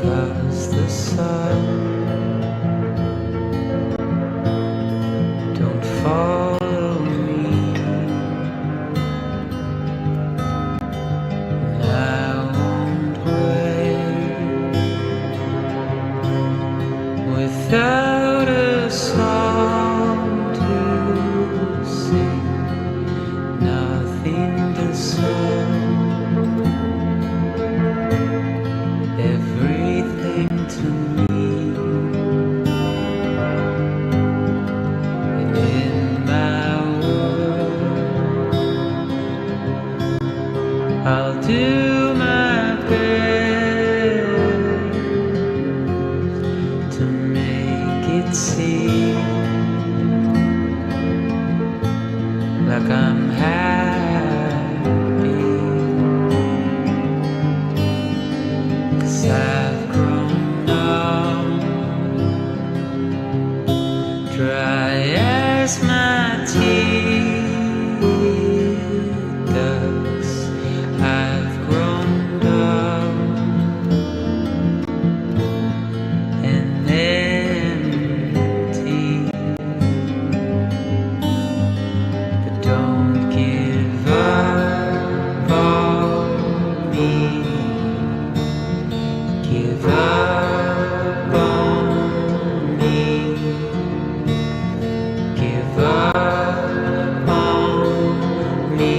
'cause the sun don't follow me. I won't wait without a song to sing, nothing to say. Everything to me, and in my world, I'll do my best to make it seem like I'm happy. 'Cause I've grown up, dry as my teeth ducts. I've grown up and empty, but don't give up on me. Give up on me. Give up on me.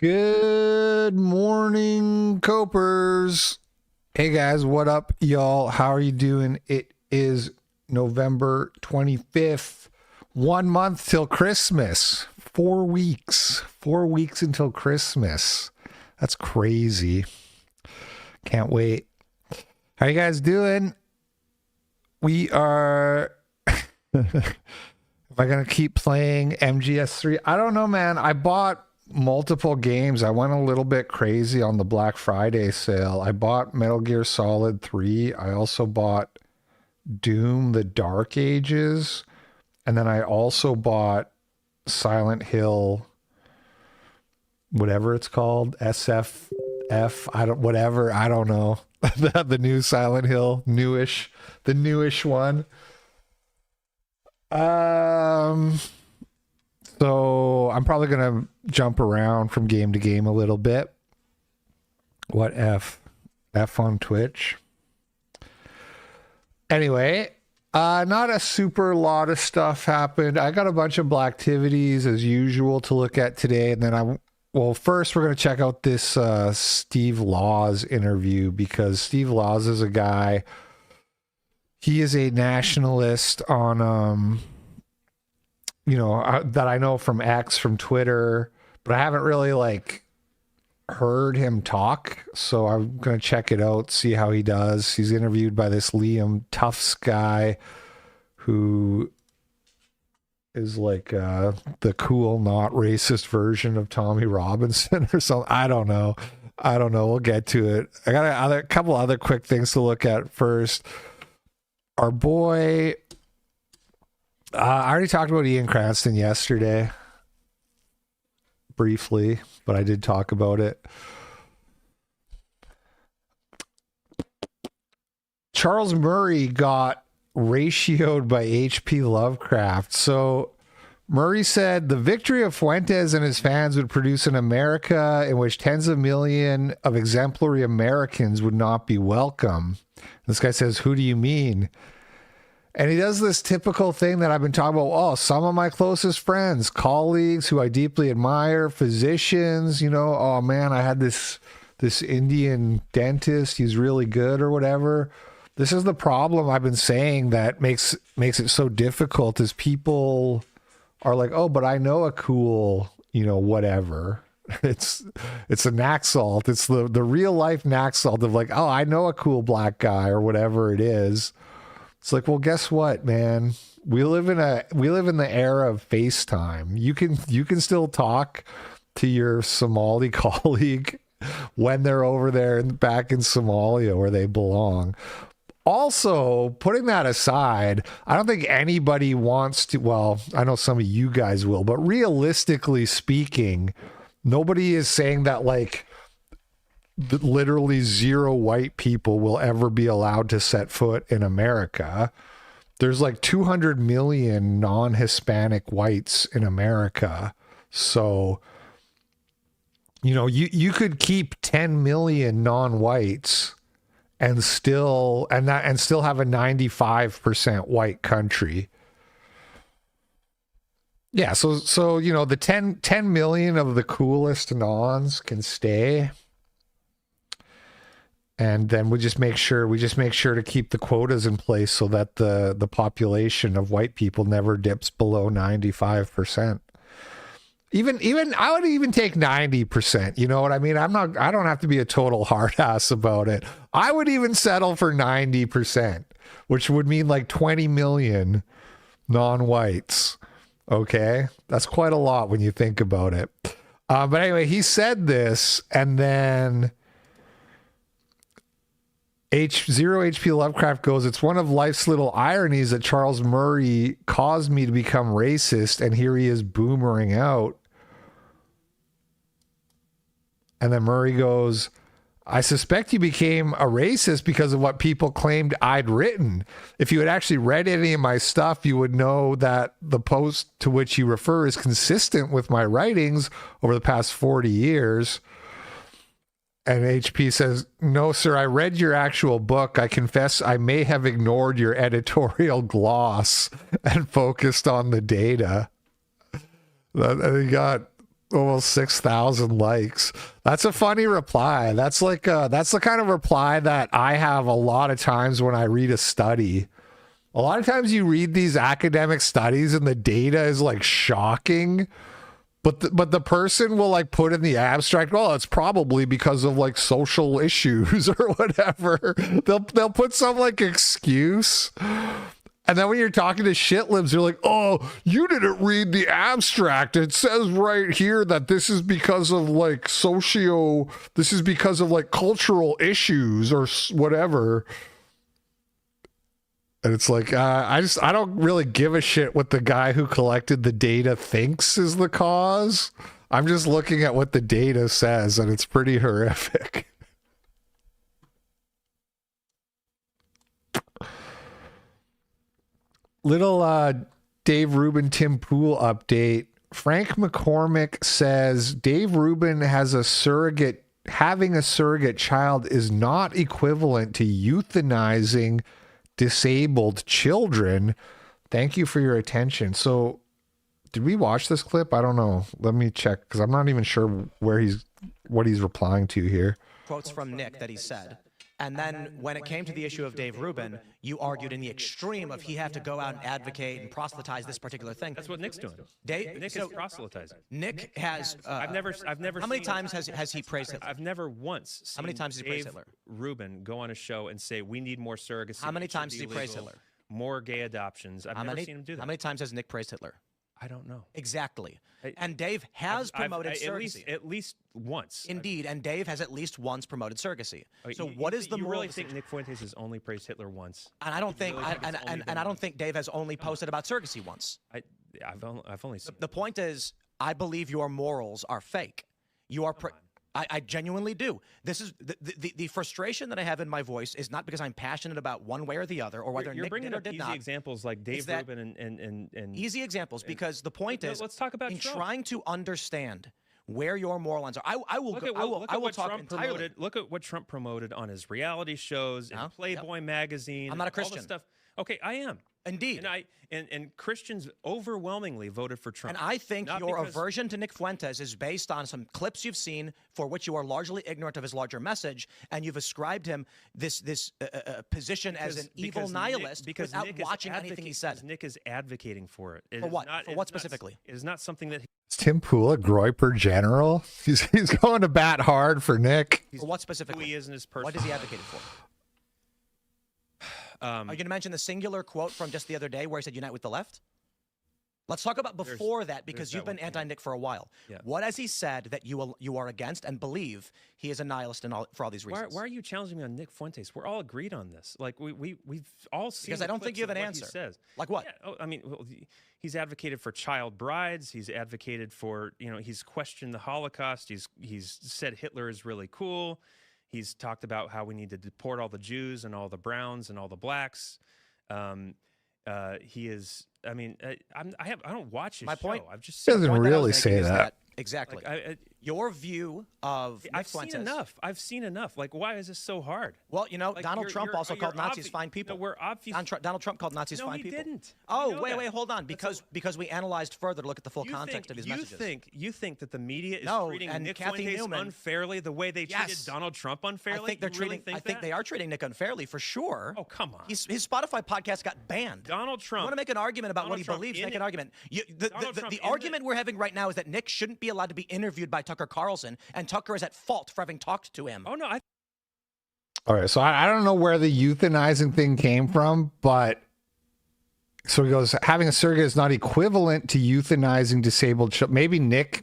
Good morning, Copers. Hey guys, what up, y'all? How are you doing? It is November 25th. 1 month till Christmas. 4 weeks. 4 weeks until Christmas. That's crazy. Can't wait. How you guys doing? We are... Am I going to keep playing MGS3? I don't know, man. I bought multiple games. I went a little bit crazy on the Black Friday sale. I bought Metal Gear Solid 3. I also bought Doom, The Dark Ages. And then I also bought Silent Hill, whatever it's called, SFF, I don't know. The new Silent Hill, the newish one. So I'm probably going to jump around from game to game a little bit. What F on Twitch? Anyway, not a super lot of stuff happened. I got a bunch of Blacktivities as usual to look at today. And then first we're going to check out this Steve Laws interview, because Steve Laws is a guy, he is a nationalist on, that I know from X, from Twitter, but I haven't really heard him talk. So I'm going to check it out, see how he does. He's interviewed by this Liam Tufts guy who is the cool, not racist version of Tommy Robinson or something. I don't know. We'll get to it. I got a couple other quick things to look at first. Our boy, I already talked about Ian Cranston yesterday, briefly, but I did talk about it. Charles Murray got ratioed by H.P. Lovecraft. So Murray said the victory of Fuentes and his fans would produce an America in which tens of millions of exemplary Americans would not be welcome. This guy says, "Who do you mean?" And he does this typical thing that I've been talking about. Oh, some of my closest friends, colleagues who I deeply admire, physicians, oh man, I had this this Indian dentist, he's really good or whatever. This is the problem I've been saying that makes it so difficult is people are like, oh, but I know a cool, whatever. It's a Naxalt. It's the real life Naxalt of like, oh, I know a cool black guy or whatever it is. It's like, well, guess what, man? We live in the era of FaceTime. You can still talk to your Somali colleague when they're over there and back in Somalia where they belong. Also, putting that aside, I don't think anybody wants to, well, I know some of you guys will, but realistically speaking, nobody is saying that like literally 0 white people will ever be allowed to set foot in America. There's like 200 million non-Hispanic whites in America. So, you could keep 10 million non-whites and still have a 95% white country. Yeah, so the 10 million of the coolest nons can stay. And then we just make sure to keep the quotas in place so that the population of white people never dips below 95%. Even I would even take 90%. You know what I mean? I don't have to be a total hard ass about it. I would even settle for 90%, which would mean like 20 million non-whites. Okay? That's quite a lot when you think about it. But anyway, he said this, and then Zero HP Lovecraft goes, it's one of life's little ironies that Charles Murray caused me to become racist, and here he is boomering out. And then Murray goes, I suspect you became a racist because of what people claimed I'd written. If you had actually read any of my stuff, you would know that the post to which you refer is consistent with my writings over the past 40 years. And HP says, no, sir, I read your actual book. I confess I may have ignored your editorial gloss and focused on the data. And he got almost 6,000 likes. That's a funny reply. That's the kind of reply that I have a lot of times when I read a study. A lot of times you read these academic studies and the data is like shocking. But the person will like put in the abstract, well, it's probably because of like social issues or whatever. They'll put some like excuse. And then when you're talking to shitlibs, you're like, oh, you didn't read the abstract. It says right here that this is because of like this is because of like cultural issues or whatever. And it's like, I don't really give a shit what the guy who collected the data thinks is the cause. I'm just looking at what the data says, and it's pretty horrific. Little Dave Rubin, Tim Pool update. Frank McCormick says Dave Rubin having a surrogate child is not equivalent to euthanizing disabled children. Thank you for your attention. So did we watch this clip? I don't know. Let me check because I'm not even sure what he's replying to here. Quotes from Nick that he said. And then when it came to the issue of Dave Rubin, you argued in the extreme of he had to go out and advocate and proselytize this particular thing. That's what Nick's doing. Nick is proselytizing. Nick has. I've never. How many times has he praised Hitler? I've never once seen How many times has he praised Hitler? Rubin go on a show and say we need more surrogacy. How many times has he praised Hitler? More gay adoptions. I've never seen him do that. How many times has Nick praised Hitler? I don't know. Exactly. And Dave has promoted surrogacy. At least once. Indeed, and Dave has at least once promoted surrogacy. So what is the moral? You really think decision? Nick Fuentes has only praised Hitler once? And I don't think, I don't think Dave has only posted about surrogacy once. I've only seen. The point is, I believe your morals are fake. You are. I genuinely do. This is the frustration that I have in my voice is not because I'm passionate about one way or the other, or whether Nick did or did not. Easy examples like Dave Rubin and easy examples because the point is, let's talk about Trump. Trying to understand where your moral lines are. I will talk entirely. Look at what Trump promoted on his reality shows, in Playboy magazine. I'm not a Christian. All this stuff. Okay, I am. Indeed. And Christians overwhelmingly voted for Trump. And I think Not your because- aversion to Nick Fuentes is based on some clips you've seen for which you are largely ignorant of his larger message, and you've ascribed him this position as an evil nihilist without Nick is watching anything he said. Nick is advocating for it. It For is what? not- For it what is not- specifically? It is not something that Is Tim Pool a Groyper general? He's going to bat hard for Nick. For what specifically? who he is in his person. What is he advocating for? Are you going to mention the singular quote from just the other day where he said unite with the left? Let's talk about before that, because you've been anti-Nick for a while. Yeah. What has he said that you are against and believe he is a nihilist for all these reasons? Why are you challenging me on Nick Fuentes? We're all agreed on this. Like we've all seen. Because the I don't think clips you have of an what answer. He says. Like what? Yeah, I mean, he's advocated for child brides. He's advocated for, he's questioned the Holocaust. He's said Hitler is really cool. He's talked about how we need to deport all the Jews and all the Browns and all the blacks. He is. I mean, I don't watch his My show. point- I've just He seen doesn't The point that I was really making say is that. Exactly. Like, Your view of Nick I've Fuentes. seen enough. I've seen enough. Like, why is this so hard? Well, Like, Donald Trump also called Nazis fine people. No, we're obvious. Donald Trump called Nazis No, fine he people. didn't. Oh, We know wait, that. wait, hold on. Because we analyzed further to look at the full context of his messages. You think that the media is No, treating and Nick Kathy Fuentes Newman- unfairly the way they Yes. treated Donald Trump unfairly? I think they're You really treating. think I think that? they are treating Nick unfairly for sure. Oh, come on. His Spotify podcast got banned. Donald You Trump. want to make an argument about what Donald he Trump believes? in Make it- an argument. Donald Trump The in argument we're having right now is that Nick shouldn't be allowed to be interviewed by Tucker Carlson, and Tucker is at fault for having talked to him. Oh no, All right, so I don't know where the euthanizing thing came from, but so he goes, having a surrogate is not equivalent to euthanizing disabled children.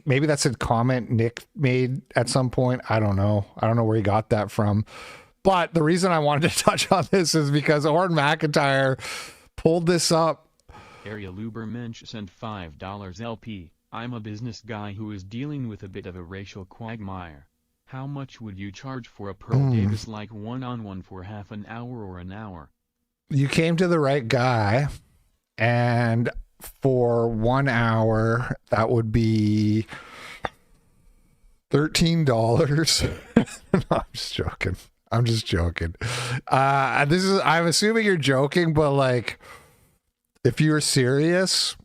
Maybe that's a comment Nick made at some point. I don't know. I don't know where he got that from. But the reason I wanted to touch on this is because Orrin McIntyre pulled this up. Area Luber Mensch sent $5 LP. I'm a business guy who is dealing with a bit of a racial quagmire. How much would you charge for a Pearl Davis like one-on-one for half an hour or an hour? You came to the right guy, and for 1 hour, that would be $13. No, I'm just joking. I'm assuming you're joking, but like, if you're serious,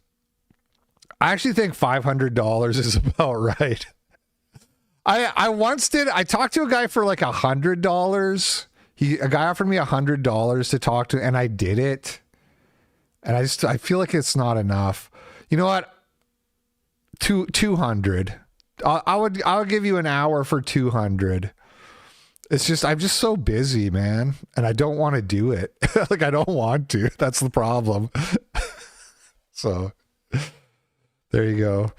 I actually think $500 is about right. I talked to a guy for like $100. A guy offered me $100 to talk to, and I did it. And I feel like it's not enough. You know what? 200. I would give you an hour for 200. It's just, I'm just so busy, man. And I don't want to do it. Like, I don't want to. That's the problem. So there you go.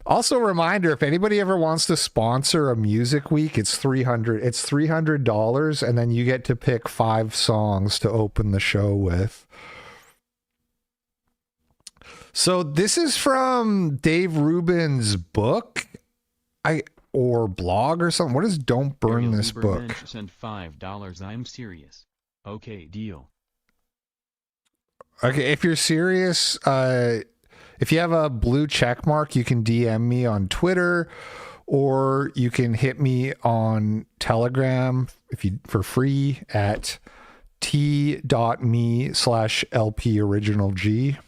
Also, a reminder, if anybody ever wants to sponsor a music week, it's $300, and then you get to pick 5 songs to open the show with. So this is from Dave Rubin's book, or blog or something. What is Don't Burn Area This Luber Book? Mensch sent $5. I'm serious. Okay, deal. Okay, if you're serious, if you have a blue check mark, you can DM me on Twitter, or you can hit me on Telegram for free at t.me/LPOriginalG.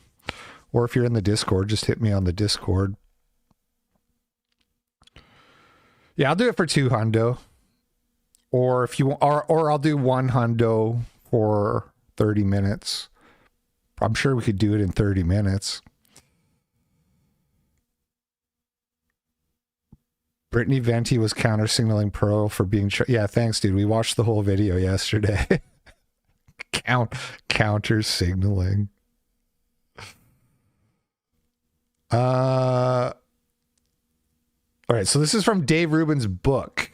Or if you're in the Discord, just hit me on the Discord. Yeah, I'll do it for $200. Or if you want, or I'll do $100 for 30 minutes. I'm sure we could do it in 30 minutes. Brittany Venti was counter signaling Pearl for being yeah, thanks, dude. We watched the whole video yesterday. Counter signaling. All right, so this is from Dave Rubin's book.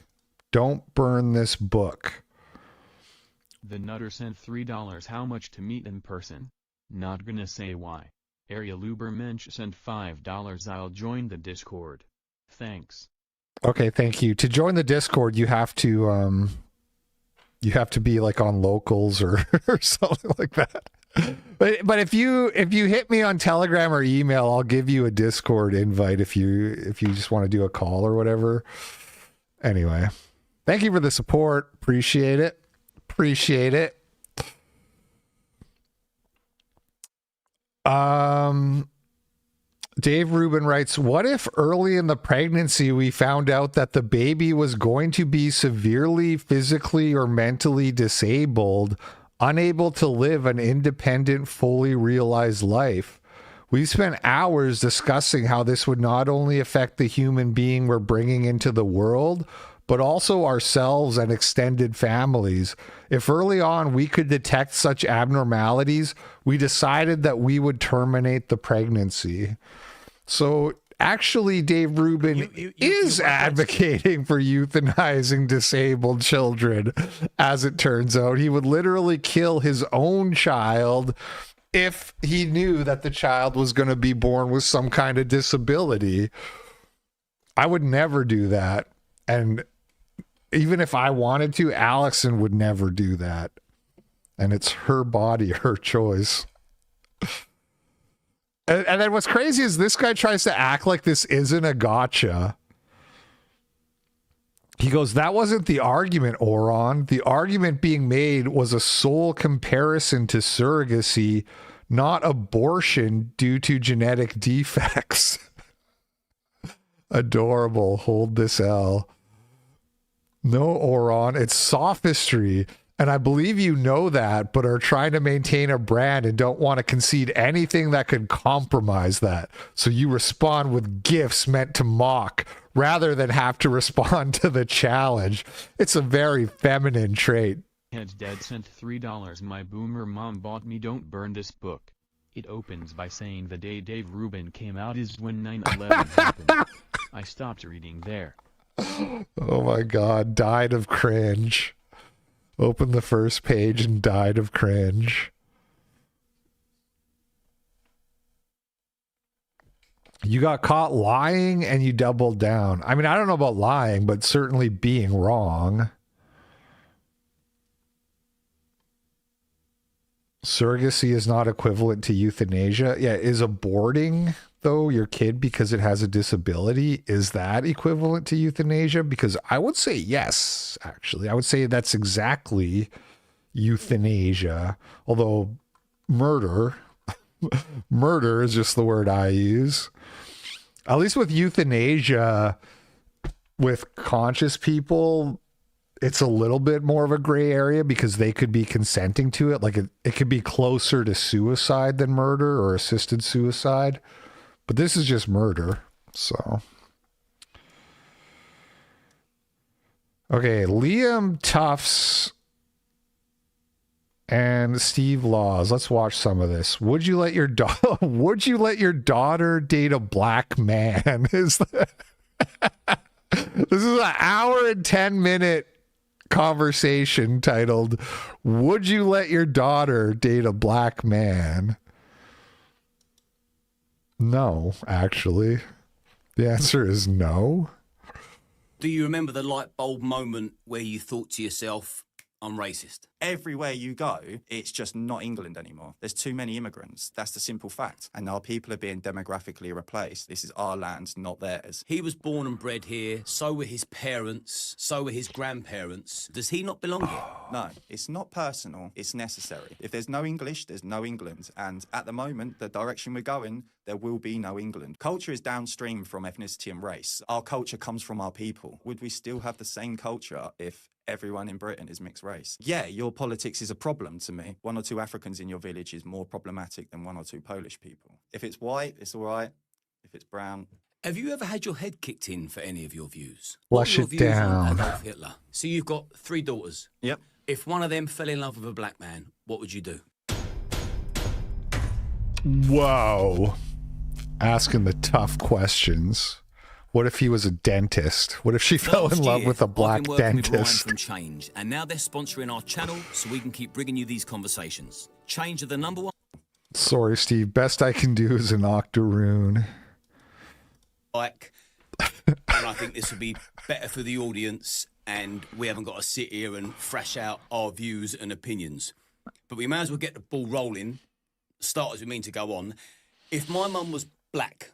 Don't Burn This Book. The Nutter sent $3. How much to meet in person? Not gonna say why. Area Luber Mensch sent $5. I'll join the Discord. Thanks. Okay, thank you. To join the Discord, you have to be like on locals or something like that. But if you hit me on Telegram or email, I'll give you a Discord invite if you just want to do a call or whatever. Anyway, thank you for the support. Appreciate it. Dave Rubin writes, what if early in the pregnancy we found out that the baby was going to be severely physically or mentally disabled, unable to live an independent, fully realized life? We spent hours discussing how this would not only affect the human being we're bringing into the world, but also ourselves and extended families. If early on we could detect such abnormalities, we decided that we would terminate the pregnancy. So actually, Dave Rubin is advocating for euthanizing disabled children. As it turns out, he would literally kill his own child if he knew that the child was going to be born with some kind of disability. I would never do that. And even if I wanted to, Allison would never do that. And it's her body, her choice. And then what's crazy is this guy tries to act like this isn't a gotcha. He goes, that wasn't the argument, Oron. The argument being made was a sole comparison to surrogacy, not abortion due to genetic defects. Adorable. Hold this L. No, Oron, it's sophistry. And I believe you know that, but are trying to maintain a brand and don't want to concede anything that could compromise that. So you respond with gifts meant to mock rather than have to respond to the challenge. It's a very feminine trait. Heads Dead sent $3. My boomer mom bought me Don't Burn This book. It opens by saying the day Dave Rubin came out is when 9/11 happened. I stopped reading there. Oh my God, died of cringe. Opened the first page and died of cringe. You got caught lying and you doubled down. I mean, I don't know about lying, but certainly being wrong. Surrogacy is not equivalent to euthanasia. Yeah, is aborting, though, your kid because it has a disability, is that equivalent to euthanasia? Because I would say yes, actually. I would say that's exactly euthanasia. Although murder is just the word I use. At least with euthanasia, with conscious people, it's a little bit more of a gray area because they could be consenting to it. Like it could be closer to suicide than murder or assisted suicide. But this is just murder. So. Okay, Liam Tufts and Steve Laws. Let's watch some of this. Would you let your daughter date a black man? This is an hour and 10-minute conversation titled, Would you let your daughter date a black man? No, actually. The answer is no. Do you remember the light bulb moment where you thought to yourself, I'm racist? Everywhere you go, it's just not England anymore. There's too many immigrants. That's the simple fact. And our people are being demographically replaced. This is our land, not theirs. He was born and bred here. So were his parents. So were his grandparents. Does he not belong here? No, it's not personal. It's necessary. If there's no English, there's no England. And at the moment, the direction we're going, there will be no England. Culture is downstream from ethnicity and race. Our culture comes from our people. Would we still have the same culture if everyone in Britain is mixed race? Yeah, your politics is a problem to me. 1 or 2 Africans in your village is more problematic than 1 or 2 Polish people. If it's white, it's all right. If it's brown... Have you ever had your head kicked in for any of your views? Flush it down. Adolf Hitler. So you've got 3 daughters. Yep. If one of them fell in love with a black man, what would you do? Whoa. Asking the tough questions. What if he was a dentist? What if she fell in love with a black I've been working with Ryan dentist? from Change, and now they're sponsoring our channel so we can keep bringing you these conversations. Change are the #1. Sorry, Steve. Best I can do is an octoroon. And I think this would be better for the audience, and we haven't got to sit here and thrash out our views and opinions. But we may as well get the ball rolling, start as we mean to go on. If my mum was black,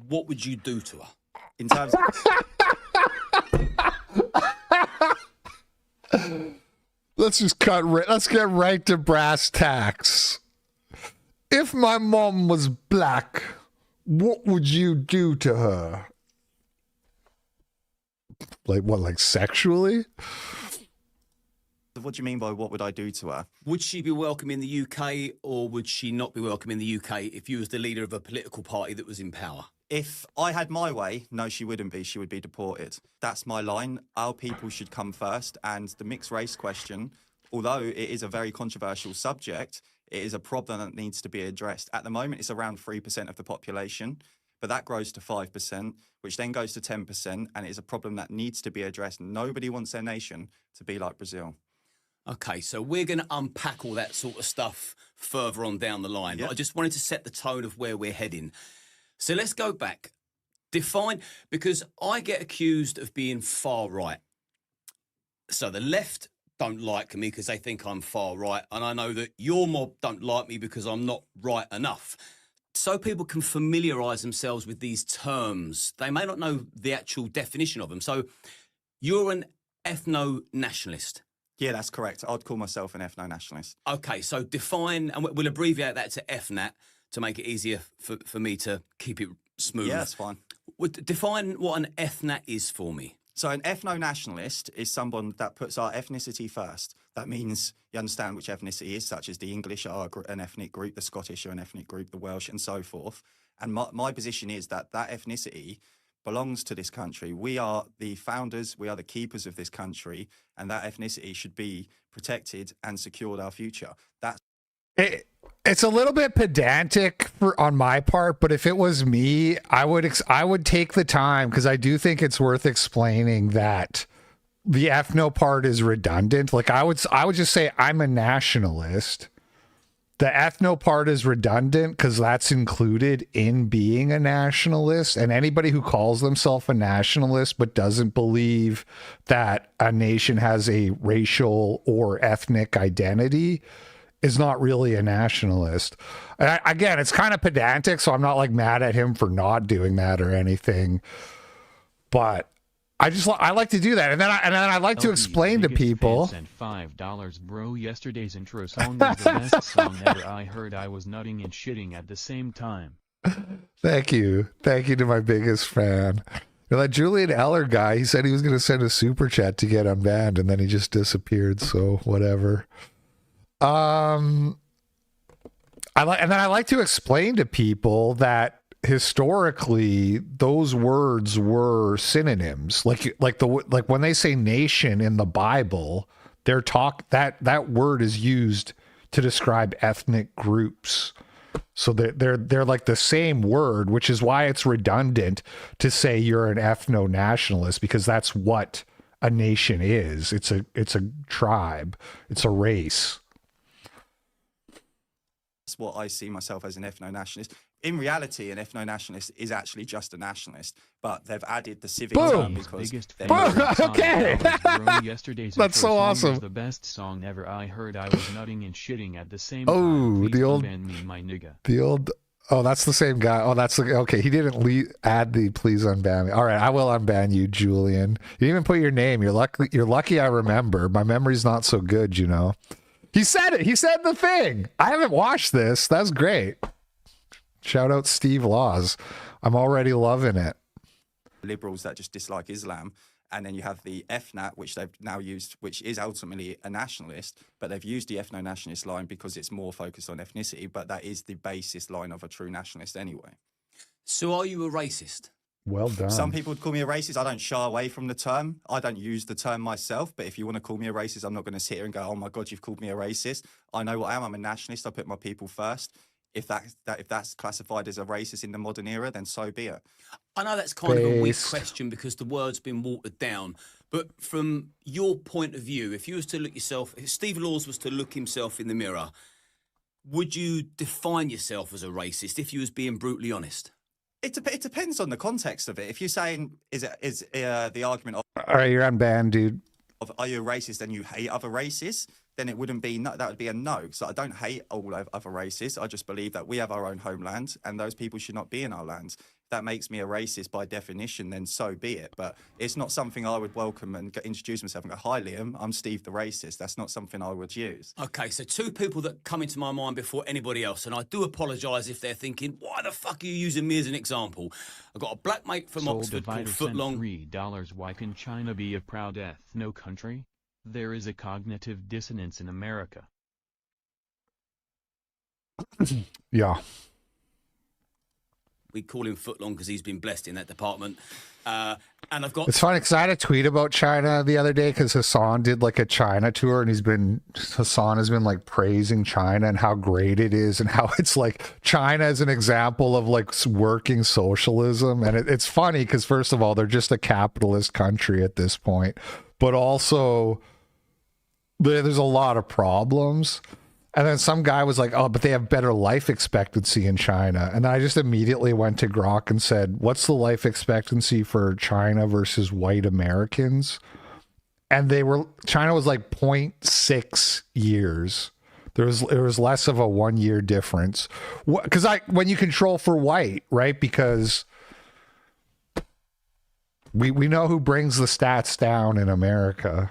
what would you do to her? In terms Let's just let's get right to brass tacks. if my mom was black, what would you do to her? Like what, like sexually? What do you mean by what would I do to her? Would she be welcome in the UK or would she not be welcome in the UK if you was the leader of a political party that was in power? If I had my way, no, she wouldn't be. She would be deported. That's my line. Our people should come first. And the mixed race question, although it is a very controversial subject, it is a problem that needs to be addressed. At the moment, it's around 3% of the population, but that grows to 5%, which then goes to 10%, and it is a problem that needs to be addressed. Nobody wants their nation to be like Brazil. Okay, so we're going to unpack all that sort of stuff further on down the line. But I just wanted to set the tone of where we're heading. So let's go back. Define, because I get accused of being far right. So the left don't like me because they think I'm far right. And I know that your mob don't like me because I'm not right enough. So people can familiarise themselves with these terms. They may not know the actual definition of them. So you're an ethno-nationalist. Yeah, that's correct. I'd call myself an ethno-nationalist. Okay, so define, and we'll abbreviate that to FNAT to make it easier for me to keep it smooth. Yeah, that's fine. Define what an FNAT is for me. So an ethno-nationalist is someone that puts our ethnicity first. That means you understand which ethnicity is, such as the English are an ethnic group, the Scottish are an ethnic group, the Welsh, and so forth. And my position is that that ethnicity belongs to this country. We are the founders, we are the keepers of this country, and that ethnicity should be protected and secured our future. It's a little bit pedantic on my part, but if it was me, I would take the time, because I do think it's worth explaining that the ethno part is redundant. Like I would just say I'm a nationalist. The ethno part is redundant because that's included in being a nationalist, and anybody who calls themselves a nationalist but doesn't believe that a nation has a racial or ethnic identity is not really a nationalist. Again, it's kind of pedantic, so I'm not like mad at him for not doing that or anything, but I like to do that, and then I like to explain to people. Sent $5, bro. Yesterday's intro song was the best song ever. I heard I was nutting and shitting at the same time. Thank you to my biggest fan. That Julian Eller guy, he said he was going to send a super chat to get unbanned, and then he just disappeared. So whatever. I like to explain to people that historically those words were synonyms. Like when they say nation in the Bible, that word is used to describe ethnic groups. So they're like the same word, which is why it's redundant to say you're an ethno-nationalist, because that's what a nation is. It's a tribe. It's a race. That's what I see myself as, an ethno-nationalist. In reality, an ethno-nationalist is actually just a nationalist, but they've added the civic term because okay. Yesterday's that's so awesome. Was the best song ever. I heard I was nutting and shitting at the same time. Please the old unban me, my nigga. The old. Oh, that's the same guy. Oh, that's okay. He didn't add the please unban me. All right, I will unban you, Julian. You didn't even put your name. You're lucky I remember. My memory's not so good, you know. He said it. He said the thing. I haven't watched this. That's great. Shout out Steve Laws. I'm already loving it. Liberals that just dislike Islam. And then you have the FNAT, which they've now used, which is ultimately a nationalist, but they've used the ethno-nationalist line because it's more focused on ethnicity, but that is the basis line of a true nationalist anyway. So are you a racist? Well done. Some people would call me a racist. I don't shy away from the term. I don't use the term myself, but if you want to call me a racist, I'm not going to sit here and go, oh my God, you've called me a racist. I know what I am. I'm a nationalist. I put my people first. If that's classified as a racist in the modern era, then so be it. I know that's kind of a weak question because the word's been watered down, but from your point of view, if you was to look yourself, if Steve Laws was to look himself in the mirror, would you define yourself as a racist if you was being brutally honest? It depends on the context of it. If you're saying, is the argument of, all right, you're unbanned, dude. are you a racist and you hate other races? then it wouldn't be no, that would be a no. So I don't hate all other races. I just believe that we have our own homeland, and those people should not be in our land. If that makes me a racist by definition, then so be it. But it's not something I would welcome and introduce myself and go, "Hi, Liam, I'm Steve the racist." That's not something I would use. Okay, so two people that come into my mind before anybody else, and I do apologise if they're thinking, why the fuck are you using me as an example? I've got a black mate from Soul Oxford called Divider sent Footlong. $3. Why can China be a proud ethno country? There is a cognitive dissonance in America. Yeah. We call him Footlong because he's been blessed in that department. And I've got... It's funny because I had a tweet about China the other day because Hassan did like a China tour, and Hassan has been like praising China and how great it is and how it's like China is an example of like working socialism. And it's funny because first of all, they're just a capitalist country at this point, but also there's a lot of problems. And then some guy was like, oh, but they have better life expectancy in China. And I just immediately went to Grok and said, what's the life expectancy for China versus white Americans? And China was like 0.6 years. There was less of a 1 year difference. Because when you control for white, right? Because we know who brings the stats down in America.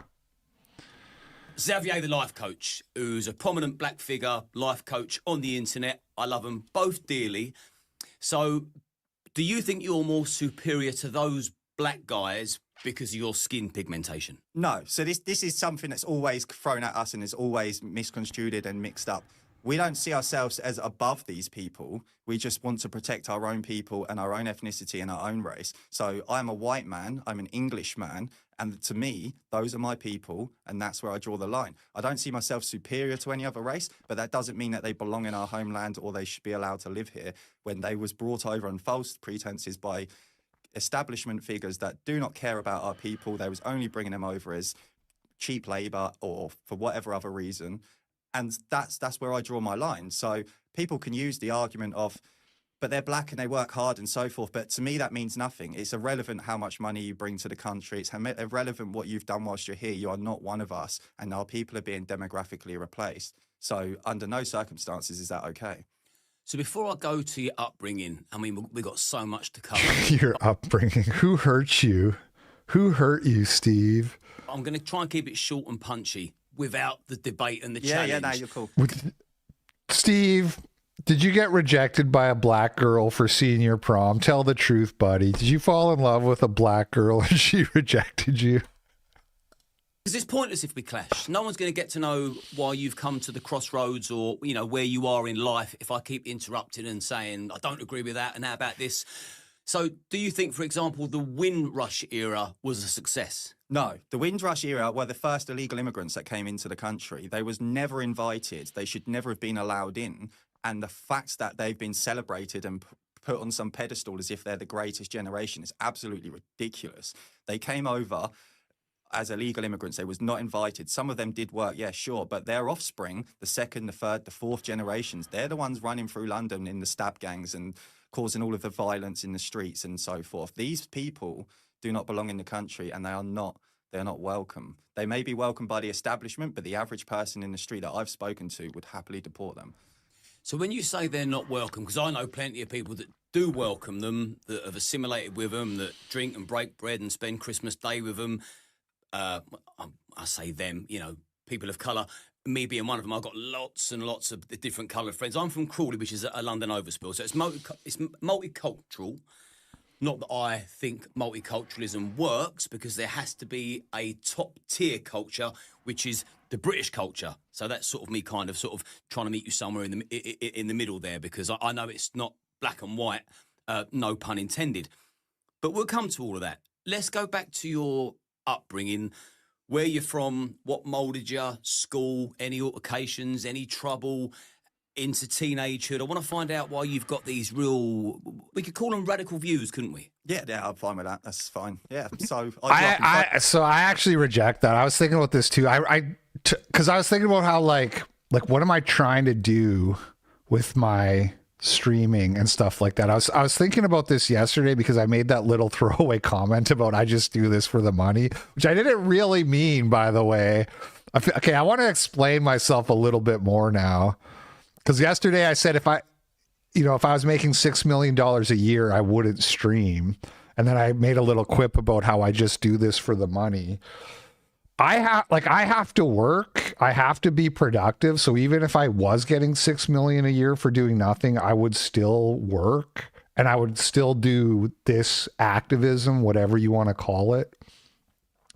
Xavier, the life coach, who's a prominent black figure, life coach on the internet. I love them both dearly. So do you think you're more superior to those black guys because of your skin pigmentation? No. So this is something that's always thrown at us and is always misconstrued and mixed up. We don't see ourselves as above these people. We just want to protect our own people and our own ethnicity and our own race. So I'm a white man, I'm an English man, and to me, those are my people, and that's where I draw the line. I don't see myself superior to any other race, but that doesn't mean that they belong in our homeland or they should be allowed to live here when they was brought over on false pretenses by establishment figures that do not care about our people. They was only bringing them over as cheap labor or for whatever other reason. And that's where I draw my line. So people can use the argument of, but they're black and they work hard and so forth. But to me, that means nothing. It's irrelevant how much money you bring to the country. It's irrelevant what you've done whilst you're here. You are not one of us. And our people are being demographically replaced. So under no circumstances is that okay. So before I go to your upbringing, I mean, we've got so much to cover. Your upbringing. Who hurt you? Who hurt you, Steve? I'm going to try and keep it short and punchy without the debate and the challenge. Yeah, no, you're cool. Steve, did you get rejected by a black girl for senior prom? Tell the truth, buddy. Did you fall in love with a black girl and she rejected you? Because it's pointless if we clash. No one's going to get to know why you've come to the crossroads or, you know, where you are in life if I keep interrupting and saying, I don't agree with that, and how about this? So do you think, for example, the Windrush era was a success? No, the Windrush era were the first illegal immigrants that came into the country. They was never invited. They should never have been allowed in. And the fact that they've been celebrated and put on some pedestal as if they're the greatest generation is absolutely ridiculous. They came over as illegal immigrants. They was not invited. Some of them did work, yeah, sure, but their offspring, the second, the third, the fourth generations, they're the ones running through London in the stab gangs and causing all of the violence in the streets and so forth. These people do not belong in the country, and they're not welcome. They may be welcomed by the establishment, but the average person in the street that I've spoken to would happily deport them. So when you say they're not welcome, because I know plenty of people that do welcome them, that have assimilated with them, that drink and break bread and spend Christmas Day with them, I say them, you know, people of colour, me being one of them. I've got lots and lots of different coloured friends. I'm from Crawley, which is a London overspill, so it's multicultural. Not that I think multiculturalism works, because there has to be a top-tier culture, which is the British culture. So that's sort of me kind of trying to meet you somewhere in the middle there, because I know it's not black and white, no pun intended. But we'll come to all of that. Let's go back to your upbringing, where you're from, what moulded you, school, any altercations, any trouble into teenagehood. I want to find out why you've got these real, we could call them radical views, couldn't we? Yeah, I'm fine with that. That's fine. Yeah. So I actually reject that. I was thinking about this too. Because I was thinking about how like what am I trying to do with my streaming and stuff like that. I was thinking about this yesterday because I made that little throwaway comment about I just do this for the money, which I didn't really mean, by the way. Okay, I want to explain myself a little bit more now. Because yesterday I said if I was making $6 million a year, I wouldn't stream. And then I made a little quip about how I just do this for the money. I have to work. I have to be productive. So even if I was getting $6 million a year for doing nothing, I would still work and I would still do this activism, whatever you want to call it.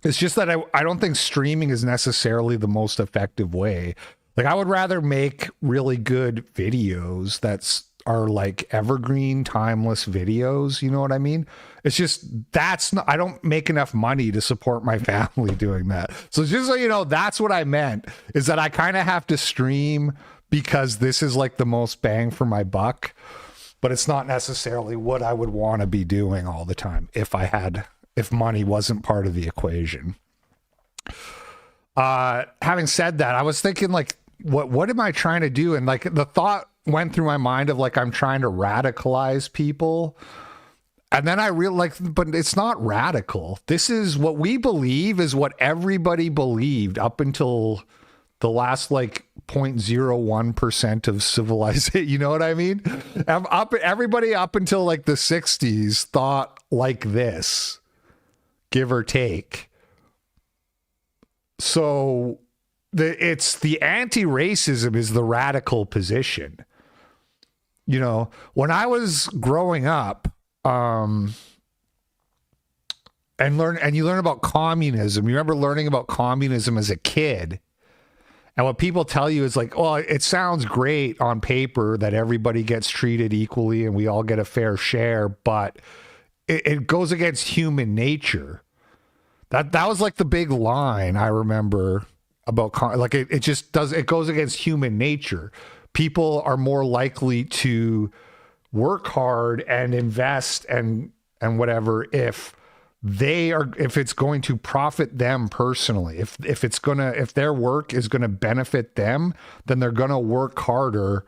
It's just that I don't think streaming is necessarily the most effective way. Like, I would rather make really good videos are like evergreen, timeless videos. You know what I mean? It's just, I don't make enough money to support my family doing that. So just so you know, that's what I meant, is that I kind of have to stream because this is like the most bang for my buck, but it's not necessarily what I would want to be doing all the time if money wasn't part of the equation. Having said that, I was thinking like, what am I trying to do? And like the thought went through my mind of like, I'm trying to radicalize people. And then I realized, but it's not radical. This is what we believe is what everybody believed up until the last like 0.01% of civilization. You know what I mean? Everybody up until like the 60s thought like this, give or take. So it's the anti-racism is the radical position. You know, when I was growing up, and you learn about communism. You remember learning about communism as a kid. And what people tell you is like, well, it sounds great on paper that everybody gets treated equally and we all get a fair share, but it goes against human nature. That was like the big line I remember about like it goes against human nature. People are more likely to work hard and invest and whatever if it's going to profit them personally. If their work is gonna benefit them, then they're gonna work harder.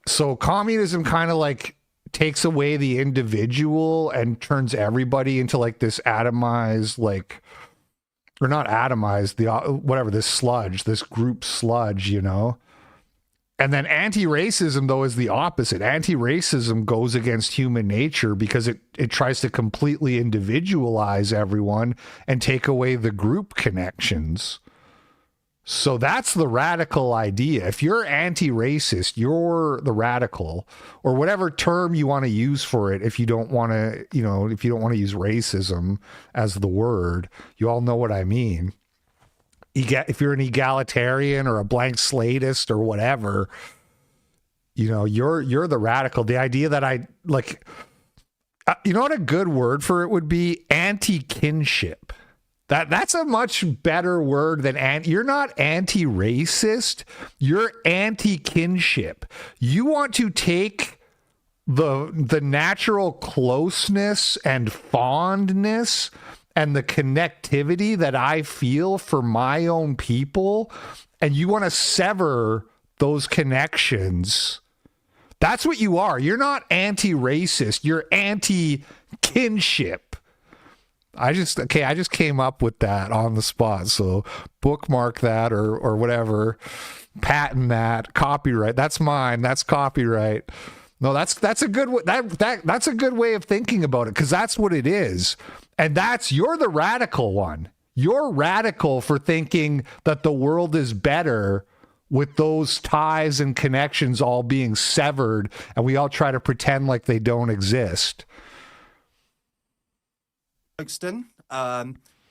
So communism kind of like takes away the individual and turns everybody into like this atomized, like, or not atomized, this group sludge, you know? And then anti-racism, though, is the opposite. Anti-racism goes against human nature because it tries to completely individualize everyone and take away the group connections. So that's the radical idea. If you're anti-racist, you're the radical, or whatever term you want to use for it. If you don't want to, if you don't want to use racism as the word, you all know what I mean. If you're an egalitarian or a blank slatist or whatever, you're the radical. The idea that I like, you know what a good word for it would be? Anti-kinship. That's a much better word than you're not anti-racist. You're anti-kinship. You want to take the natural closeness and fondness and the connectivity that I feel for my own people, and you want to sever those connections. That's what you are. You're not anti-racist. You're anti-kinship. I just came up with that on the spot. So bookmark that or whatever, patent that, copyright. That's mine. That's copyright. No, that's a good that's a good way of thinking about it, because that's what it is. And you're the radical one. You're radical for thinking that the world is better with those ties and connections all being severed, and we all try to pretend like they don't exist. Folkestone,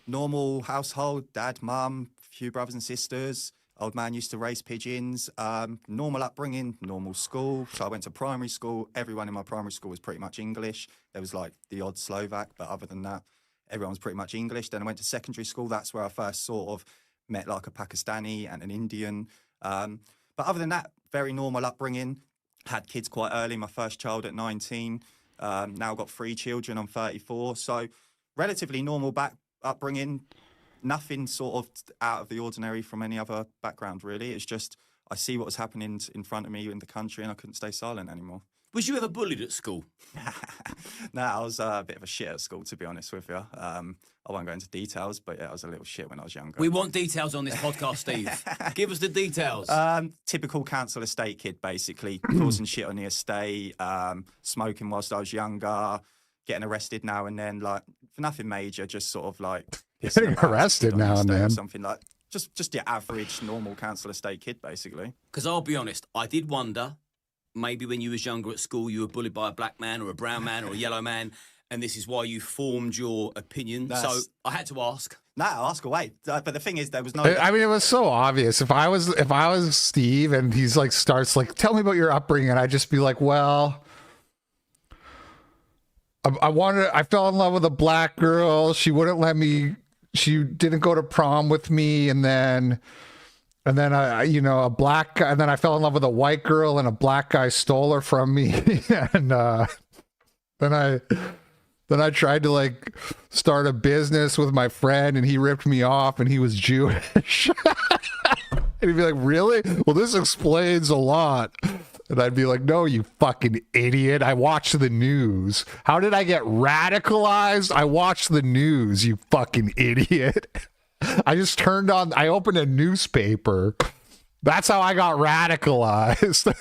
normal household, dad, mum, few brothers and sisters. Old man used to raise pigeons, normal upbringing, normal school. So I went to primary school. Everyone in my primary school was pretty much English. There was like the odd Slovak, but other than that, everyone was pretty much English. Then I went to secondary school. That's where I first sort of met like a Pakistani and an Indian. But other than that, very normal upbringing. Had kids quite early, my first child at 19. Now got 3 children, I'm 34. So relatively normal upbringing. Nothing sort of out of the ordinary from any other background, really. It's just I see what was happening in front of me in the country and I couldn't stay silent anymore. Was you ever bullied at school? No, I was a bit of a shit at school, to be honest with you. I won't go into details, but yeah, I was a little shit when I was younger. We want details on this podcast, Steve. Give us the details. Typical council estate kid, basically, causing shit on the estate, smoking whilst I was younger, getting arrested now and then, like for nothing major, just sort of like Getting arrested now and then. something like just your average normal council estate kid, basically. Because I'll be honest, I did wonder, maybe when you was younger at school, you were bullied by a black man or a brown man or a yellow man, and this is why you formed your opinion. So I had to ask. No, ask away. But the thing is, there was no. I mean, it was so obvious. If I was Steve and he's like starts like, tell me about your upbringing, and I'd just be like, well, I fell in love with a black girl. She wouldn't let me. She didn't go to prom with me, and then I, a black guy, and then I fell in love with a white girl, and a black guy stole her from me, and then I tried to like start a business with my friend, and he ripped me off, and he was Jewish. And he'd be like, really? Well, this explains a lot. And I'd be like, no, you fucking idiot. I watched the news. How did I get radicalized? I watched the news, you fucking idiot. I opened a newspaper. That's how I got radicalized.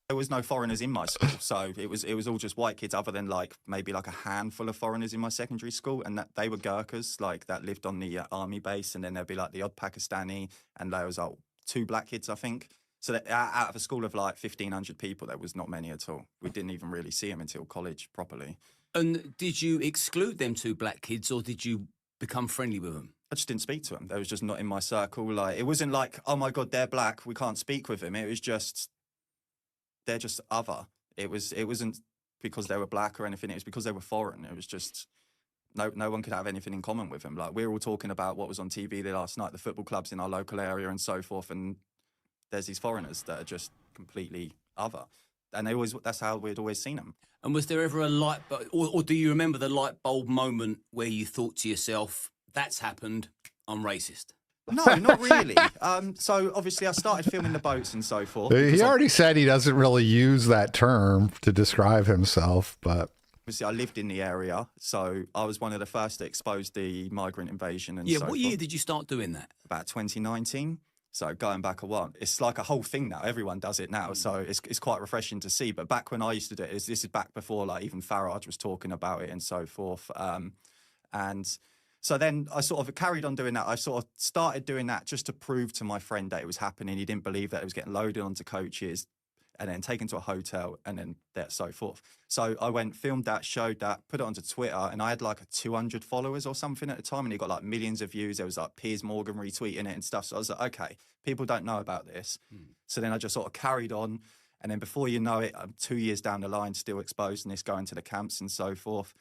There was no foreigners in my school, so it was all just white kids, other than like maybe like a handful of foreigners in my secondary school, and that they were Gurkhas, like that lived on the army base, and then there'd be like the odd Pakistani, and there was like 2 black kids, I think. So that out of a school of like 1,500 people, there was not many at all. We didn't even really see them until college properly. And did you exclude them 2 black kids, or did you become friendly with them? I just didn't speak to them. They was just not in my circle. Like, it wasn't like, oh my God, they're black, we can't speak with them. It was just, they're just other. It wasn't because they were black or anything. It was because they were foreign. It was just, no one could have anything in common with them. Like, we were all talking about what was on TV last night, the football clubs in our local area and so forth, and there's these foreigners that are just completely other. And that's how we'd always seen them. And was there ever a light bulb, or do you remember the light bulb moment where you thought to yourself, that's happened, I'm racist? No, not really. So obviously I started filming the boats and so forth. He already said he doesn't really use that term to describe himself, but obviously I lived in the area, so I was one of the first to expose the migrant invasion and yeah, so what forth. year did you start doing that? About 2019. So going back a while, it's like a whole thing now. Everyone does it now, so it's quite refreshing to see. But back when I used to do it, this is back before like even Farage was talking about it and so forth. And so then I sort of carried on doing that. I sort of started doing that just to prove to my friend that it was happening. He didn't believe that it was getting loaded onto coaches and then taken to a hotel and then so forth. So I went, filmed that, showed that, put it onto Twitter, and I had like 200 followers or something at the time, and it got like millions of views. There was like Piers Morgan retweeting it and stuff. So I was like, okay, people don't know about this. So then I just sort of carried on, and then before you know it, I'm 2 years down the line, still exposing this, going to the camps and so forth.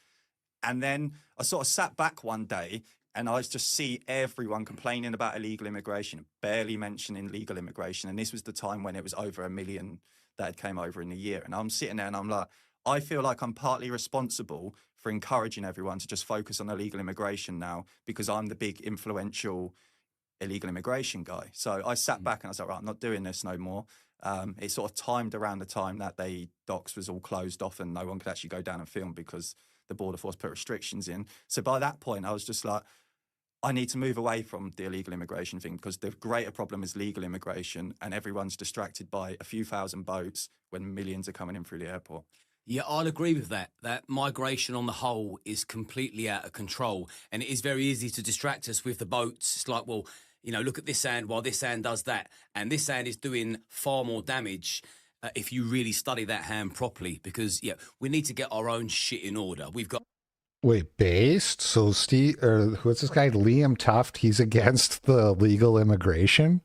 And then I sort of sat back one day, and I just see everyone complaining about illegal immigration, barely mentioning legal immigration. And this was the time when it was over 1 million that came over in a year. And I'm sitting there and I'm like, I feel like I'm partly responsible for encouraging everyone to just focus on illegal immigration now, because I'm the big influential illegal immigration guy. So I sat back and I was like, right, I'm not doing this no more. It sort of timed around the time that the docks was all closed off and no one could actually go down and film because the border force put restrictions in. So by that point, I was just like, I need to move away from the illegal immigration thing, because the greater problem is legal immigration, and everyone's distracted by a few thousand boats when millions are coming in through the airport. Yeah, I'll agree with that. That migration on the whole is completely out of control, and it is very easy to distract us with the boats. It's like, well, look at this hand while this hand does that, and this hand is doing far more damage if you really study that hand properly, because, we need to get our own shit in order. We've got... wait, based? So Steve, or what's this guy, Liam Tuft, he's against the legal immigration?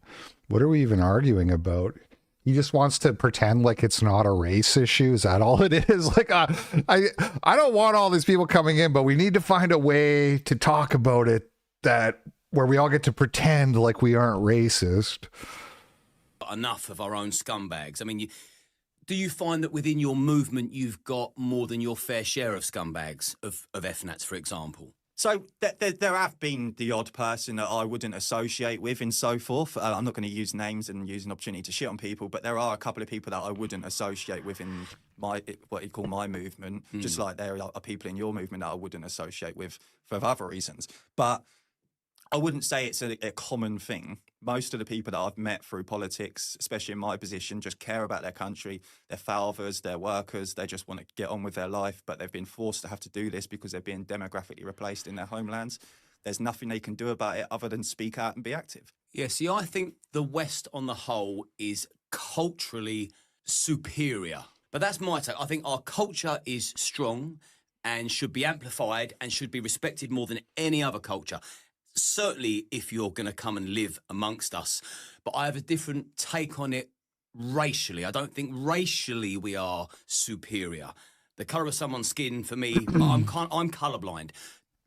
What are we even arguing about? He just wants to pretend like it's not a race issue. Is that all it is? Like, I don't want all these people coming in, but we need to find a way to talk about it where we all get to pretend like we aren't racist. Enough of our own scumbags. I mean, do you find that within your movement you've got more than your fair share of scumbags, of FNATs, for example? So there have been the odd person that I wouldn't associate with and so forth. I'm not going to use names and use an opportunity to shit on people, but there are a couple of people that I wouldn't associate with in what you call my movement, just like there are people in your movement that I wouldn't associate with for other reasons. But I wouldn't say it's a common thing. Most of the people that I've met through politics, especially in my position, just care about their country, their fathers, their workers. They just want to get on with their life, but they've been forced to have to do this because they're being demographically replaced in their homelands. There's nothing they can do about it other than speak out and be active. Yeah, see, I think the West on the whole is culturally superior. But that's my take. I think our culture is strong and should be amplified and should be respected more than any other culture. Certainly if you're going to come and live amongst us. But I have a different take on it racially. I don't think racially we are superior. The colour of someone's skin, for me, I'm colourblind.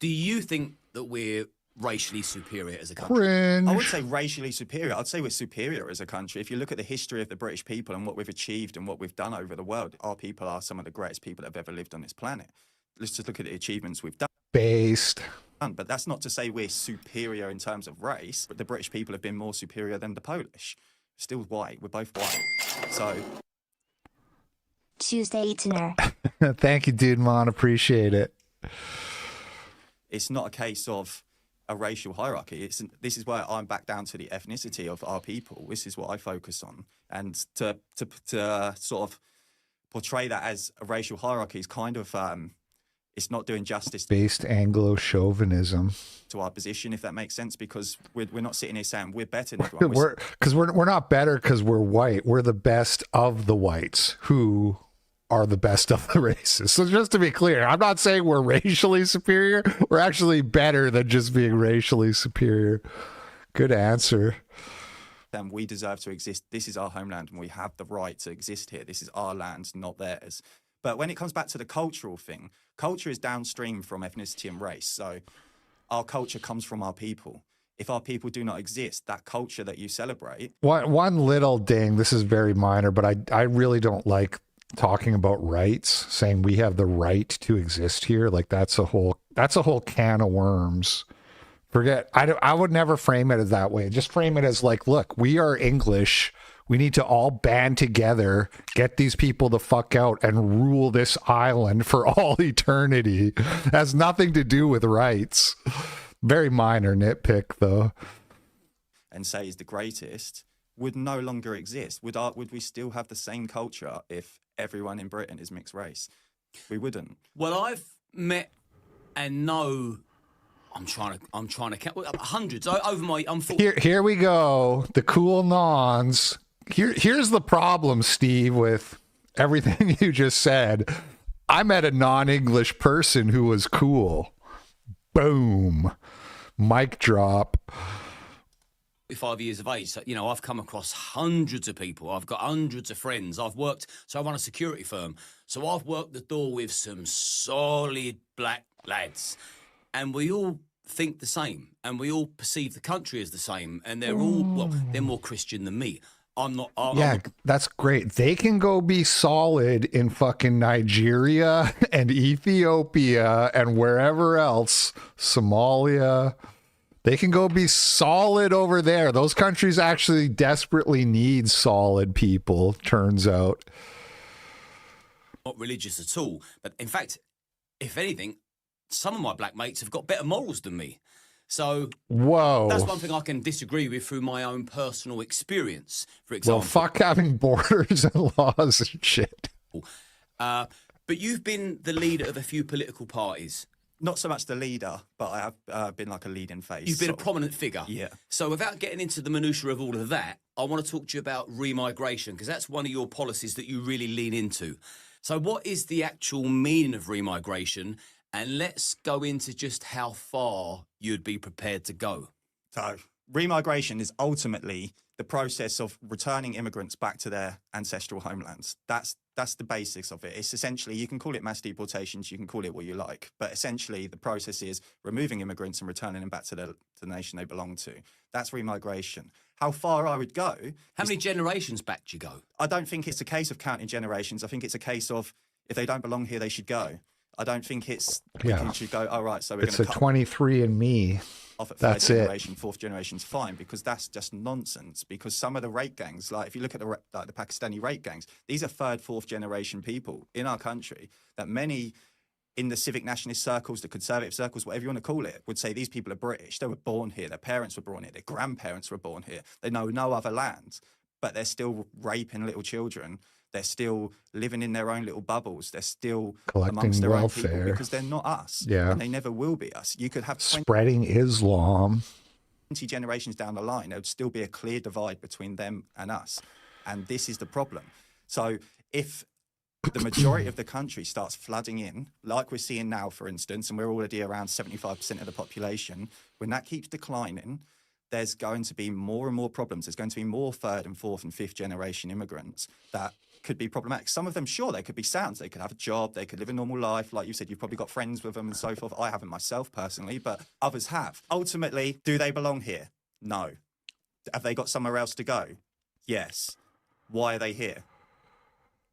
Do you think that we're racially superior as a country? Cringe. I would say racially superior. I'd say we're superior as a country. If you look at the history of the British people and what we've achieved and what we've done over the world, our people are some of the greatest people that have ever lived on this planet. Let's just look at the achievements we've done. Based. But that's not to say we're superior in terms of race. But the British people have been more superior than the Polish. Still white. We're both white. So. Tuesday dinner. Thank you, dude, man. Appreciate it. It's not a case of a racial hierarchy. This is where I'm back down to the ethnicity of our people. This is what I focus on. And to sort of portray that as a racial hierarchy is kind of it's not doing justice Based Anglo chauvinism to our position, if that makes sense, because we're not sitting here saying we're better than everyone. we're not better because we're white. We're the best of the whites who are the best of the races. So just to be clear, I'm not saying we're racially superior. We're actually better than just being racially superior. Good answer. And we deserve to exist. This is our homeland and we have the right to exist here. This is our land, not theirs. But when it comes back to the cultural thing, culture is downstream from ethnicity and race. So our culture comes from our people. If our people do not exist, that culture that you celebrate. One little ding, this is very minor, but I really don't like talking about rights, saying we have the right to exist here. Like that's a whole can of worms. Forget, I would never frame it as that way. Just frame it as like, look, we are English. We need to all band together, get these people the fuck out and rule this island for all eternity. It has nothing to do with rights. Very minor nitpick though. And say is the greatest would no longer exist. Would we still have the same culture if everyone in Britain is mixed race? We wouldn't. Well, I've met and know. I'm trying to count hundreds over my. Here we go. The cool nons. Here's the problem, Steve, with everything you just said. I met a non-English person who was cool. Boom. Mic drop. 5 years of age, so, I've come across hundreds of people. I've got hundreds of friends. I run a security firm. So I've worked the door with some solid black lads. And we all think the same. And we all perceive the country as the same. And they're they're more Christian than me. I'm not. That's great. They can go be solid in fucking Nigeria and Ethiopia and wherever else, Somalia. They can go be solid over there. Those countries actually desperately need solid people, turns out. Not religious at all. But in fact, if anything, some of my black mates have got better morals than me. So whoa, that's one thing I can disagree with through my own personal experience, for example. Well, fuck having borders and laws and shit. But you've been the leader of a few political parties. Not so much the leader, but I have been like a leading face. You've been a prominent figure. Yeah. So without getting into the minutiae of all of that, I want to talk to you about remigration, because that's one of your policies that you really lean into. So what is the actual meaning of remigration? And let's go into just how far you'd be prepared to go. So remigration is ultimately the process of returning immigrants back to their ancestral homelands. That's the basics of it. It's essentially, you can call it mass deportations, you can call it what you like, but essentially the process is removing immigrants and returning them back to the nation they belong to. That's remigration. How far I would go... How many generations back do you go? I don't think it's a case of counting generations. I think it's a case of if they don't belong here, they should go. I don't think it's Yeah. we should go, all right, so we're It's going a to cut 23 and me. off at That's third it. generation, fourth generation's fine, because that's just nonsense. Because some of the rape gangs, like if you look at the Pakistani rape gangs, these are third, fourth generation people in our country that many in the civic nationalist circles, the conservative circles, whatever you want to call it, would say these people are British. They were born here. Their parents were born here. Their grandparents were born here. They know no other land, but they're still raping little children. They're still living in their own little bubbles. They're still Collecting amongst their own welfare. people because they're not us. Yeah. And they never will be us. You could have 20 Spreading Islam. generations down the line, there would still be a clear divide between them and us. And this is the problem. So if the majority of the country starts flooding in, like we're seeing now, for instance, and we're already around 75% of the population, when that keeps declining, there's going to be more and more problems. There's going to be more third and fourth and fifth generation immigrants that could be problematic. Some of them, sure, they could be sound. They could have a job. They could live a normal life. Like you said, you've probably got friends with them and so forth. I haven't myself personally, but others have. Ultimately, do they belong here? No. Have they got somewhere else to go? Yes. Why are they here?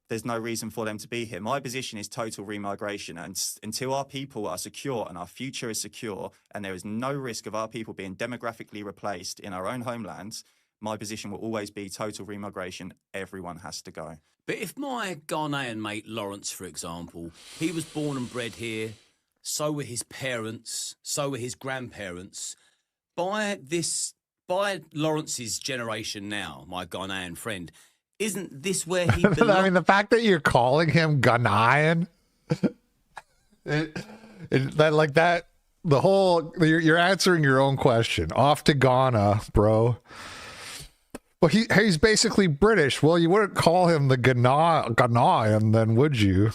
There's no reason for them to be here. My position is total remigration. And until our people are secure and our future is secure, and there is no risk of our people being demographically replaced in our own homelands, my position will always be total remigration. Everyone has to go. But if my Ghanaian mate Lawrence, for example, he was born and bred here, so were his parents, so were his grandparents. By Lawrence's generation now, my Ghanaian friend, isn't this where he belongs? I mean, the fact that you're calling him Ghanaian, you're answering your own question. Off to Ghana, bro. Well, he's basically British. Well, you wouldn't call him the Ghanaian, then, would you?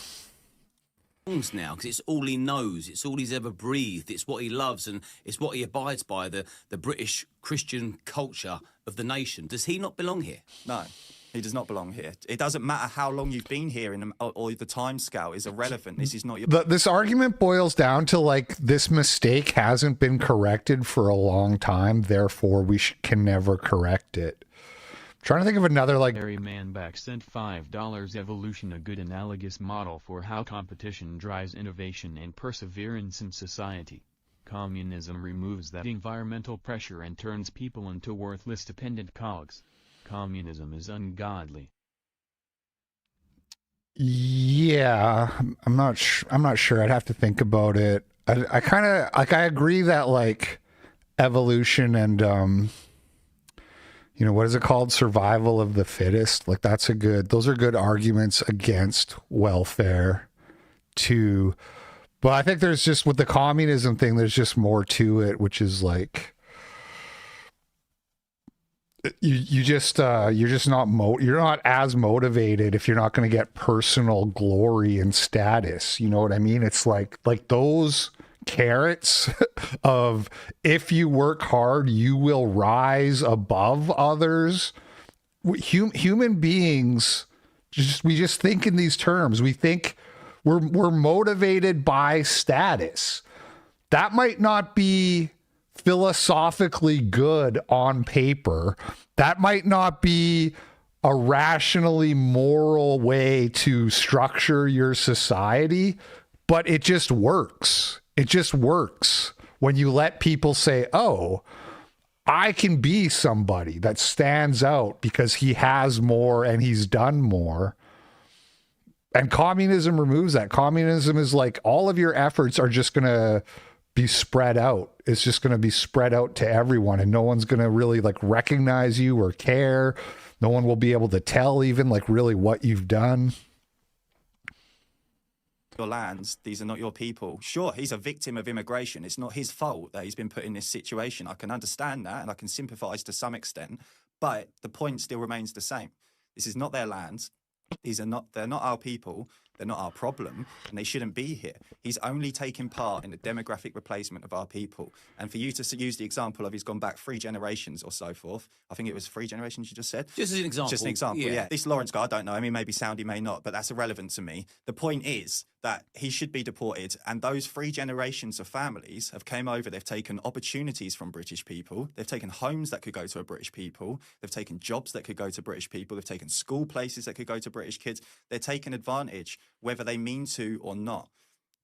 Now, because it's all he knows, it's all he's ever breathed, it's what he loves, and it's what he abides by, the British Christian culture of the nation. Does he not belong here? No. He does not belong here. It doesn't matter how long you've been here, or the time scale is irrelevant. This is not your... This argument boils down to, like, this mistake hasn't been corrected for a long time, therefore we can never correct it. I'm trying to think of another, like... Harry Manback sent $5. Evolution, a good analogous model for how competition drives innovation and perseverance in society. Communism removes that environmental pressure and turns people into worthless dependent cogs. Communism is ungodly. Yeah, I'm not sure. I'd have to think about it. I kind of like, I agree that, like, evolution and what is it called, survival of the fittest, like, those are good arguments against welfare too. But I think there's just, with the communism thing, there's just more to it, which is like, you're just not as motivated if you're not going to get personal glory and status. You know what I mean? It's like those carrots of, if you work hard, you will rise above others. Human beings, we just think in these terms. We think we're motivated by status. That might not be philosophically good on paper. That might not be a rationally moral way to structure your society, but it just works. It just works when you let people say, oh, I can be somebody that stands out because he has more and he's done more. And communism removes that. Communism is like, all of your efforts are just going to be spread out. It's just going to be spread out to everyone, and no one's going to really, like, recognize you or care. No one will be able to tell even, like, really what you've done. Your lands, these are not your people. Sure, he's a victim of immigration. It's not his fault that he's been put in this situation. I can understand that, and I can sympathize to some extent, but the point still remains the same. This is not their lands. They're not our people. They're not our problem, and they shouldn't be here. He's only taking part in the demographic replacement of our people. And for you to use the example of he's gone back 3 generations or so forth, I think it was 3 generations you just said. Just as an example. Just an example, yeah. This Lawrence guy, I don't know him. He may be sound, he may not, but that's irrelevant to me. The point is that he should be deported, and those 3 generations of families have came over. They've taken opportunities from British people. They've taken homes that could go to a British people. They've taken jobs that could go to British people. They've taken school places that could go to British kids. They're taking advantage, whether they mean to or not.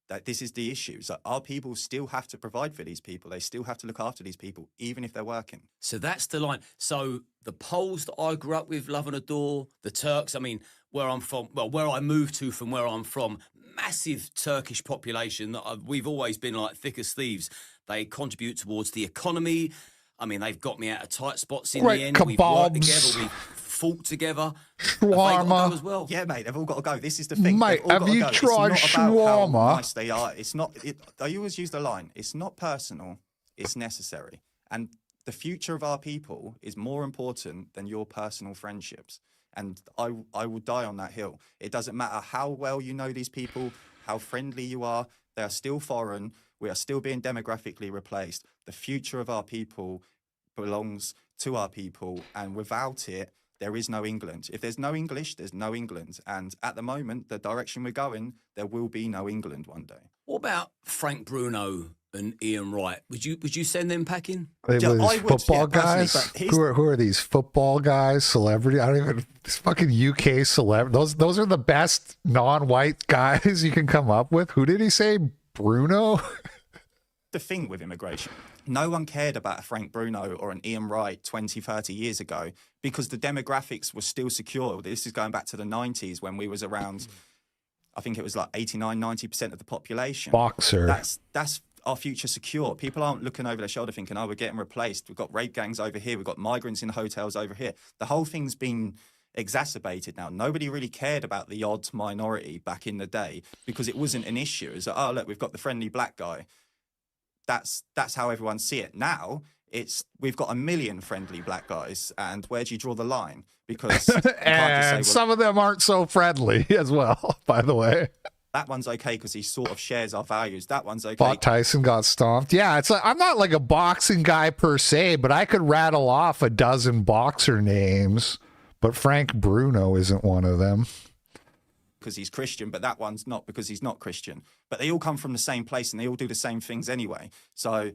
That this is the issue. So our people still have to provide for these people. They still have to look after these people, even if they're working. So that's the line. So the Poles that I grew up with, love and adore, the Turks, I mean, where I'm from, well, where I moved to from where I'm from, massive Turkish population that we've always been like thick as thieves. They contribute towards the economy. I mean, they've got me out of tight spots in Great the end. We've worked kebabs. together, we've fought together. Have they Shawarma. got to go as well? Yeah, mate, they've all got to go. This is the thing. Mate, They've all have got you to go. tried It's not about how shawarma? nice they are. It's not. I always use the line. It's not personal. It's necessary. And the future of our people is more important than your personal friendships. And I will die on that hill. It doesn't matter how well you know these people, how friendly you are. They are still foreign. We are still being demographically replaced. The future of our people belongs to our people, and without it, there is no England. If there's no English, there's no England. And at the moment, the direction we're going, there will be no England one day. What about Frank Bruno and Ian Wright? Would you send them packing? They Yeah, were I these would, football yeah, personally, guys. but he's- Who are these football guys? Celebrity? I don't even. These fucking UK celebrity. Those are the best non-white guys you can come up with. Who did he say? Bruno? The thing with immigration, no one cared about a Frank Bruno or an Ian Wright 20, 30 years ago because the demographics were still secure. This is going back to the 90s when we was around, I think it was like 89, 90% of the population. Boxer. That's our future secure. People aren't looking over their shoulder thinking, oh, we're getting replaced. We've got rape gangs over here. We've got migrants in hotels over here. The whole thing's been exacerbated now. Nobody really cared about the odd minority back in the day because it wasn't an issue. It's like, oh, look, we've got the friendly black guy. That's how everyone see it. Now we've got 1 million friendly black guys, and where do you draw the line? Because you can't just say, And well, some of them aren't so friendly as well, by the way. that one's okay because he sort of shares our values. That one's okay. Thought Tyson got stomped. Yeah, it's like I'm not like a boxing guy per se, but I could rattle off a dozen boxer names, but Frank Bruno isn't one of them. Because he's Christian, but that one's not because he's not Christian. But they all come from the same place and they all do the same things anyway. So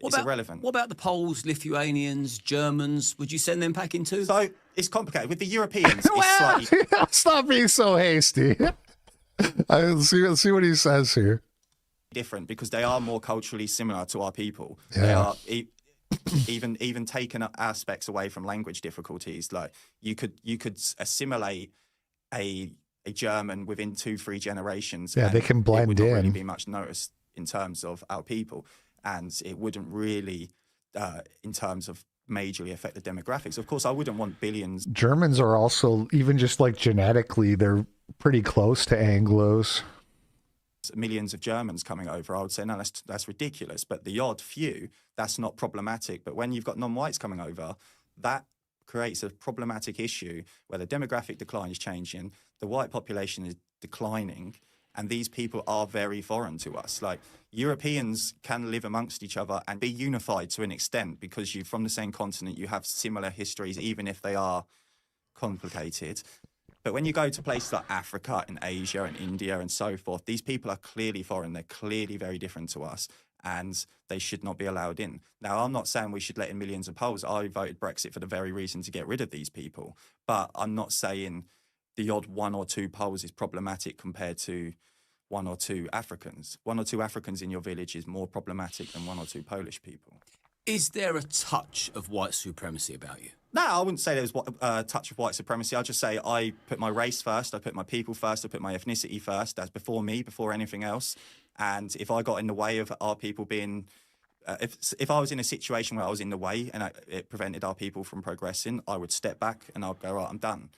it's irrelevant. What about the Poles, Lithuanians, Germans? Would you send them packing too? So it's complicated. With the Europeans, it's slightly Stop being so hasty. Let's see what he says here. different because they are more culturally similar to our people. Yeah. They are even taking aspects away from language difficulties. Like you could assimilate a German within 2-3 generations. Yeah, and they can blend it would not really in. be much noticed in terms of our people, and it wouldn't really, in terms of majorly affect the demographics. Of course, I wouldn't want billions. Germans are also, even just like genetically, they're pretty close to Anglos. Millions of Germans coming over, I would say, no, that's ridiculous. But the odd few, that's not problematic. But when you've got non-whites coming over, that creates a problematic issue where the demographic decline is changing, the white population is declining, and these people are very foreign to us. Like Europeans can live amongst each other and be unified to an extent because you're from the same continent, you have similar histories, even if they are complicated. But when you go to places like Africa and Asia and India and so forth, these people are clearly foreign. They're clearly very different to us, and they should not be allowed in. Now, I'm not saying we should let in millions of Poles. I voted Brexit for the very reason to get rid of these people. But I'm not saying the odd 1 or 2 Poles is problematic compared to 1 or 2 Africans. 1 or 2 Africans in your village is more problematic than 1 or 2 Polish people. Is there a touch of white supremacy about you? No, I wouldn't say there's a touch of white supremacy. I'll just say I put my race first, I put my people first, I put my ethnicity first. That's before me, before anything else. And if I got in the way of our people being, if I was in a situation where I was in the way and it prevented our people from progressing, I would step back and I'd go, right, I'm done.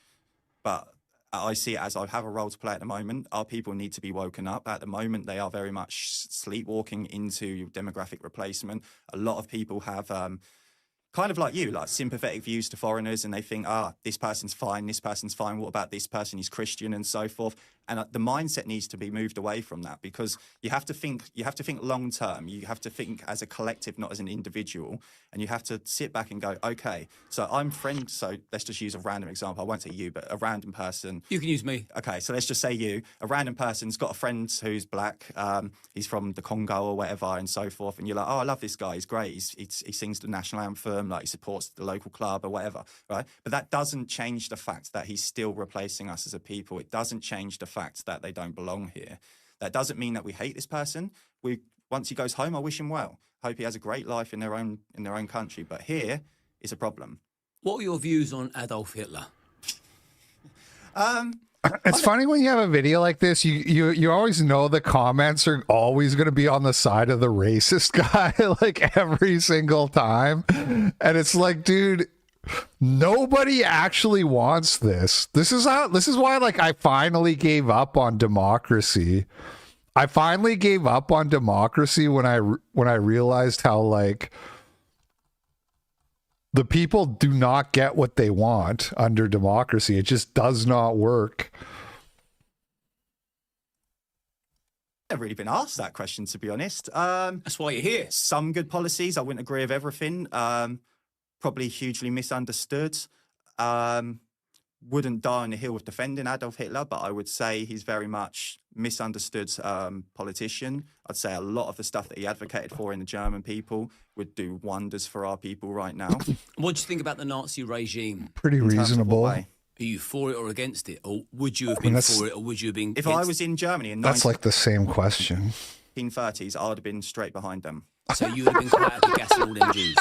But I see it as I have a role to play at the moment. Our people need to be woken up. At the moment, they are very much sleepwalking into demographic replacement. A lot of people have kind of like you, like sympathetic views to foreigners, and they think, this person's fine, what about this person, he's Christian and so forth. And the mindset needs to be moved away from that because you have to think long term. You have to think as a collective, not as an individual. And you have to sit back and go, okay, so I'm friends. So let's just use a random example. I won't say you, but a random person. You can use me. Okay, so let's just say you. A random person's got a friend who's black. He's from the Congo or whatever and so forth. And you're like, oh, I love this guy. He's great. He sings the national anthem. Like he supports the local club or whatever, right? But that doesn't change the fact that he's still replacing us as a people. It doesn't change the fact that they don't belong here. That doesn't mean that we hate this person. Once he goes home, I wish him well. Hope he has a great life in their own country. But here is a problem. What were your views on Adolf Hitler? It's funny when you have a video like this, you always know the comments are always going to be on the side of the racist guy, like every single time. And it's like, dude, nobody actually wants this. This is why, like, I finally gave up on democracy. I finally gave up on democracy when I realized how, like, the people do not get what they want under democracy. It just does not work. I've really been asked that question, to be honest. That's why you're here. Some good policies. I wouldn't agree with everything. Probably hugely misunderstood. Wouldn't die on the hill of defending Adolf Hitler, but I would say he's very much misunderstood politician. I'd say a lot of the stuff that he advocated for in the German people would do wonders for our people right now. What do you think about the Nazi regime? Pretty reasonable. Are you for it or against it? Or would you have been for it or would you have been If against I was in Germany in That's like the same question. 1930s, I would have been straight behind them. So you would have been quite happy gassing all them Jews?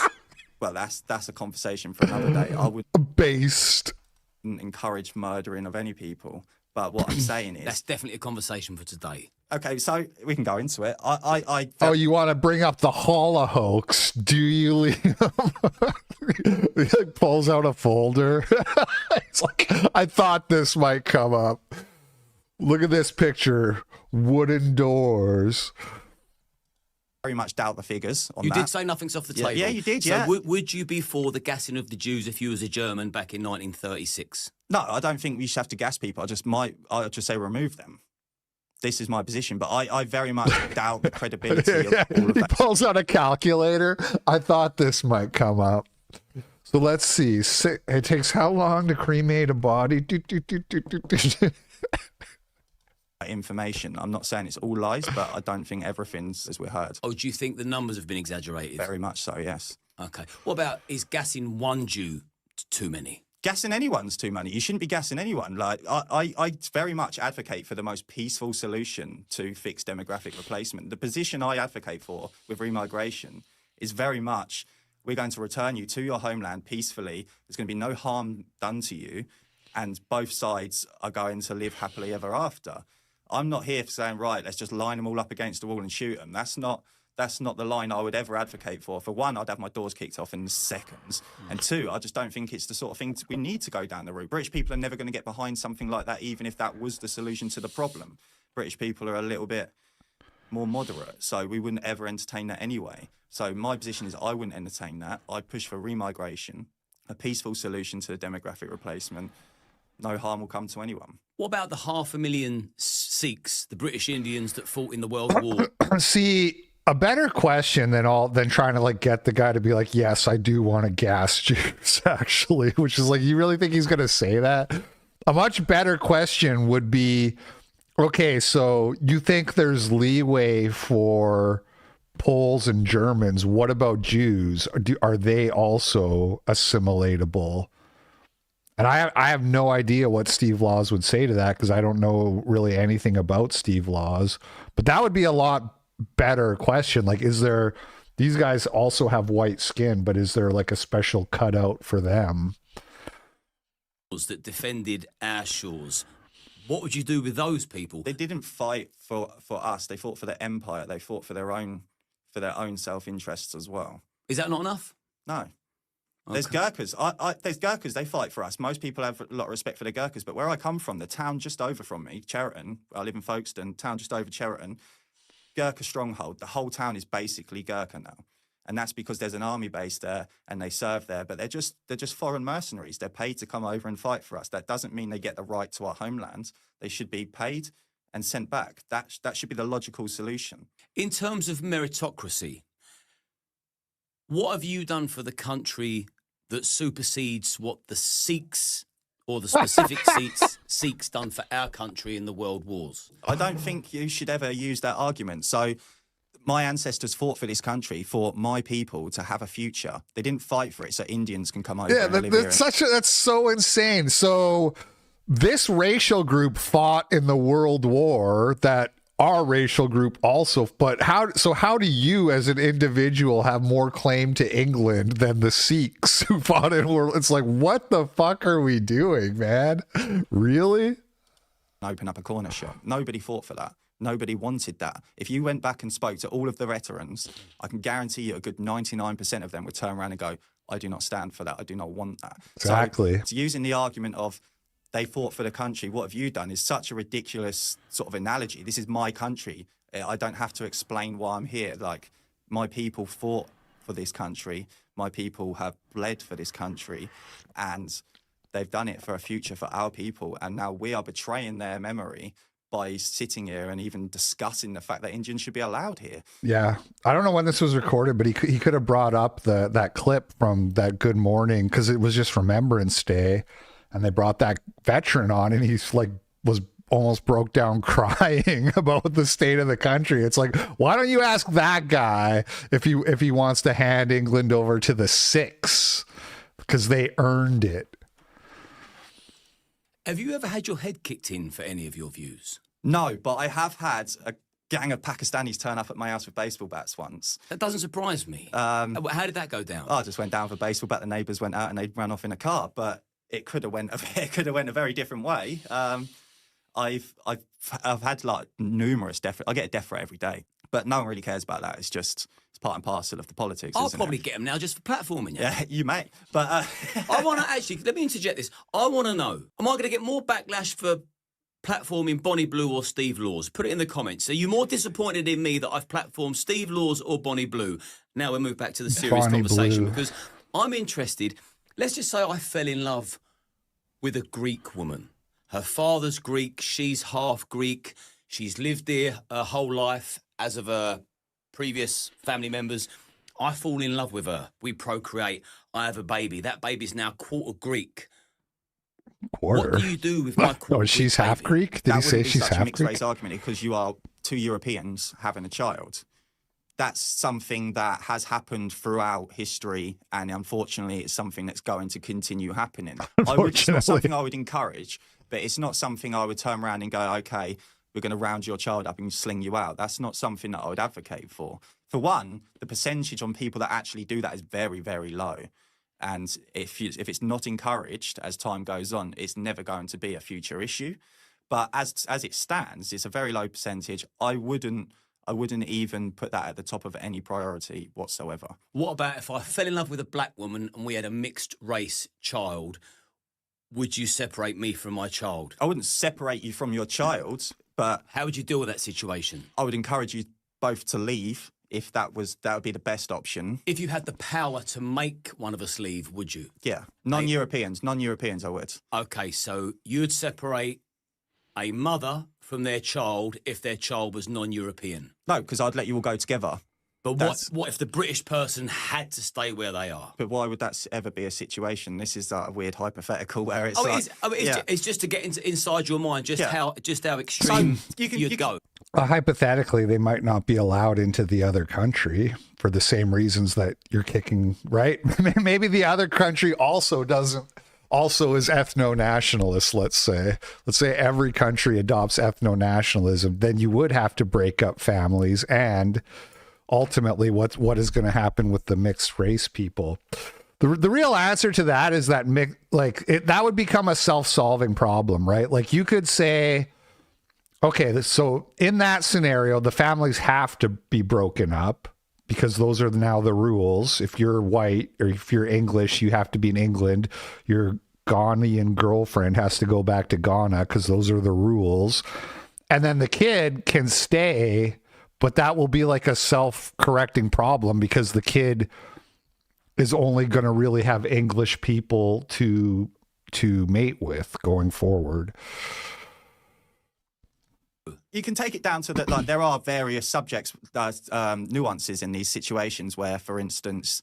Well, that's a conversation for another day. I wouldn't Based. encourage murdering of any people. But what I'm saying is... That's definitely a conversation for today. Okay, so we can go into it. Oh, you want to bring up the Holocaust? Do you, Liam? He like pulls out a folder. It's like, I thought this might come up. Look at this picture. Wooden doors. very much doubt the figures on You that. did say nothing's off the table. Yeah, you did, so yeah. would you be for the gassing of the Jews if you was a German back in 1936? No, I don't think we should have to gas people. I'll just say remove them. This is my position, but I very much doubt the credibility of all of He that. pulls out a calculator. I thought this might come up. So let's see. It takes how long to cremate a body? Information. I'm not saying it's all lies, but I don't think everything's as we heard. Oh, do you think the numbers have been exaggerated? Very much so, yes. Okay. What about, is gassing one Jew too many? Gassing anyone's too many. You shouldn't be gassing anyone. Like I very much advocate for the most peaceful solution to fix demographic replacement. The position I advocate for with remigration is very much we're going to return you to your homeland peacefully. There's going to be no harm done to you, and both sides are going to live happily ever after. I'm not here for saying, right, let's just line them all up against the wall and shoot them. That's not the line I would ever advocate for. For one, I'd have my doors kicked off in seconds. And two, I just don't think it's the sort of thing we need to go down the route. British people are never going to get behind something like that, even if that was the solution to the problem. British people are a little bit more moderate, so we wouldn't ever entertain that anyway. So my position is I wouldn't entertain that. I'd push for remigration, a peaceful solution to the demographic replacement. No harm will come to anyone. What about the 500,000 Sikhs, the British Indians that fought in the World War? See, a better question than trying to like get the guy to be like, yes, I do want to gas Jews, actually, which is like, you really think he's going to say that? A much better question would be, okay, so you think there's leeway for Poles and Germans. What about Jews? Are they also assimilatable? And I have no idea what Steve Laws would say to that because I don't know really anything about Steve Laws. But that would be a lot better question. Like, these guys also have white skin, but is there like a special cutout for them? That defended our shores. What would you do with those people? They didn't fight for us. They fought for the empire. They fought for their own self-interests as well. Is that not enough? No. There's Gurkhas. There's Gurkhas. They fight for us. Most people have a lot of respect for the Gurkhas. But where I come from, the town just over from me, Cheriton, I live in Folkestone, town just over Cheriton, Gurkha stronghold. The whole town is basically Gurkha now. And that's because there's an army base there and they serve there. But they're just foreign mercenaries. They're paid to come over and fight for us. That doesn't mean they get the right to our homeland. They should be paid and sent back. That should be the logical solution. In terms of meritocracy, what have you done for the country that supersedes what the Sikhs or the specific Sikhs done for our country in the world wars? I don't think you should ever use that argument. So my ancestors fought for this country, for my people to have a future. They didn't fight for it so Indians can come over and live here. That's so insane. So this racial group fought in the World War that our racial group also, but how do you as an individual have more claim to England than the Sikhs who fought in world? It's like, what the fuck are we doing, man? Really? Open up a corner shop. Nobody fought for that. Nobody wanted that. If you went back and spoke to all of the veterans, I can guarantee you a good 99% of them would turn around and go, I do not stand for that. I do not want that. Exactly. So using the argument of they fought for the country, what have you done, is such a ridiculous sort of analogy. This is my country. I don't have to explain why I'm here. Like, my people fought for this country. My people have bled for this country. And they've done it for a future for our people. And now we are betraying their memory by sitting here and even discussing the fact that Indians should be allowed here. Yeah. I don't know when this was recorded, but he could have brought up that clip from that Good Morning, because it was just Remembrance Day. And they brought that veteran on, and he's like, was almost broke down crying about the state of the country. It's like, why don't you ask that guy if he wants to hand England over to the Sikhs, because they earned it. Have you ever had your head kicked in for any of your views? No, but I have had a gang of Pakistanis turn up at my house with baseball bats once. That doesn't surprise me. How did that go down? I just went down for baseball bat. The neighbours went out and they ran off in a car, but it could have went a very different way. I've had like numerous death. I get a death threat every day, but no one really cares about that. It's part and parcel of the politics. I'll probably get them now just for platforming you. Yeah, you may. But I want to actually, let me interject this. I want to know, am I going to get more backlash for platforming Bonnie Blue or Steve Laws? Put it in the comments. Are you more disappointed in me that I've platformed Steve Laws or Bonnie Blue? Now we'll move back to the serious Bonnie conversation, Blue. because I'm interested. Let's just say I fell in love with a Greek woman. Her father's Greek, she's half Greek. She's lived here her whole life as of her previous family members. I fall in love with her. We procreate. I have a baby. That baby's now quarter Greek. Quarter. What do you do with my quarter Oh, she's Greek half baby? Greek? Did he say wouldn't be she's such a half mixed Greek? race argument, because you are two Europeans having a child. That's something that has happened throughout history, and unfortunately, it's something that's going to continue happening. It's not something I would encourage, but it's not something I would turn around and go, okay, we're going to round your child up and sling you out. That's not something that I would advocate for. For one, the percentage on people that actually do that is very, very low. And if it's not encouraged as time goes on, it's never going to be a future issue. But as it stands, it's a very low percentage. I wouldn't even put that at the top of any priority whatsoever. What about if I fell in love with a black woman and we had a mixed race child? Would you separate me from my child? I wouldn't separate you from your child, but How would you deal with that situation? I would encourage you both to leave if that would be the best option. If you had the power to make one of us leave, would you? Yeah, non-Europeans I would. Okay, so you'd separate a mother from their child if their child was non-European. No, because I'd let you all go together. But what if the British person had to stay where they are? But why would that ever be a situation? This is a weird hypothetical where it's It's just to get inside your mind how extreme you'd go. Hypothetically, they might not be allowed into the other country for the same reasons that you're kicking, right? Maybe the other country also is ethno-nationalist, let's say. Let's say every country adopts ethno-nationalism, then you would have to break up families, and ultimately what is going to happen with the mixed race people. The real answer to that is that that would become a self-solving problem, right? Like, you could say, okay, so in that scenario, the families have to be broken up because those are now the rules. If you're white or if you're English, you have to be in England. Your Ghanaian girlfriend has to go back to Ghana because those are the rules. And then the kid can stay, but that will be like a self-correcting problem because the kid is only going to really have English people to mate with going forward. You can take it down to that, like, there are various subjects, nuances in these situations where, for instance,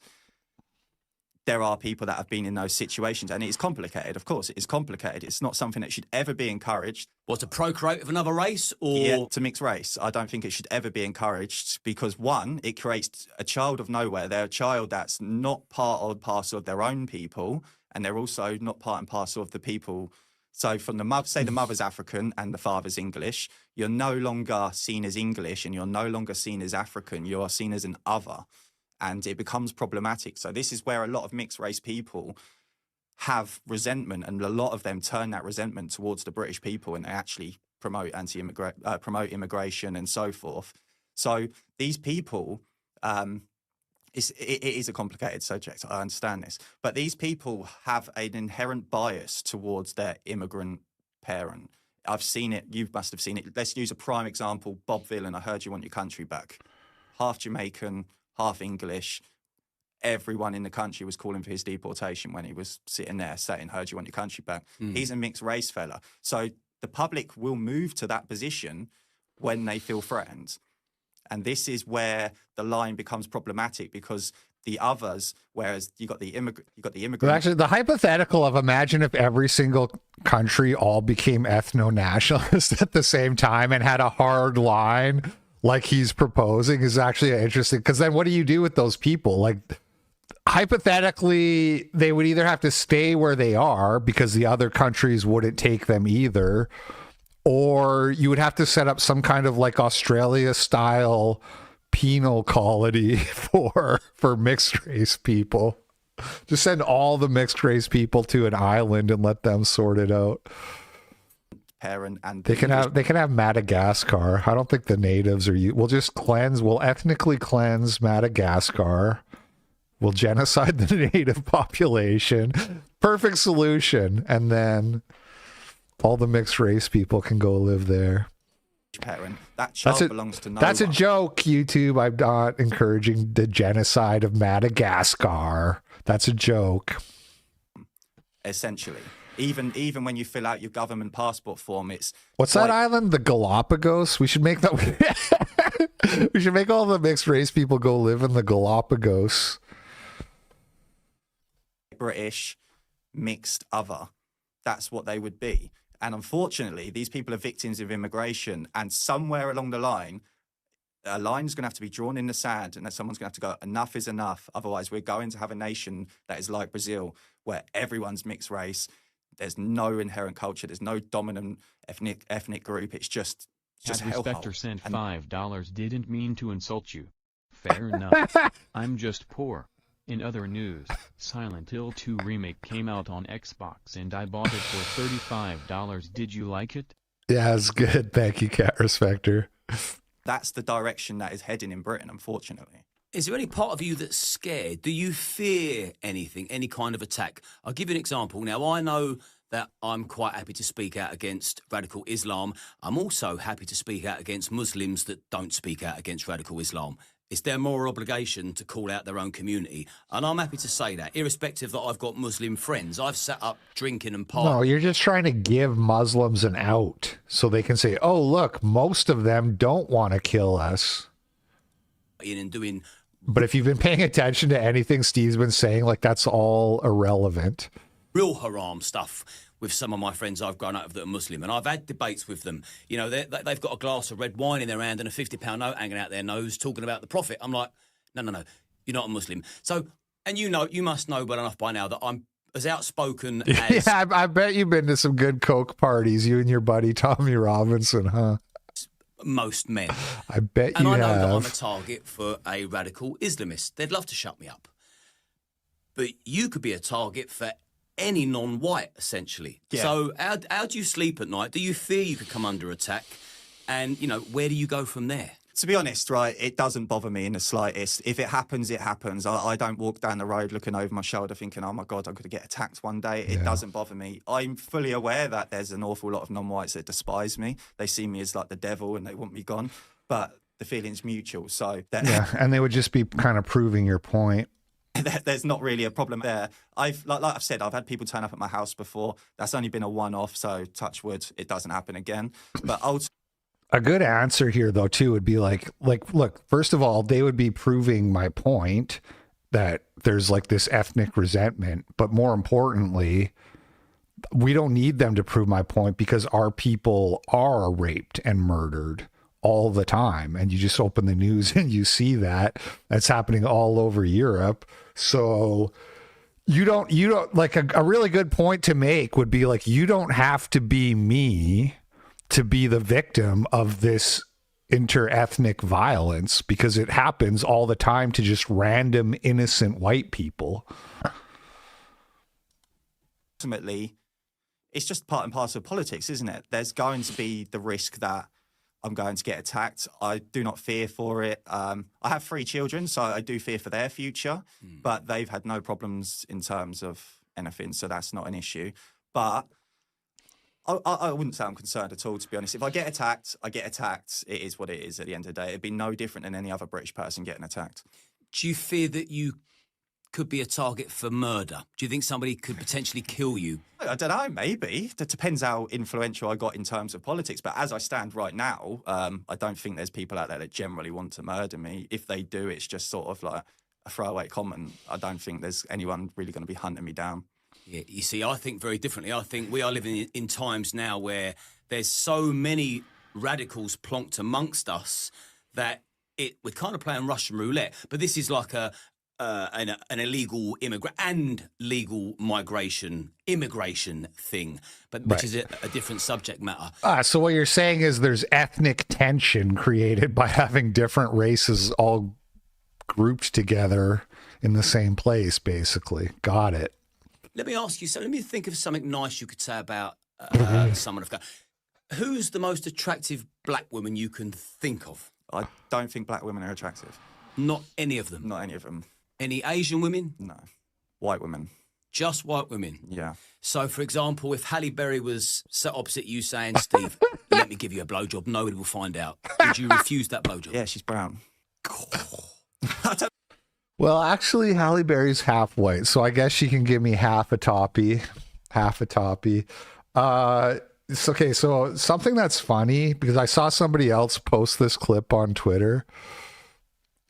there are people that have been in those situations, and it's complicated. Of course, it is complicated. It's not something that should ever be encouraged. What, to procreate with another race, or to mix race? I don't think it should ever be encouraged because, one, it creates a child of nowhere. They're a child that's not part or parcel of their own people, and they're also not part and parcel of the people So from the mother, say the mother's African and the father's English, you're no longer seen as English and you're no longer seen as African. You are seen as an other, and it becomes problematic. So this is where a lot of mixed race people have resentment, and a lot of them turn that resentment towards the British people, and they actually promote promote immigration and so forth. So these people, it is a complicated subject. I understand this, but these people have an inherent bias towards their immigrant parent. I've seen it. You must have seen it. Let's use a prime example. Bob Dylan, I Heard You Want Your Country Back. Half Jamaican, half English. Everyone in the country was calling for his deportation when he was sitting there saying, Heard You Want Your Country Back. He's a mixed race fella. So the public will move to that position when they feel threatened. And this is where the line becomes problematic, because the others, whereas you got the immigrant. But actually, the hypothetical of imagine if every single country all became ethno-nationalist at the same time and had a hard line like he's proposing is actually interesting. Because then what do you do with those people? Like, hypothetically, they would either have to stay where they are because the other countries wouldn't take them either, or you would have to set up some kind of like Australia-style penal colony for mixed race people. Just send all the mixed race people to an island and let them sort it out. Parent and they can have Madagascar. I don't think the natives are. We'll ethnically cleanse Madagascar. We'll genocide the native population. Perfect solution, and then all the mixed race people can go live there. Parent. That child belongs to no That's one. a joke, YouTube. I'm not encouraging the genocide of Madagascar. That's a joke. Essentially. Even when you fill out your government passport form, it's... What's that island? The Galapagos? We should make that... We should make all the mixed race people go live in the Galapagos. British, mixed other. That's what they would be. And unfortunately, these people are victims of immigration. And somewhere along the line, a line's going to have to be drawn in the sand, and that someone's going to have to go, enough is enough. Otherwise, we're going to have a nation that is like Brazil, where everyone's mixed race. There's no inherent culture. There's no dominant ethnic group. It's just Respecter sent $5. Didn't mean to insult you. Fair enough. I'm just poor. In other news, Silent Hill 2 Remake came out on Xbox and I bought it for $35. Did you like it? Yeah, it's good. Thank you, Cat Respecter. That's the direction that is heading in Britain, unfortunately. Is there any part of you that's scared? Do you fear anything, any kind of attack? I'll give you an example. Now, I know that I'm quite happy to speak out against radical Islam. I'm also happy to speak out against Muslims that don't speak out against radical Islam. It's their moral obligation to call out their own community. And I'm happy to say that, irrespective that I've got Muslim friends. I've sat up drinking and partying. No, you're just trying to give Muslims an out so they can say, oh, look, most of them don't want to kill us. And doing... But if you've been paying attention to anything Steve's been saying, like, that's all irrelevant. Real haram stuff with some of my friends I've grown up with that are Muslim, and I've had debates with them. You know, they've got a glass of red wine in their hand and a £50 note hanging out their nose talking about the Prophet. I'm like, no, you're not a Muslim. So, and you must know well enough by now that I'm as outspoken as... Yeah, I bet you've been to some good Coke parties, you and your buddy Tommy Robinson, huh? Most men. I bet you have. And I know that I'm a target for a radical Islamist. They'd love to shut me up. But you could be a target for any non-white, essentially. Yeah. So how do you sleep at night? Do you fear you could come under attack? And, you know, where do you go from there? To be honest, right, it doesn't bother me in the slightest. If it happens, it happens. I don't walk down the road looking over my shoulder thinking, oh, my God, I'm going to get attacked one day. It doesn't bother me. I'm fully aware that there's an awful lot of non-whites that despise me. They see me as like the devil and they want me gone. But the feeling's mutual. So yeah, and they would just be kind of proving your point. There's not really a problem there. Like I've said, I've had people turn up at my house before. That's only been a one-off, so touch wood, it doesn't happen again. But ultimately, a good answer here, though, too, would be like, look, first of all, they would be proving my point that there's like this ethnic resentment. But more importantly, we don't need them to prove my point because our people are raped and murdered all the time. And you just open the news and you see that that's happening all over Europe. So you don't like a really good point to make would be like, you don't have to be me to be the victim of this interethnic violence, because it happens all the time to just random innocent white people. Ultimately, it's just part and parcel of politics, isn't it? There's going to be the risk that I'm going to get attacked. I do not fear for it. I have 3 children, so I do fear for their future, but they've had no problems in terms of anything, so that's not an issue. But I wouldn't say I'm concerned at all, to be honest. If I get attacked, I get attacked. It is what it is at the end of the day. It'd be no different than any other British person getting attacked. Do you fear that you could be a target for murder? Do you think somebody could potentially kill you? I don't know, maybe. It depends how influential I got in terms of politics. But as I stand right now, I don't think there's people out there that generally want to murder me. If they do, it's just sort of like a throwaway comment. I don't think there's anyone really going to be hunting me down. Yeah, you see, I think very differently. I think we are living in times now where there's so many radicals plonked amongst us that we're kind of playing Russian roulette. But this is like an illegal immigrant and legal immigration thing, but which is a different subject matter. So what you're saying is there's ethnic tension created by having different races all grouped together in the same place, basically. Got it. Let me ask you, so let me think of something nice you could say about someone of color. Who's the most attractive black woman you can think of? I don't think black women are attractive. Not any of them? Not any of them. Any Asian women? No. White women. Just white women? Yeah. So, for example, if Halle Berry was sat opposite you saying, Steve, let me give you a blowjob, nobody will find out, would you refuse that blowjob? Yeah, she's brown. Well, actually, Halle Berry's half white, so I guess she can give me half a toppy. It's okay, so something that's funny, because I saw somebody else post this clip on Twitter.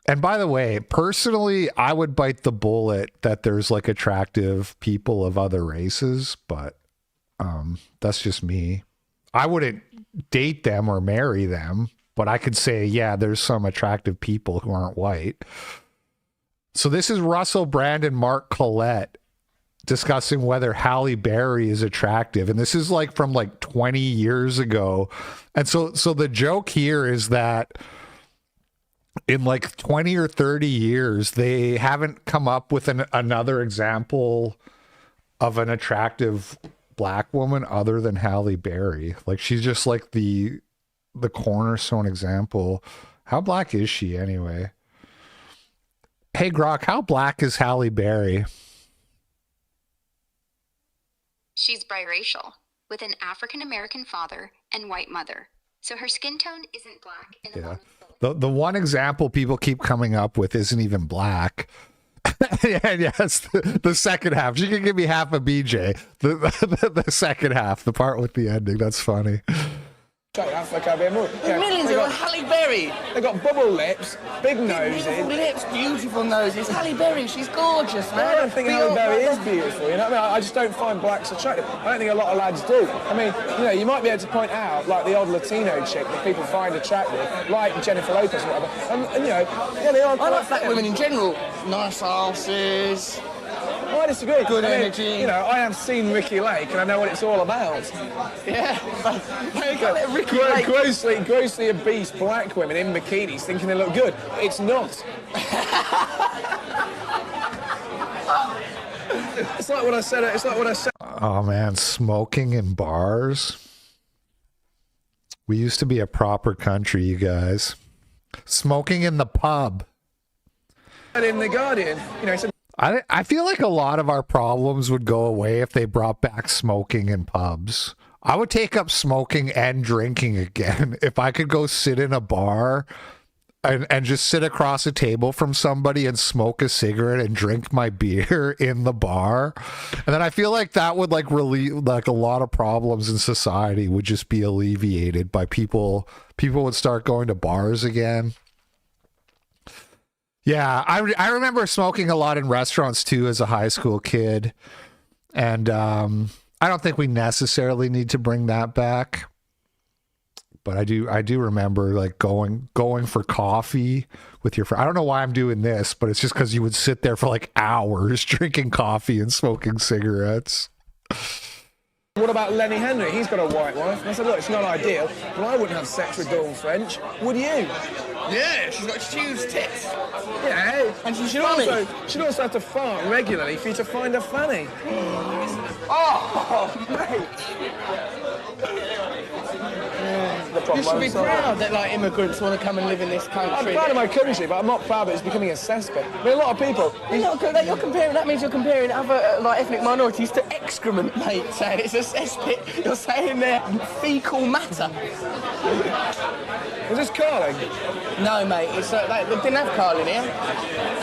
And by the way, personally, I would bite the bullet that there's like attractive people of other races, but that's just me. I wouldn't date them or marry them, but I could say, yeah, there's some attractive people who aren't white. So this is Russell Brand and Mark Collette discussing whether Halle Berry is attractive. And this is like from like 20 years ago. And so the joke here is that in like 20 or 30 years, they haven't come up with another example of an attractive black woman other than Halle Berry. Like, she's just like the cornerstone example. How black is she anyway? Hey, Grok, how black is Halle Berry? She's biracial, with an African-American father and white mother. So her skin tone isn't black. Yeah. The one example people keep coming up with isn't even black. And yes, the second half. She can give me half a BJ. The second half, the part with the ending. That's funny. Millions of Halle Berry. They've got bubble lips, big noses. Beautiful lips, beautiful noses. Halle Berry, she's gorgeous, man. I don't think Halle Berry is beautiful, you know what I mean? I just don't find blacks attractive. I don't think a lot of lads do. I mean, you know, you might be able to point out, like, the odd Latino chick that people find attractive, like Jennifer Lopez or whatever. And you know, yeah, they are. I like fat women in general. Nice asses. I disagree. Good energy. You know, I have seen Ricky Lake and I know what it's all about. Yeah. Ricky Lake. Grossly obese black women in bikinis thinking they look good. It's not. It's like what I said. Oh man, smoking in bars. We used to be a proper country, you guys. Smoking in the pub. In The Guardian, you know, it's I feel like a lot of our problems would go away if they brought back smoking in pubs. I would take up smoking and drinking again. If I could go sit in a bar and just sit across a table from somebody and smoke a cigarette and drink my beer in the bar. And then I feel like that would like relieve, like, a lot of problems in society would just be alleviated by people would start going to bars again. Yeah, I remember smoking a lot in restaurants too as a high school kid. And I don't think we necessarily need to bring that back. But I do remember like going for coffee with your friend. I don't know why I'm doing this, but it's just because you would sit there for like hours drinking coffee and smoking cigarettes. What about Lenny Henry? He's got a white wife. And I said, look, it's not ideal, but I wouldn't have sex with Dawn French. Would you? Yeah, she's got huge tits. Yeah, and she should also have to fart regularly for you to find her funny. Oh, mate. You should be proud that like immigrants want to come and live in this country. I'm proud of my country, but I'm not proud that it's becoming a cesspit. I mean, a lot of people. That means you're comparing other like ethnic minorities to excrement, mate. Saying it's a cesspit. You're saying they're fecal matter. Is this Carling? No, mate. It's they didn't have Carling here.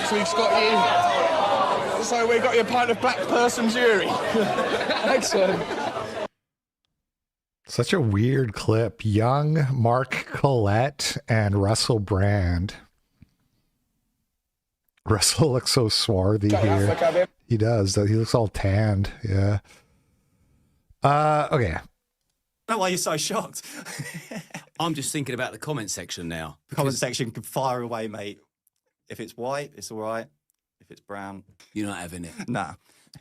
So we've got you. So we got your pint of black person jury. Excellent. Such a weird clip. Young Mark Collette and Russell Brand. Russell looks so swarthy here. He does. He looks all tanned. Yeah. Okay. I don't know why you're so shocked. I'm just thinking about the comment section now. The comment section can fire away, mate. If it's white, it's all right. If it's brown, you're not having it. Nah.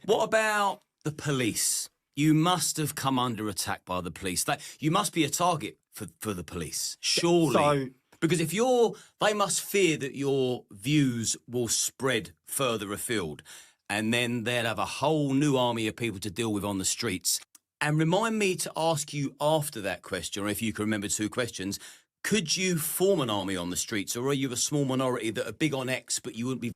What about the police? You must have come under attack by the police. You must be a target for the police, surely. Because if they must fear that your views will spread further afield, and then they'll have a whole new army of people to deal with on the streets. And remind me to ask you after that question, or if you can remember 2 questions, could you form an army on the streets, or are you a small minority that are big on X, but you wouldn't be...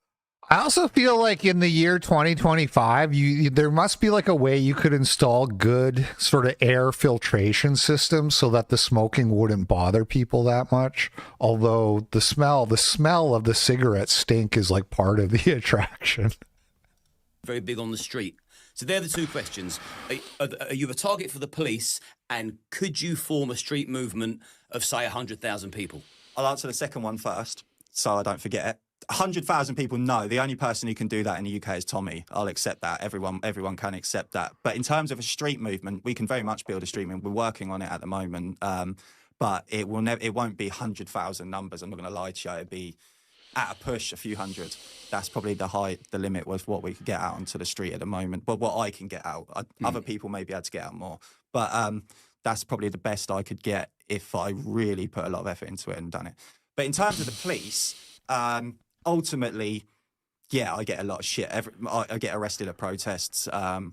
I also feel like in the year 2025, there must be like a way you could install good sort of air filtration systems so that the smoking wouldn't bother people that much. Although the smell of the cigarette stink is like part of the attraction. Very big on the street. So they're the 2 questions. Are you a target for the police, and could you form a street movement of, say, 100,000 people? I'll answer the second one first, so I don't forget it. 100,000 people, no. The only person who can do that in the UK is Tommy. I'll accept that. Everyone can accept that. But in terms of a street movement, we can very much build a street movement. We're working on it at the moment. But it won't be 100,000 numbers. I'm not going to lie to you. It'd be at a push a few hundred. That's probably the limit with what we could get out onto the street at the moment. But what I can get out, other people may be able to get out more. But that's probably the best I could get if I really put a lot of effort into it and done it. But in terms of the police, ultimately, yeah, I get a lot of shit. I get arrested at protests. I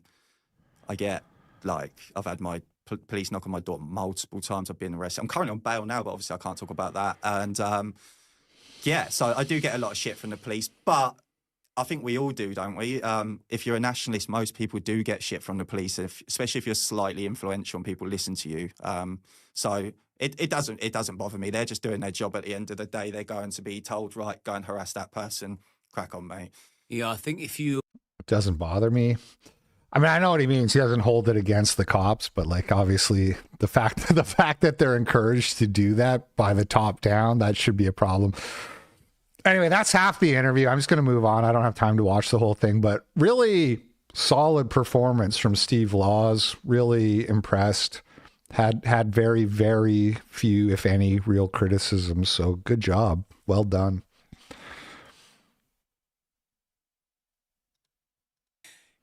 get, I've had my police knock on my door multiple times. I've been arrested. I'm currently on bail now, but obviously I can't talk about that. And yeah, so I do get a lot of shit from the police, but I think we all do, don't we? If you're a nationalist, most people do get shit from the police, especially if you're slightly influential and people listen to you. So it doesn't bother me. They're just doing their job at the end of the day. They're going to be told, right, go and harass that person. Crack on, mate. Yeah, I think if you... It doesn't bother me. I mean, I know what he means. He doesn't hold it against the cops, but obviously the fact that they're encouraged to do that by the top down, that should be a problem. Anyway, that's half the interview. I'm just going to move on. I don't have time to watch the whole thing, but really solid performance from Steve Laws. Really impressed. Had very, very few, if any, real criticisms. So good job. Well done.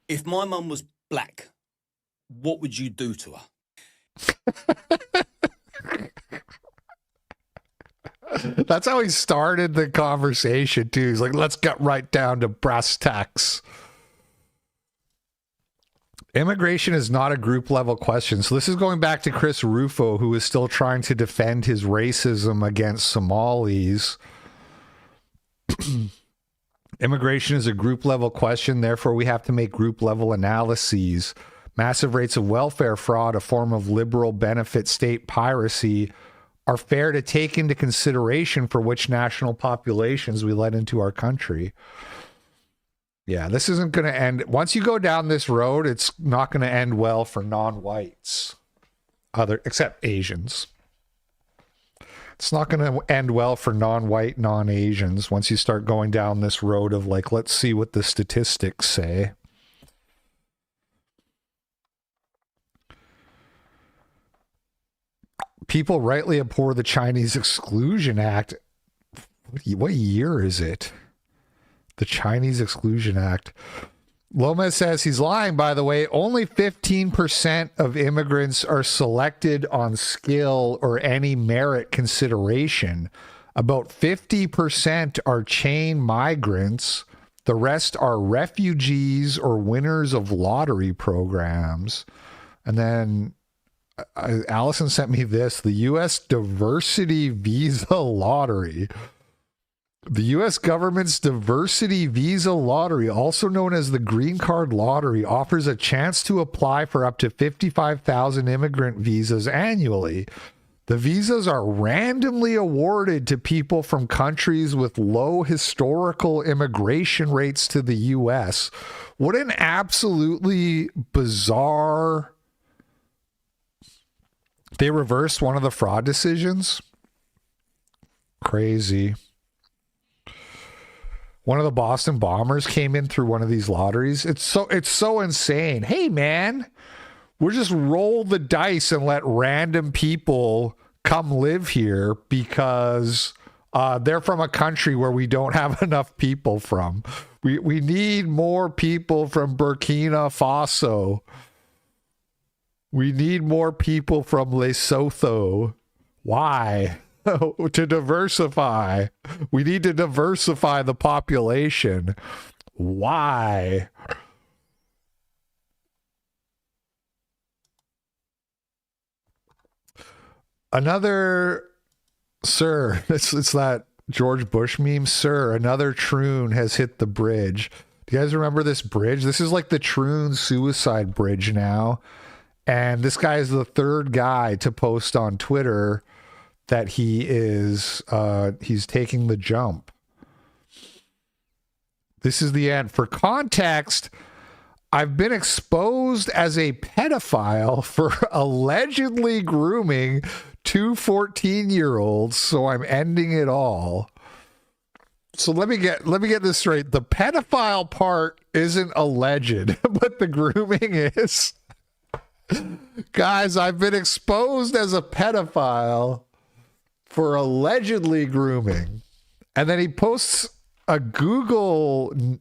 If my mum was black, what would you do to her? That's how he started the conversation, too. He's like, let's get right down to brass tacks. Immigration is not a group level question. So this is going back to Chris Rufo, who is still trying to defend his racism against Somalis. Immigration is a group level question. Therefore, we have to make group level analyses. Massive rates of welfare fraud, a form of liberal benefit state piracy, are fair to take into consideration for which national populations we let into our country. Yeah, this isn't going to end. Once you go down this road, it's not going to end well for non-whites, except Asians. It's not going to end well for non-white, non-Asians once you start going down this road of let's see what the statistics say. People rightly abhor the Chinese Exclusion Act. What year is it? The Chinese Exclusion Act. Lomez says he's lying, by the way. Only 15% of immigrants are selected on skill or any merit consideration. About 50% are chain migrants. The rest are refugees or winners of lottery programs. And then Allison sent me this, the U.S. Diversity Visa Lottery. The U.S. government's Diversity Visa Lottery, also known as the Green Card Lottery, offers a chance to apply for up to 55,000 immigrant visas annually. The visas are randomly awarded to people from countries with low historical immigration rates to the U.S. What an absolutely bizarre... They reversed one of the fraud decisions. Crazy. One of the Boston Bombers came in through one of these lotteries. It's so insane. Hey, man, we'll just roll the dice and let random people come live here because they're from a country where we don't have enough people from. We need more people from Burkina Faso. We need more people from Lesotho. Why? To diversify. We need to diversify the population. Why? Another, sir, it's that George Bush meme, sir, another troon has hit the bridge. Do you guys remember this bridge? This is like the Troon suicide bridge now. And this guy is the third guy to post on Twitter that he's taking the jump. This is the end. For context, I've been exposed as a pedophile for allegedly grooming two 14-year-olds, so I'm ending it all. So let me get this straight. The pedophile part isn't alleged, but the grooming is. Guys, I've been exposed as a pedophile for allegedly grooming. And then he posts a Google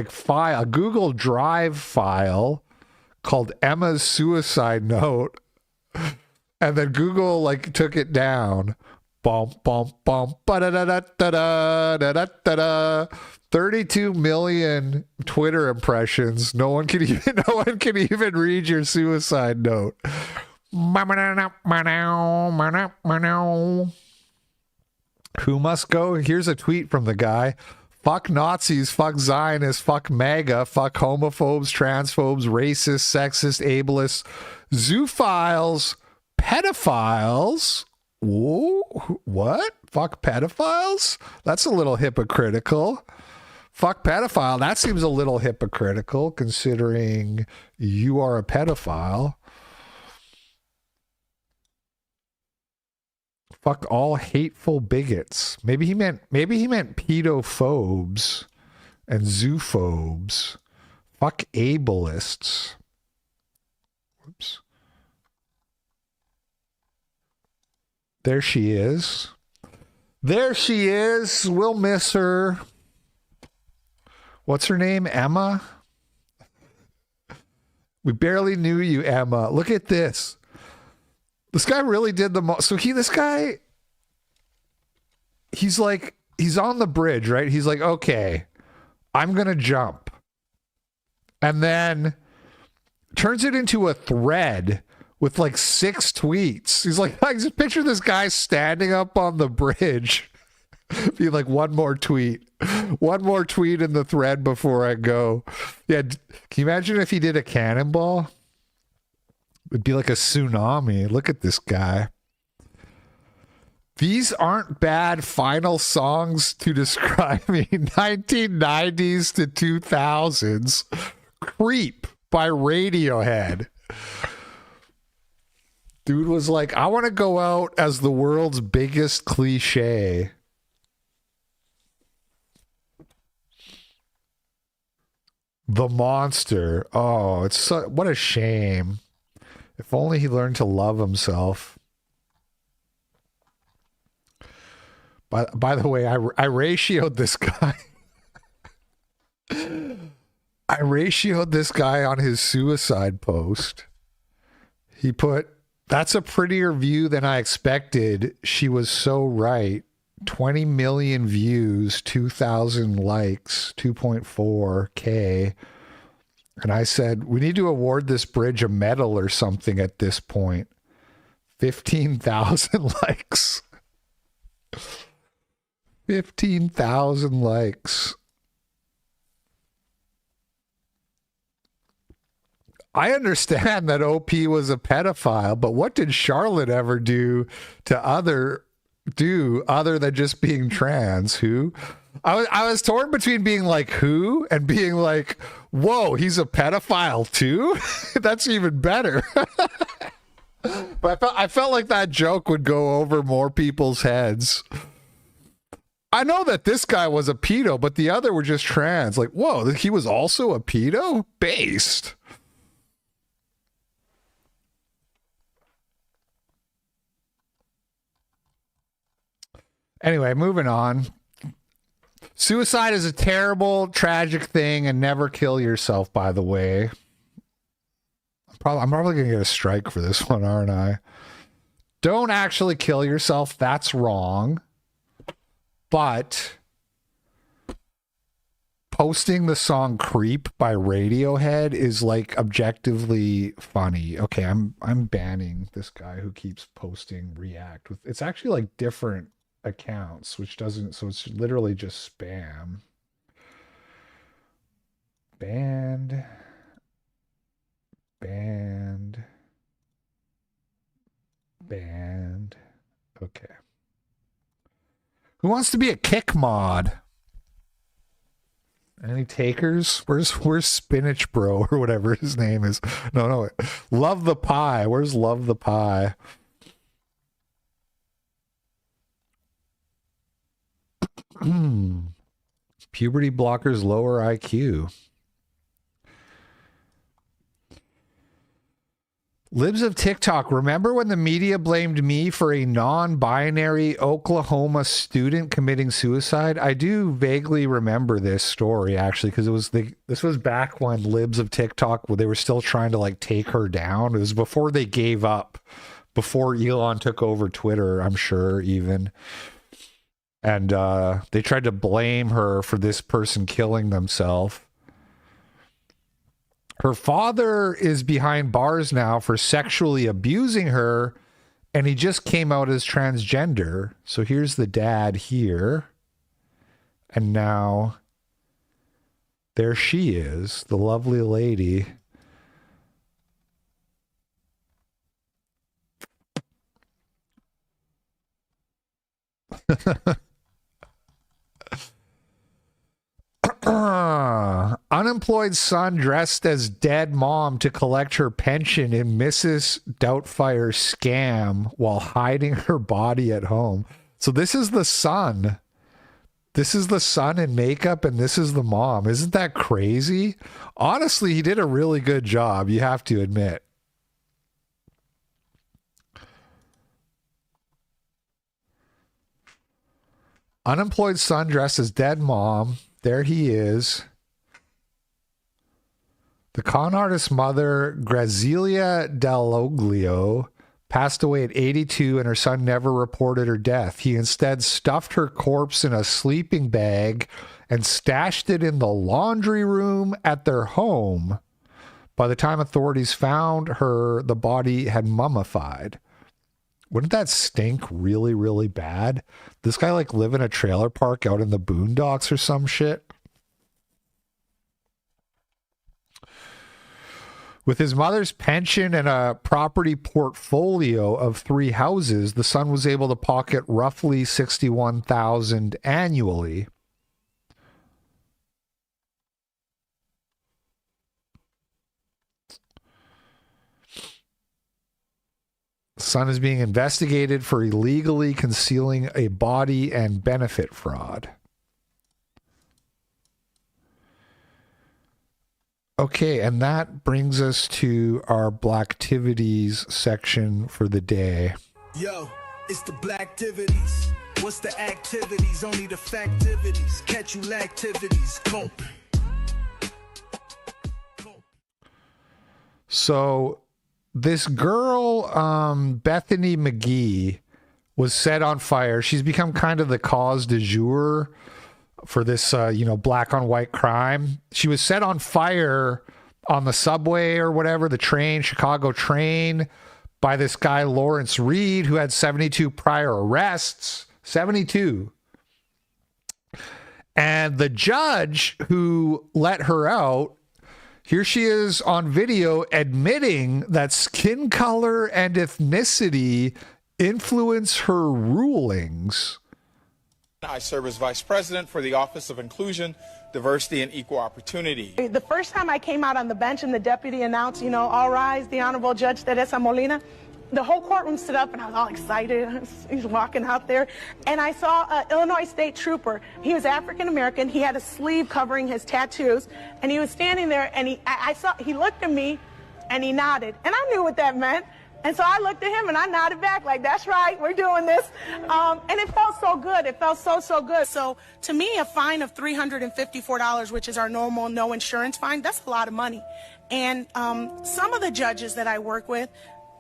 file, a Google Drive file called Emma's suicide note. And then Google took it down. Bum bum bum ba da da da da da da da. 32 million Twitter impressions. No one can even read your suicide note. Who must go? Here's a tweet from the guy. Fuck Nazis, fuck Zionists, fuck MAGA, fuck homophobes, transphobes, racists, sexist, ableists, zoophiles, pedophiles. Whoa, what? Fuck pedophiles? That's a little hypocritical. Fuck pedophile. That seems a little hypocritical considering you are a pedophile. Fuck all hateful bigots. Maybe he meant pedophobes and zoophobes. Fuck ableists. Whoops. There she is. There she is. We'll miss her. What's her name? Emma? We barely knew you, Emma. Look at this. This guy really did the most. So he's on the bridge, right? He's like, okay, I'm going to jump. And then turns it into a thread with 6 tweets. He's like, I just picture this guy standing up on the bridge. Be like, one more tweet in the thread before I go. Yeah. Can you imagine if he did a cannonball? It'd be like a tsunami. Look at this guy. These aren't bad final songs to describe me. 1990s to 2000s. Creep by Radiohead. Dude was like, I want to go out as the world's biggest cliche. The monster. Oh, what a shame. If only he learned to love himself. By the way, I ratioed this guy. I ratioed this guy on his suicide post. He put, "That's a prettier view than I expected. She was so right. 20 million views, 2,000 likes, 2.4K. And I said, we need to award this bridge a medal or something at this point. 15,000 likes. 15,000 likes. I understand that OP was a pedophile, but what did Charlotte ever do other than just being trans? Who? I was torn between being like who and being like, whoa, he's a pedophile too? That's even better. But I felt like that joke would go over more people's heads. I know that this guy was a pedo, but the other were just trans. Like, whoa, he was also a pedo? Based. Anyway, moving on. Suicide is a terrible, tragic thing, and never kill yourself, by the way. I'm probably going to get a strike for this one, aren't I? Don't actually kill yourself. That's wrong. But posting the song Creep by Radiohead is like objectively funny. Okay, I'm banning this guy who keeps posting React with, it's actually like different accounts, which doesn't, so it's literally just spam. Banned. Okay. Who wants to be a kick mod? Any takers? Where's Spinach Bro or whatever his name is? No. Love the Pie. Where's Love the Pie? Puberty blockers lower IQ. Libs of TikTok, remember when the media blamed me for a non-binary Oklahoma student committing suicide? I do vaguely remember this story, actually, because this was back when Libs of TikTok, they were still trying to like take her down. It was before they gave up, before Elon took over Twitter, I'm sure, even. And they tried to blame her for this person killing themselves. Her father is behind bars now for sexually abusing her, and he just came out as transgender. So here's the dad here. And now there she is, the lovely lady. Unemployed son dressed as dead mom to collect her pension in Mrs. Doubtfire scam while hiding her body at home. So this is the son. This is the son in makeup, and this is the mom. Isn't that crazy? Honestly, he did a really good job, you have to admit. Unemployed son dressed as dead mom. There he is. The con artist's mother, Grazilia Dalloglio, passed away at 82, and her son never reported her death. He instead stuffed her corpse in a sleeping bag and stashed it in the laundry room at their home. By the time authorities found her, the body had mummified. Wouldn't that stink really, really bad? This guy like live in a trailer park out in the boondocks or some shit. With his mother's pension and a property portfolio of 3 houses, the son was able to pocket roughly $61,000 annually. Son is being investigated for illegally concealing a body and benefit fraud. Okay, and that brings us to our Blacktivities section for the day. Yo, it's the Blacktivities. What's the activities? Only the factivities. Catch you lactivities. Cope. So this girl, Bethany McGee, was set on fire. She's become kind of the cause du jour for this, black on white crime. She was set on fire on the subway or whatever, the train, Chicago train, by this guy, Lawrence Reed, who had 72 prior arrests. 72. And the judge who let her out, here she is on video admitting that skin color and ethnicity influence her rulings. I serve as Vice President for the Office of Inclusion, Diversity, and Equal Opportunity. The first time I came out on the bench and the deputy announced, all rise, the Honorable Judge Teresa Molina, the whole courtroom stood up and I was all excited. He's walking out there. And I saw an Illinois State Trooper. He was African American. He had a sleeve covering his tattoos. And he was standing there and he looked at me and he nodded. And I knew what that meant. And so I looked at him and I nodded back like, that's right, we're doing this. And it felt so good. It felt so good. So to me, a fine of $354, which is our normal no insurance fine, that's a lot of money. And some of the judges that I work with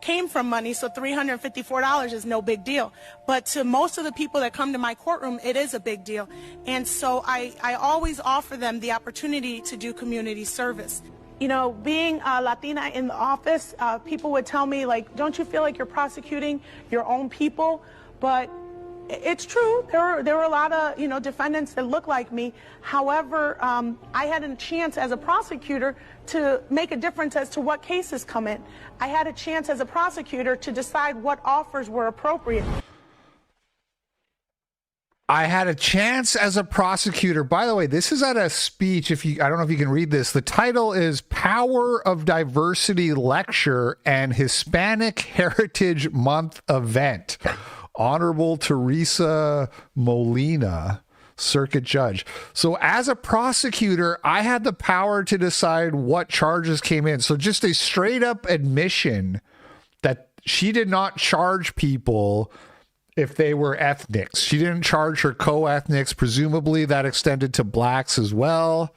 came from money, so $354 is no big deal. But to most of the people that come to my courtroom, it is a big deal. And so I always offer them the opportunity to do community service. Being Latina in the office, people would tell me, like, don't you feel like you're prosecuting your own people? But it's true. There were a lot of, defendants that look like me. However, I had a chance as a prosecutor to make a difference as to what cases come in. I had a chance as a prosecutor to decide what offers were appropriate. I had a chance as a prosecutor. By the way, this is at a speech. I don't know if you can read this. The title is Power of Diversity Lecture and Hispanic Heritage Month Event. Honorable Teresa Molina, circuit judge. So as a prosecutor, I had the power to decide what charges came in. So just a straight up admission that she did not charge people if they were ethnics. She didn't charge her co-ethnics. Presumably that extended to blacks as well.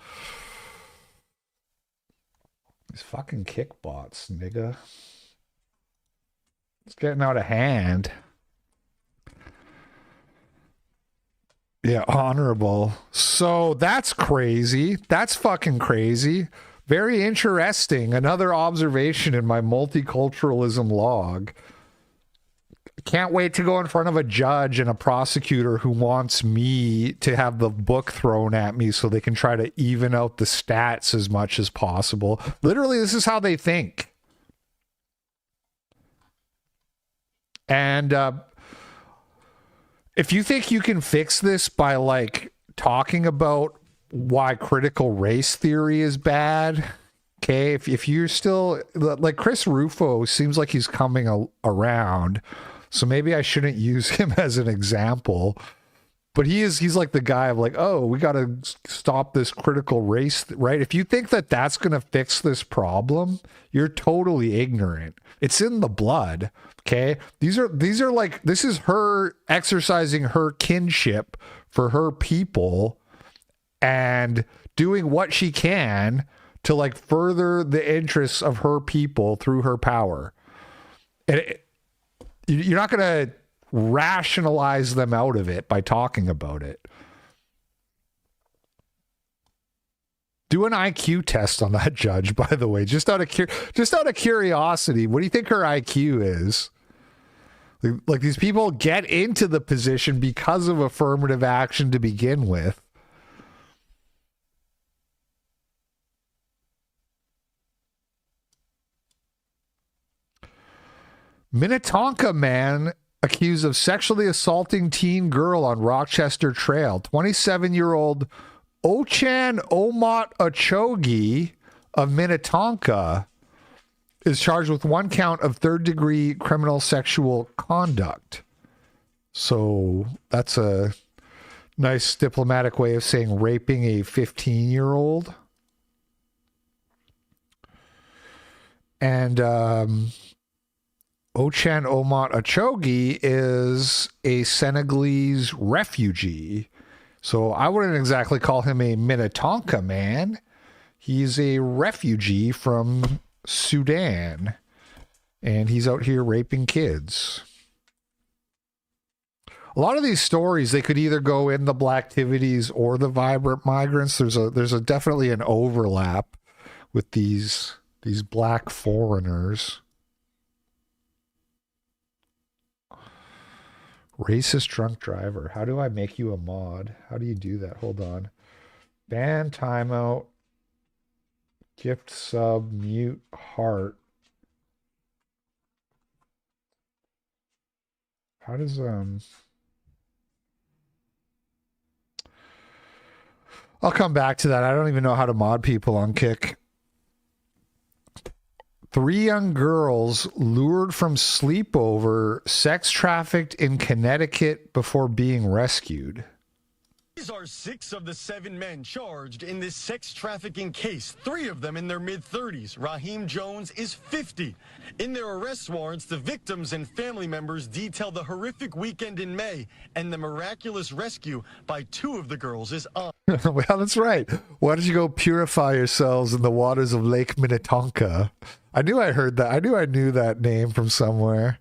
These fucking kickbots, nigga. It's getting out of hand. Yeah, honorable. So that's crazy. That's fucking crazy. Very interesting. Another observation in my multiculturalism log. Can't wait to go in front of a judge and a prosecutor who wants me to have the book thrown at me so they can try to even out the stats as much as possible. Literally, this is how they think. And if you think you can fix this by like talking about why critical race theory is bad, okay, if you're still like Chris Rufo seems like he's coming around, so maybe I shouldn't use him as an example, but he's like the guy of like, oh, we got to stop this critical race, right? If you think that that's going to fix this problem, you're totally ignorant. It's in the blood. Okay. These are like, this is her exercising her kinship for her people and doing what she can to like further the interests of her people through her power. And you're not going to rationalize them out of it by talking about it. Do an IQ test on that judge, by the way, just out of curiosity. What do you think her IQ is? Like these people get into the position because of affirmative action to begin with. Minnetonka man accused of sexually assaulting teen girl on Rochester Trail. 27-year-old Ochan Omot Ochogi of Minnetonka is charged with one count of third-degree criminal sexual conduct. So that's a nice diplomatic way of saying raping a 15-year-old. And Ochan Omot Achogi is a Senegalese refugee. So I wouldn't exactly call him a Minnetonka man. He's a refugee from Sudan. And he's out here raping kids. A lot of these stories, they could either go in the Blacktivities or the Vibrant Migrants. There's a definitely an overlap with these black foreigners. Racist drunk driver. How do I make you a mod? How do you do that? Hold on. Ban, timeout, gift sub, mute, heart. How does I'll come back to that. I don't even know how to mod people on Kick. 3 young girls lured from sleepover, sex trafficked in Connecticut before being rescued. These are 6 of the 7 men charged in this sex trafficking case, 3 of them in their mid-30s. Raheem Jones is 50. In their arrest warrants, the victims and family members detail the horrific weekend in May and the miraculous rescue by 2 of the girls' aunts. Well, that's right. Why don't you go purify yourselves in the waters of Lake Minnetonka? I knew I heard that. I knew that name from somewhere.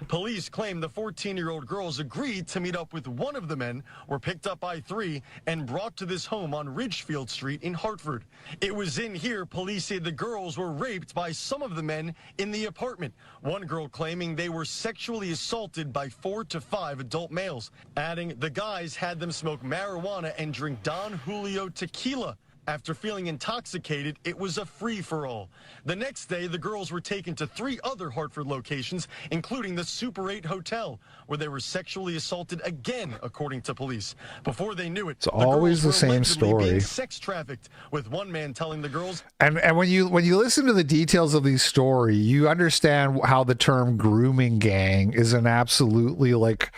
Police claim the 14-year-old girls agreed to meet up with one of the men, were picked up by 3, and brought to this home on Ridgefield Street in Hartford. It was in here police say the girls were raped by some of the men in the apartment. One girl claiming they were sexually assaulted by 4 to 5 adult males, adding the guys had them smoke marijuana and drink Don Julio tequila. After feeling intoxicated, it was a free-for-all. The next day, the girls were taken to 3 other Hartford locations, including the Super 8 Hotel, where they were sexually assaulted again, according to police. Before they knew it, it's always the same story. Being sex trafficked, with one man telling the girls. And when you listen to the details of these story, you understand how the term grooming gang is an absolutely like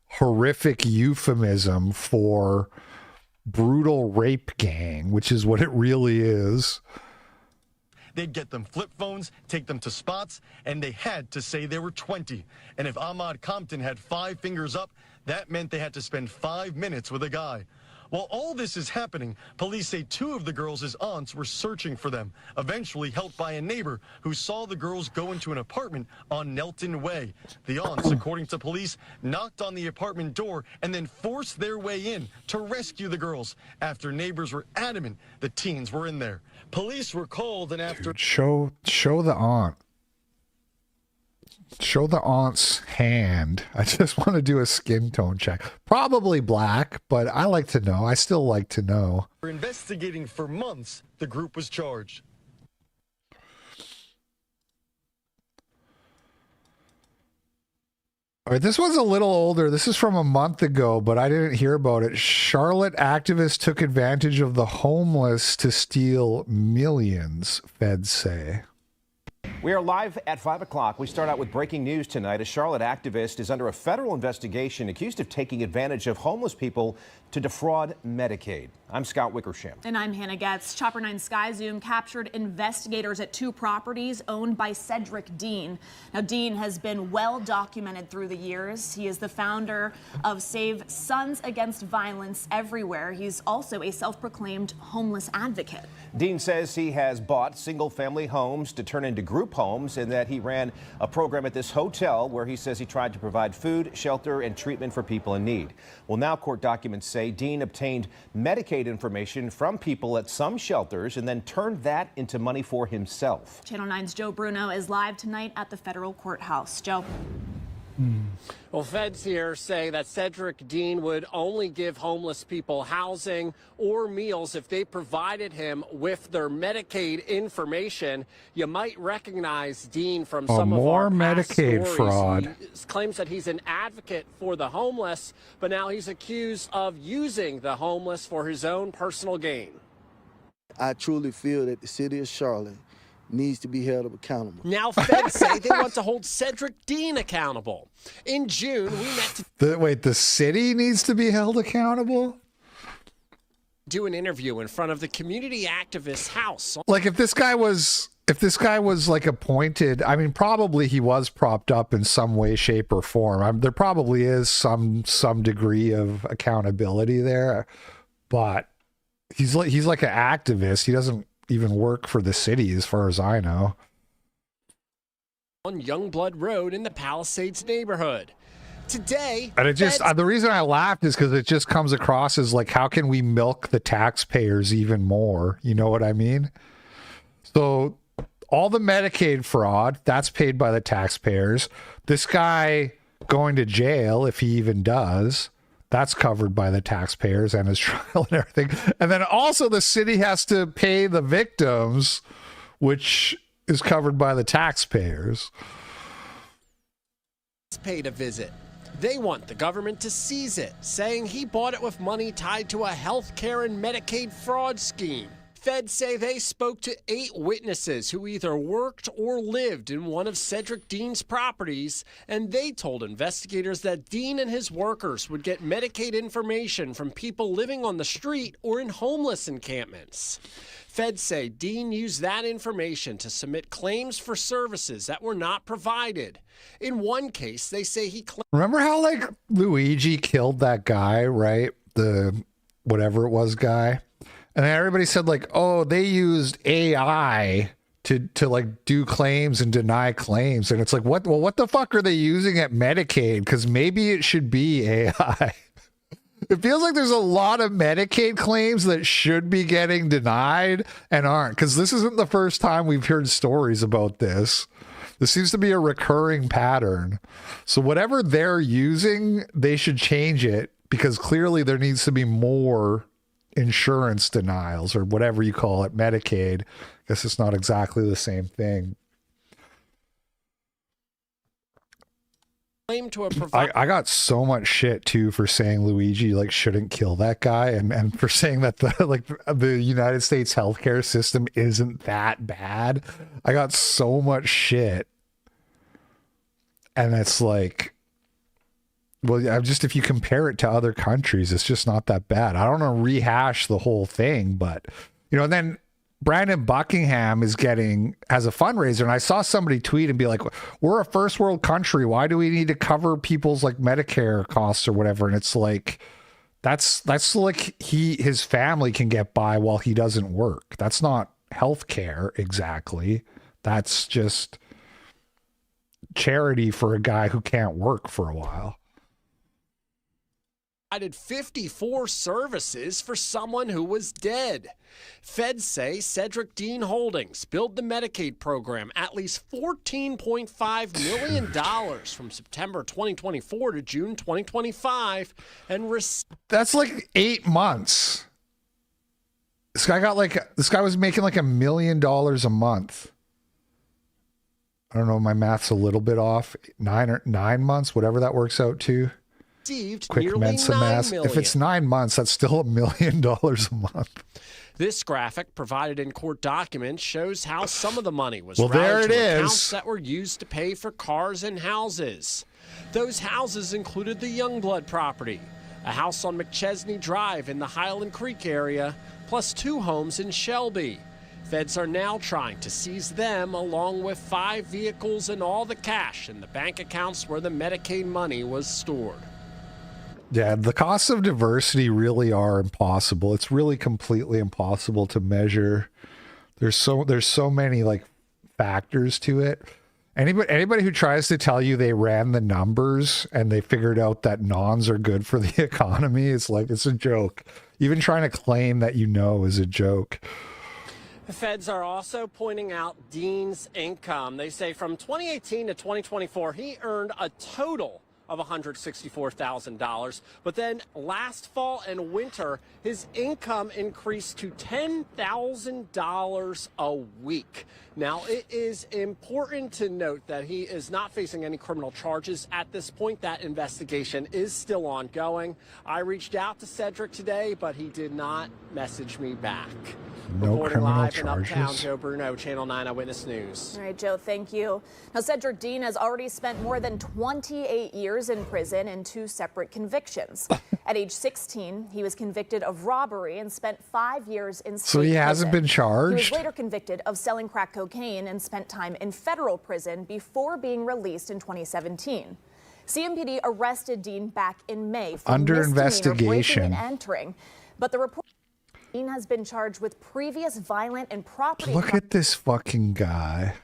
horrific euphemism for brutal rape gang, which is what it really is. They'd get them flip phones, take them to spots, and they had to say they were 20. And if Ahmad Compton had 5 fingers up, that meant they had to spend 5 minutes with a guy. While all this is happening, police say 2 of the girls' aunts were searching for them, eventually helped by a neighbor who saw the girls go into an apartment on Nelton Way. The aunts, according to police, knocked on the apartment door and then forced their way in to rescue the girls after neighbors were adamant the teens were in there. Police were called, and after... Dude, show the aunt. Show the aunt's hand. I just want to do a skin tone check. Probably black, but I like to know. I still like to know. For investigating for months, the group was charged. All right, this one's a little older. This is from a month ago, but I didn't hear about it. Charlotte activists took advantage of the homeless to steal millions, feds say. We are live at 5 o'clock. We start out with breaking news tonight. A Charlotte activist is under a federal investigation accused of taking advantage of homeless people to defraud Medicaid. I'm Scott Wickersham. And I'm Hannah Getz. Chopper 9 Sky Zoom captured investigators at 2 properties owned by Cedric Dean. Now, Dean has been well documented through the years. He is the founder of Save Sons Against Violence Everywhere. He's also a self-proclaimed homeless advocate. Dean says he has bought single-family homes to turn into group homes and that he ran a program at this hotel where he says he tried to provide food, shelter, and treatment for people in need. Well, now court documents say Dean obtained Medicaid information from people at some shelters and then turned that into money for himself. Channel 9's Joe Bruno is live tonight at the federal courthouse. Joe. Well, feds here say that Cedric Dean would only give homeless people housing or meals if they provided him with their Medicaid information. You might recognize Dean from some of our past Medicaid stories. fraud. He claims that he's an advocate for the homeless, but now he's accused of using the homeless for his own personal gain. I truly feel that the city of Charlotte needs to be held accountable. Now feds say they want to hold Cedric Dean accountable. In June, we met to... Wait, the city needs to be held accountable? do an interview in front of the community activist's house. Like if this guy was like appointed, I mean, probably he was propped up in some way, shape, or form. There probably is some degree of accountability there, but he's like an activist. He doesn't even work for the city, as far as I know. On Youngblood Road in the Palisades neighborhood. Today, and it just the reason I laughed is because it just comes across as like, how can we milk the taxpayers even more? You know what I mean? So all the Medicaid fraud, that's paid by the taxpayers. This guy going to jail, if he even does, that's covered by the taxpayers and his trial and everything. And then also the city has to pay the victims, which is covered by the taxpayers. Paid a visit. They want the government to seize it, saying he bought it with money tied to a health care and Medicaid fraud scheme. Feds say they spoke to 8 witnesses who either worked or lived in one of Cedric Dean's properties, and they told investigators that Dean and his workers would get Medicaid information from people living on the street or in homeless encampments. Feds say Dean used that information to submit claims for services that were not provided. In one case, they say he claimed... Remember how like Luigi killed that guy, right? The whatever it was guy. And then everybody said like, oh, they used AI to like do claims and deny claims. And it's like, what? Well, what the fuck are they using at Medicaid? Because maybe it should be AI. It feels like there's a lot of Medicaid claims that should be getting denied and aren't. Because this isn't the first time we've heard stories about this. This seems to be a recurring pattern. So whatever they're using, they should change it, because clearly there needs to be more insurance denials, or whatever you call it, Medicaid. I guess it's not exactly the same thing. I got so much shit too for saying Luigi like shouldn't kill that guy, and for saying that the United States healthcare system isn't that bad. I got so much shit, and it's like, well, I'm just, if you compare it to other countries, it's just not that bad. I don't want to rehash the whole thing, but you know, and then Brandon Buckingham has a fundraiser, and I saw somebody tweet and be like, we're a first world country, why do we need to cover people's like Medicare costs or whatever? And it's like, that's like his family can get by while he doesn't work. That's not healthcare exactly. That's just charity for a guy who can't work for a while. Provided 54 services for someone who was dead. Feds say Cedric Dean Holdings billed the Medicaid program at least $14.5 million from September 2024 to June 2025, and that's like 8 months. This guy was making like $1 million a month. I don't know, my math's a little bit off. 9 months, whatever that works out to. Quick Mensa math. If it's 9 months, that's still $1 million a month. This graphic provided in court documents shows how some of the money was routed to accounts that were used to pay for cars and houses. Those houses included the Youngblood property, a house on McChesney Drive in the Highland Creek area, plus 2 homes in Shelby. Feds are now trying to seize them, along with 5 vehicles and all the cash in the bank accounts where the Medicaid money was stored. Yeah, the costs of diversity really are impossible. It's really completely impossible to measure. There's so many like factors to it. Anybody who tries to tell you they ran the numbers and they figured out that nons are good for the economy, it's like, it's a joke. Even trying to claim that is a joke. The feds are also pointing out Dean's income. They say from 2018 to 2024, he earned a total of $164,000. But then last fall and winter, his income increased to $10,000 a week. Now, it is important to note that he is not facing any criminal charges at this point. That investigation is still ongoing. I reached out to Cedric today, but he did not message me back. No Reporting criminal live in Uptown, charges. Joe Bruno, Channel 9 Eyewitness News. All right, Joe, thank you. Now, Cedric Dean has already spent more than 28 years in prison in 2 separate convictions. At age 16, he was convicted of robbery and spent 5 years in state So he hasn't prison. been charged? He was later convicted of selling crack cocaine and spent time in federal prison before being released in 2017. CMPD arrested Dean back in May for Under misdemeanor investigation. breaking and entering, but the report Dean has been charged with previous violent and property Look at this fucking guy.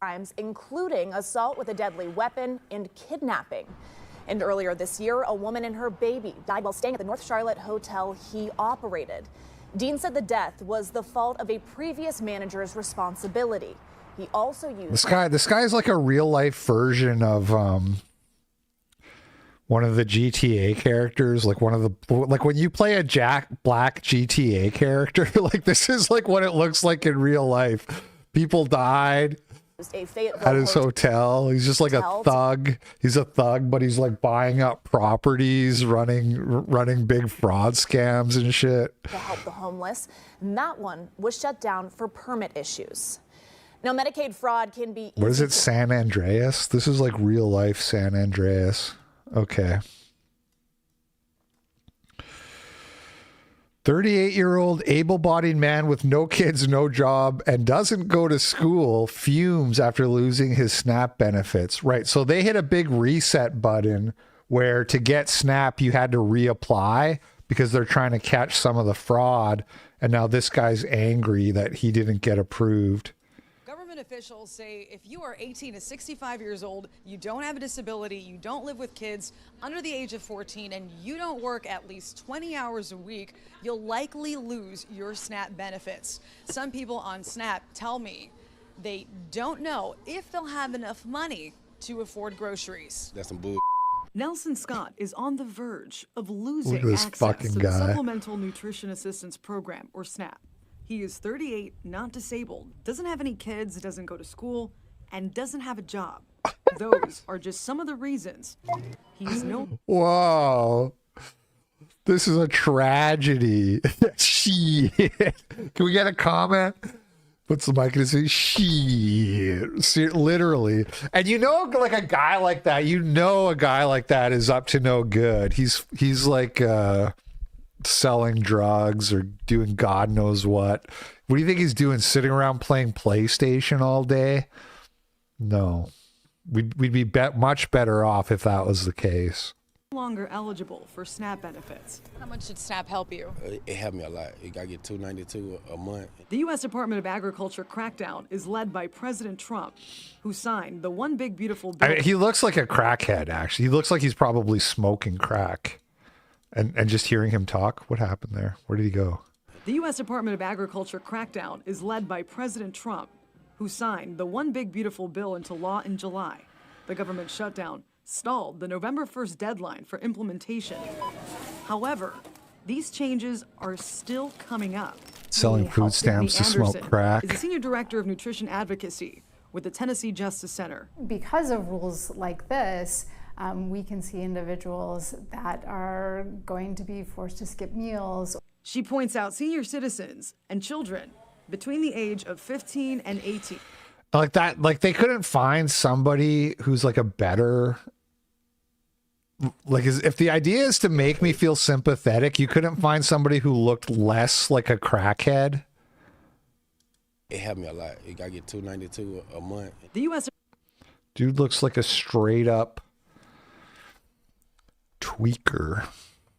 crimes, including assault with a deadly weapon and kidnapping. And earlier this year, a woman and her baby died while staying at the North Charlotte hotel he operated. Dean said the death was the fault of a previous manager's responsibility. He also used This guy is like a real life version of one of the GTA characters, like when you play a Jack Black GTA character, like this is like what it looks like in real life. People died a Fayetteville at his hotel. He's just like a thug. He's a thug, but he's like buying up properties, running big fraud scams and shit. to help the homeless, and that one was shut down for permit issues. Now, Medicaid fraud can be What is it, San Andreas? This is like real life San Andreas. Okay. 38-year-old able-bodied man with no kids, no job, and doesn't go to school fumes after losing his SNAP benefits. Right, so they hit a big reset button where to get SNAP, you had to reapply because they're trying to catch some of the fraud. And now this guy's angry that he didn't get approved. Government officials say if you are 18 to 65 years old, you don't have a disability, you don't live with kids under the age of 14, and you don't work at least 20 hours a week, you'll likely lose your SNAP benefits. Some people on SNAP tell me they don't know if they'll have enough money to afford groceries. That's some bull. Nelson Scott is on the verge of Look losing at this access fucking to the guy. Supplemental Nutrition Assistance Program, or SNAP. He is 38, not disabled, doesn't have any kids, doesn't go to school, and doesn't have a job. Those are just some of the reasons he's no. Whoa. This is a tragedy. Shit. Can we get a comment? What's the mic going to say? Shit. Literally. And you know, like a guy like that, is up to no good. He's like selling drugs or doing God knows what. What do you think he's doing? Sitting around playing PlayStation all day? No. We'd be much better off if that was the case. Longer eligible for SNAP benefits. How much did SNAP help you? It helped me a lot. I get $292 a month. The U.S. Department of Agriculture crackdown is led by President Trump, who signed the One Big Beautiful Bill. I mean, he looks like a crackhead, actually. He looks like he's probably smoking crack. And just hearing him talk, what happened there? Where did he go? The U.S. Department of Agriculture crackdown is led by President Trump, who signed the One Big Beautiful Bill into law in July. The government shutdown stalled the November 1st deadline for implementation. However, these changes are still coming up. Selling food stamps to smoke crack. Is the Senior Director of Nutrition Advocacy with the Tennessee Justice Center. Because of rules like this, we can see individuals that are going to be forced to skip meals. She points out senior citizens and children between the age of 15 and 18. Like that, like they couldn't find somebody who's like a better, like if the idea is to make me feel sympathetic, you couldn't find somebody who looked less like a crackhead. It helped me a lot. I get $292 a month. The U.S. Dude looks like a straight up tweaker.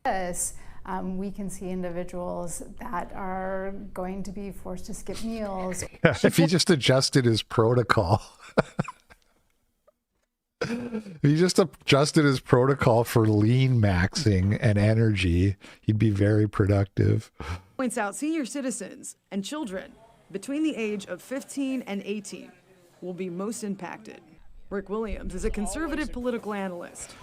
This, we can see individuals that are going to be forced to skip meals. If he just adjusted his protocol. If he just adjusted his protocol for lean maxing and energy, he'd be very productive. Points out senior citizens and children between the age of 15 and 18 will be most impacted. Rick Williams is a conservative political analyst.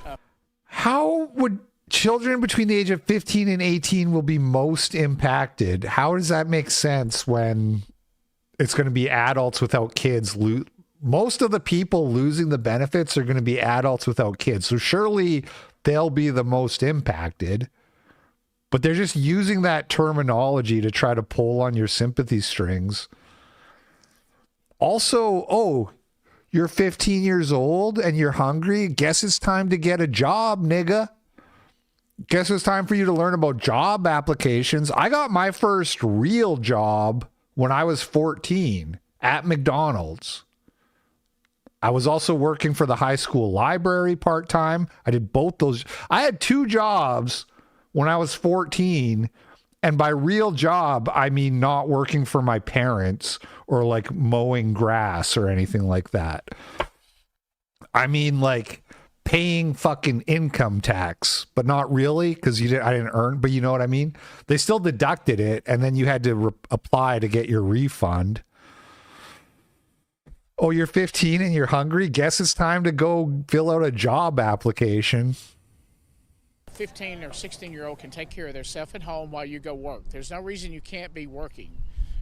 How would children between the age of 15 and 18 will be most impacted? How does that make sense when it's going to be adults without kids? Most of the people losing the benefits are going to be adults without kids. So surely they'll be the most impacted. But they're just using that terminology to try to pull on your sympathy strings. Also, oh, you're 15 years old and you're hungry. Guess it's time to get a job, nigga. Guess it's time for you to learn about job applications. I got my first real job when I was 14 at McDonald's. I was also working for the high school library part-time. I did both those. I had 2 jobs when I was 14. And by real job, I mean not working for my parents or like mowing grass or anything like that. I mean like paying fucking income tax, but not really, because I didn't earn, but you know what I mean? They still deducted it, and then you had to apply to get your refund. Oh, you're 15 and you're hungry? Guess it's time to go fill out a job application. 15 or 16-year-old can take care of themselves at home while you go work. There's no reason you can't be working.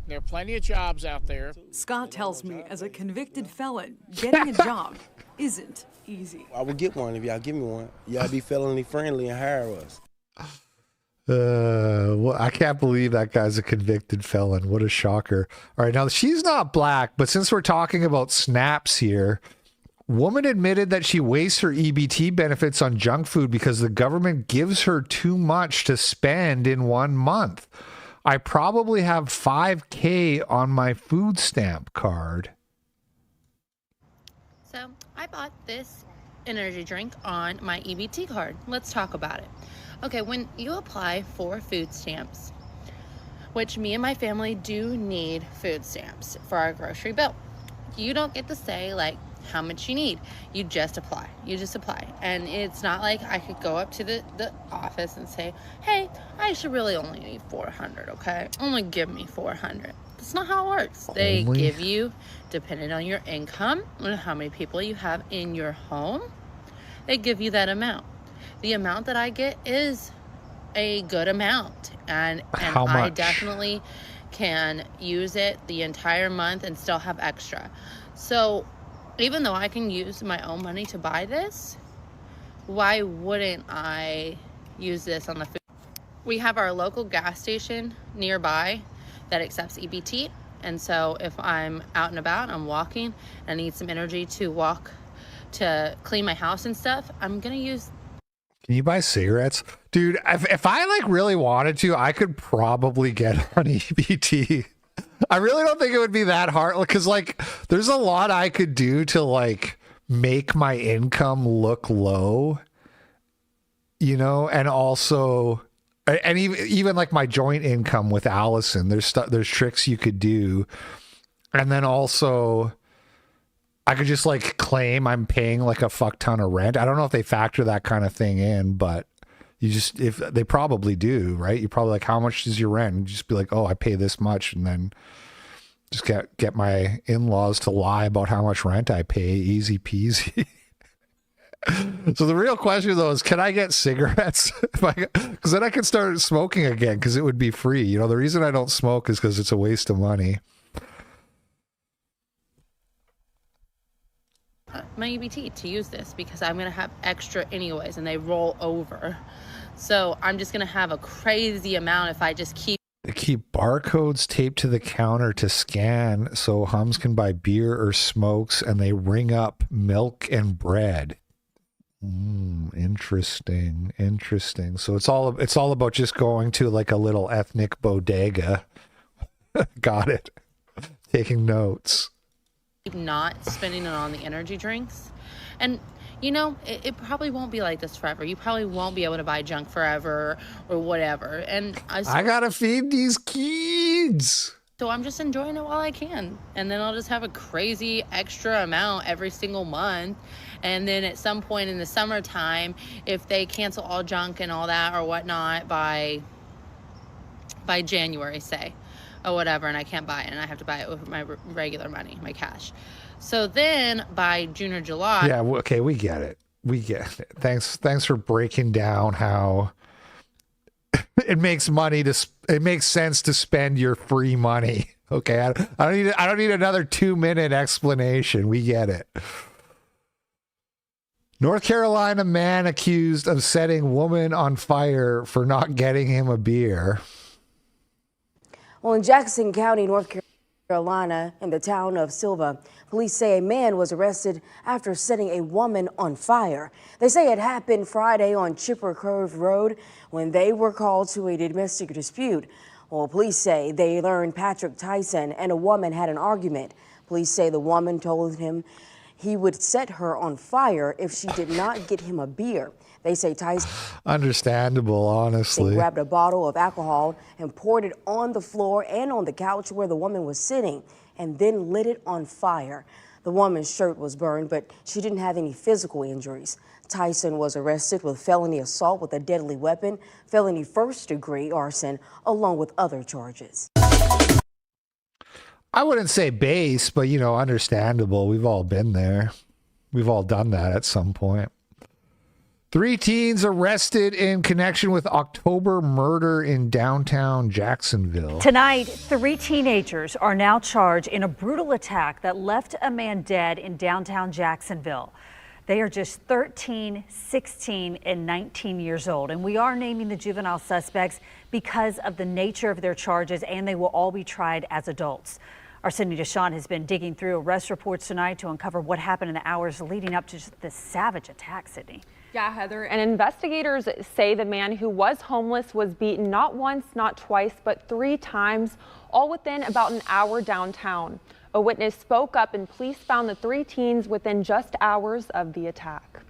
There are plenty of jobs out there. Scott tells me, as a convicted felon, getting a job isn't easy. I would get one if y'all give me one. Y'all be felony friendly and hire us. Well, I can't believe that guy's a convicted felon. What a shocker. All right, now she's not black, but since we're talking about snaps here, woman admitted that she wastes her EBT benefits on junk food because the government gives her too much to spend in 1 month. I probably have $5,000 on my food stamp card. So I bought this energy drink on my EBT card. Let's talk about it. Okay, when you apply for food stamps, which me and my family do need food stamps for our grocery bill, you don't get to say like how much you need. You just apply. And it's not like I could go up to the office and say, hey, I should really only need 400, okay? Only give me 400. That's not how it works. They give you, depending on your income and how many people you have in your home, they give you that amount. The amount that I get is a good amount. And how much? I definitely can use it the entire month and still have extra. So even though I can use my own money to buy this, why wouldn't I use this on the food? We have our local gas station nearby that accepts EBT. And so if I'm out and about, I'm walking, and I need some energy to walk to clean my house and stuff, I'm going to use. Can you buy cigarettes? Dude, if I like really wanted to, I could probably get on EBT. I really don't think it would be that hard, because like there's a lot I could do to like make my income look low, you know, and also, and even like my joint income with Allison, there's tricks you could do. And then also I could just like claim I'm paying like a fuck ton of rent. I don't know if they factor that kind of thing in, but if they probably do, right? You're probably like, how much is your rent? And just be like, oh, I pay this much. And then just get my in-laws to lie about how much rent I pay. Easy peasy. So the real question though is, can I get cigarettes? Because then I could start smoking again, because it would be free. You know, the reason I don't smoke is because it's a waste of money. My EBT to use this, because I'm going to have extra anyways, and they roll over. So I'm just going to have a crazy amount if I just keep. They keep barcodes taped to the counter to scan so Hums can buy beer or smokes, and they ring up milk and bread. Interesting. So it's all about just going to like a little ethnic bodega. Got it. Taking notes. Not spending it on the energy drinks. And you know, it probably won't be like this forever. You probably won't be able to buy junk forever or whatever. And I gotta feed these kids. So I'm just enjoying it while I can. And then I'll just have a crazy extra amount every single month. And then at some point in the summertime, if they cancel all junk and all that or whatnot by January, say, or whatever, and I can't buy it, and I have to buy it with my regular money, my cash. So then by June or July. Yeah, okay, we get it. Thanks for breaking down how it makes sense to spend your free money. Okay, I don't need another 2-minute explanation. We get it. North Carolina man accused of setting woman on fire for not getting him a beer. Well, in Jackson County, North Carolina, in the town of Silva, police say a man was arrested after setting a woman on fire. They say it happened Friday on Chipper Cove Road when they were called to a domestic dispute. Well, police say they learned Patrick Tyson and a woman had an argument. Police say the woman told him he would set her on fire if she did not get him a beer. They say Tyson Understandable, honestly. grabbed a bottle of alcohol and poured it on the floor and on the couch where the woman was sitting, and then lit it on fire. The woman's shirt was burned, but she didn't have any physical injuries. Tyson was arrested with felony assault with a deadly weapon, felony first-degree arson, along with other charges. I wouldn't say base, but, you know, understandable. We've all been there. We've all done that at some point. 3 teens arrested in connection with October murder in downtown Jacksonville. Tonight, 3 teenagers are now charged in a brutal attack that left a man dead in downtown Jacksonville. They are just 13, 16, and 19 years old. And we are naming the juvenile suspects because of the nature of their charges, and they will all be tried as adults. Our Cindy DeShawn has been digging through arrest reports tonight to uncover what happened in the hours leading up to this savage attack, Sydney. Yeah, Heather, and investigators say the man who was homeless was beaten not once, not twice, but 3 times, all within about an hour downtown. A witness spoke up and police found the 3 teens within just hours of the attack.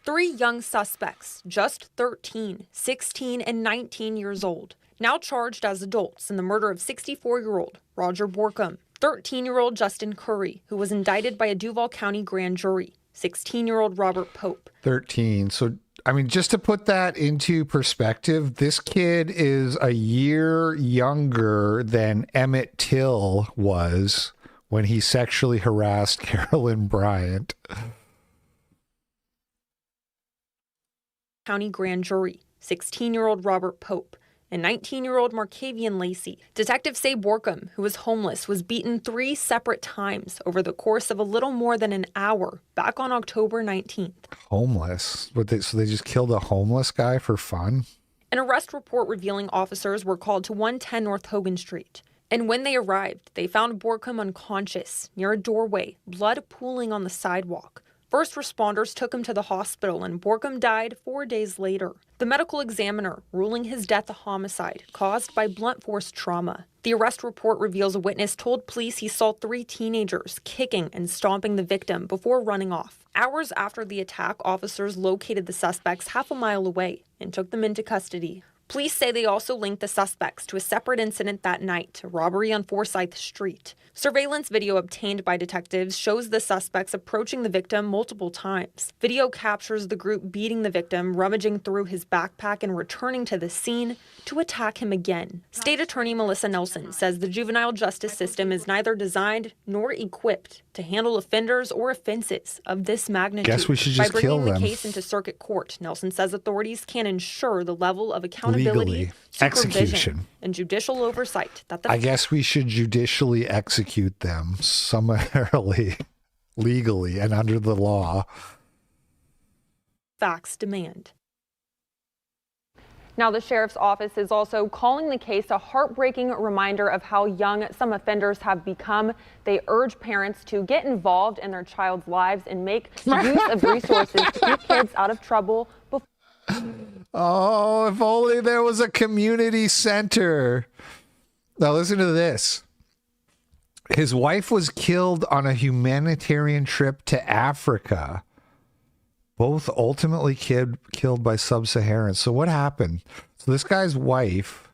3 young suspects, just 13, 16, and 19 years old, now charged as adults in the murder of 64-year-old Roger Borkham, 13-year-old Justin Curry, who was indicted by a Duval County grand jury, 16-year-old Robert Pope. 13. So, I mean, just to put that into perspective, this kid is a year younger than Emmett Till was when he sexually harassed Carolyn Bryant. County grand jury, 16-year-old Robert Pope, and 19-year-old Markavian Lacey. Detectives say Borkham, who was homeless, was beaten 3 separate times over the course of a little more than an hour back on October 19th. Homeless? So they just killed a homeless guy for fun? An arrest report revealing officers were called to 110 North Hogan Street. And when they arrived, they found Borkham unconscious near a doorway, blood pooling on the sidewalk. First responders took him to the hospital, and Borkham died 4 days later. The medical examiner ruling his death a homicide caused by blunt force trauma. The arrest report reveals a witness told police he saw 3 teenagers kicking and stomping the victim before running off. Hours after the attack, officers located the suspects half a mile away and took them into custody. Police say they also linked the suspects to a separate incident that night, a robbery on Forsyth Street. Surveillance video obtained by detectives shows the suspects approaching the victim multiple times. Video captures the group beating the victim, rummaging through his backpack, and returning to the scene to attack him again. State Attorney Melissa Nelson says the juvenile justice system is neither designed nor equipped to handle offenders or offenses of this magnitude. Guess we should just By kill bringing them. the case into circuit court, Nelson says authorities can ensure the level of accountability, Legally. supervision, Execution. and judicial oversight that the I guess we should judicially execute them summarily, legally, and under the law. facts demand. Now, the sheriff's office is also calling the case a heartbreaking reminder of how young some offenders have become. They urge parents to get involved in their child's lives and make use of resources to keep kids out of trouble. Oh, if only there was a community center. Now listen to this. His wife was killed on a humanitarian trip to Africa. Both ultimately killed by sub-Saharans. So what happened? So this guy's wife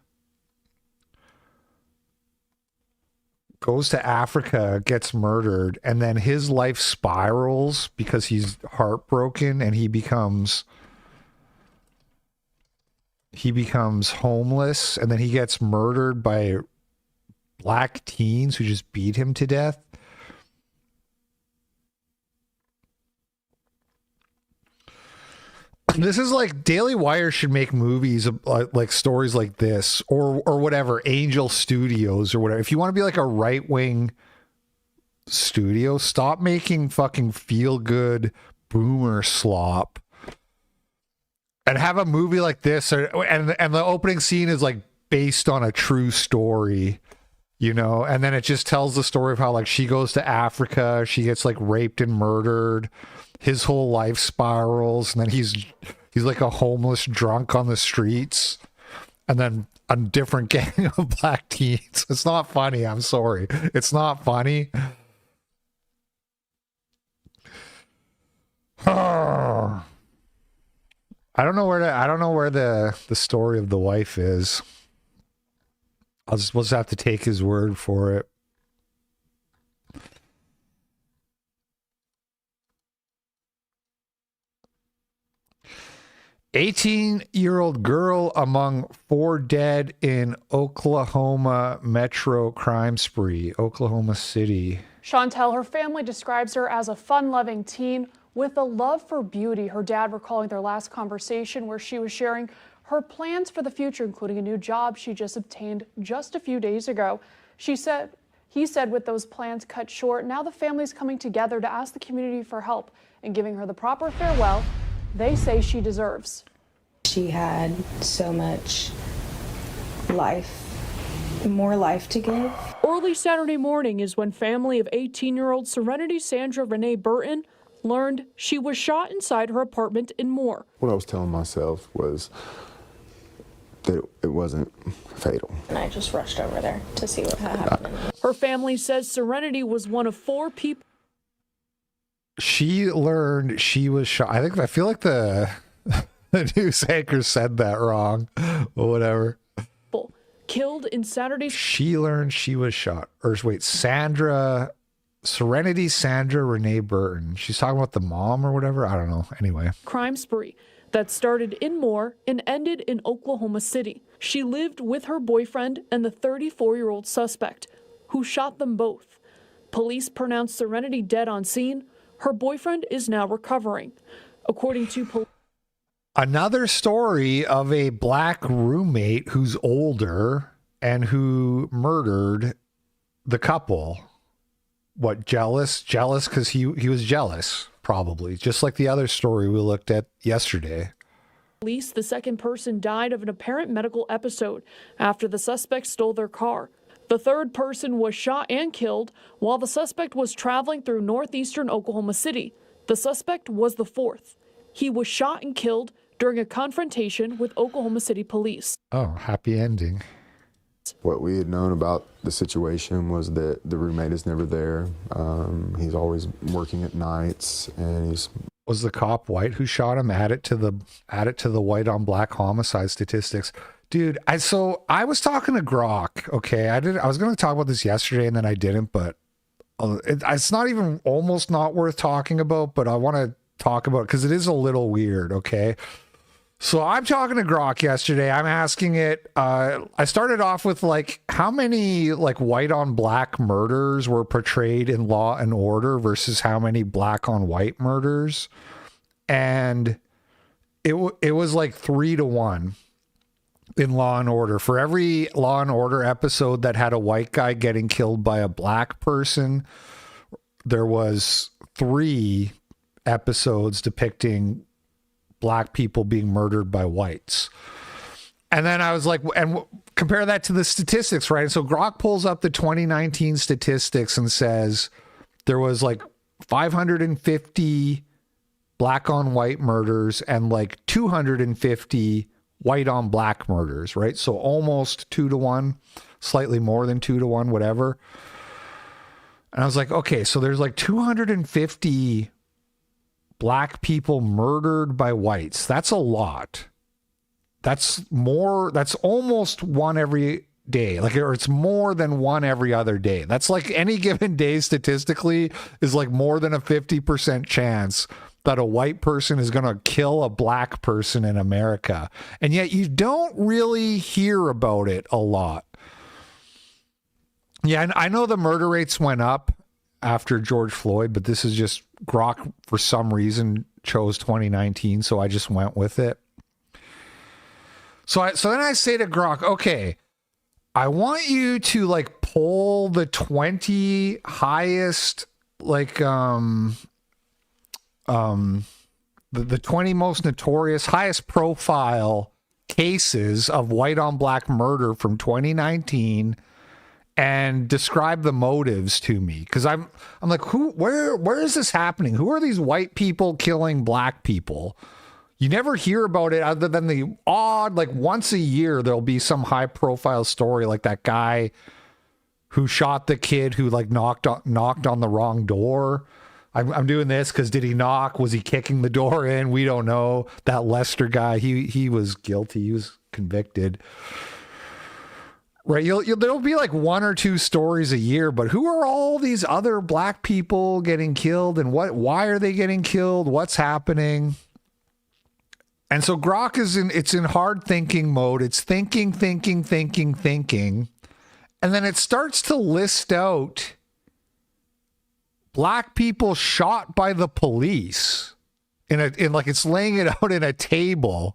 goes to Africa, gets murdered, and then his life spirals because he's heartbroken and he becomes homeless, and then he gets murdered by black teens who just beat him to death. This is like Daily Wire should make movies like stories like this, or whatever, Angel Studios or whatever. If you want to be like a right-wing studio, stop making fucking feel-good boomer slop and have a movie like this, and the opening scene is like based on a true story, you know, and then it just tells the story of how like she goes to Africa, she gets like raped and murdered, his whole life spirals, and then he's like a homeless drunk on the streets, and then a different gang of black teens. It's not funny. I'm sorry. It's not funny. I don't know where the story of the wife is. We'll just have to take his word for it. "18-year-old girl among 4 dead in Oklahoma metro crime spree." Oklahoma City. Chantel, her family describes her as a fun-loving teen with a love for beauty. Her dad recalling their last conversation where she was sharing her plans for the future, including a new job she just obtained just a few days ago. He said with those plans cut short, now the family's coming together to ask the community for help and giving her the proper farewell they say she deserves. She had so much life, more life to give. Early Saturday morning is when family of 18-year-old Serenity Sandra Renee Burton learned she was shot inside her apartment in Moore. What I was telling myself was that it wasn't fatal. And I just rushed over there to see what had happened. Her family says Serenity was one of 4 people. She learned she was shot. I feel like the news anchor said that wrong, but whatever. Killed in Saturday's. She learned she was shot. Or wait, Serenity Sandra Renee Burton. She's talking about the mom or whatever. I don't know. Anyway. Crime spree that started in Moore and ended in Oklahoma City. She lived with her boyfriend and the 34-year-old suspect, who shot them both. Police pronounced Serenity dead on scene. Her boyfriend is now recovering. According to police. Another story of a black roommate who's older and who murdered the couple. What, jealous? Jealous because he was jealous, probably. Just like the other story we looked at yesterday. Police, the second person died of an apparent medical episode after the suspect stole their car. The third person was shot and killed while the suspect was traveling through northeastern Oklahoma City. The suspect was the fourth. He was shot and killed during a confrontation with Oklahoma City police. Oh, happy ending. What we had known about the situation was that the roommate is never there. He's always working at nights, and he's. Was the cop white who shot him? Add it to the white on black homicide statistics. Dude, I was talking to Grok, okay? I was going to talk about this yesterday and then I didn't, but it's not even almost not worth talking about, but I want to talk about it because it is a little weird, okay? So I'm talking to Grok yesterday. I'm asking it, I started off with like how many like white on black murders were portrayed in Law and Order versus how many black on white murders. And it was like 3-1. In Law and Order. For every Law and Order episode that had a white guy getting killed by a black person, there was 3 episodes depicting black people being murdered by whites. And then I was like, and compare that to the statistics, right? And so Grok pulls up the 2019 statistics and says there was like 550 black on white murders and like 250 white on black murders, right? So almost 2-1, slightly more than 2-1, whatever. And I was like, okay, so there's like 250 black people murdered by whites. That's a lot. That's almost one every day. Like, or it's more than one every other day. That's like any given day statistically is like more than a 50% chance that a white person is going to kill a black person in America. And yet you don't really hear about it a lot. Yeah, and I know the murder rates went up after George Floyd, but this is just Grok for some reason chose 2019, so I just went with it. So then I say to Grok, okay, I want you to like pull the 20 highest like the 20 most notorious, highest profile cases of white on black murder from 2019 and describe the motives to me. Because I'm like, where is this happening? Who are these white people killing black people? You never hear about it other than the odd, like once a year, there'll be some high profile story like that guy who shot the kid who like knocked on the wrong door. I'm doing this because did he knock? Was he kicking the door in? We don't know. That Lester guy, he was guilty. He was convicted. Right? There'll be like one or two stories a year, but who are all these other black people getting killed and why are they getting killed? What's happening? And so Grok it's in hard thinking mode. It's thinking. And then it starts to list out black people shot by the police in like it's laying it out in a table.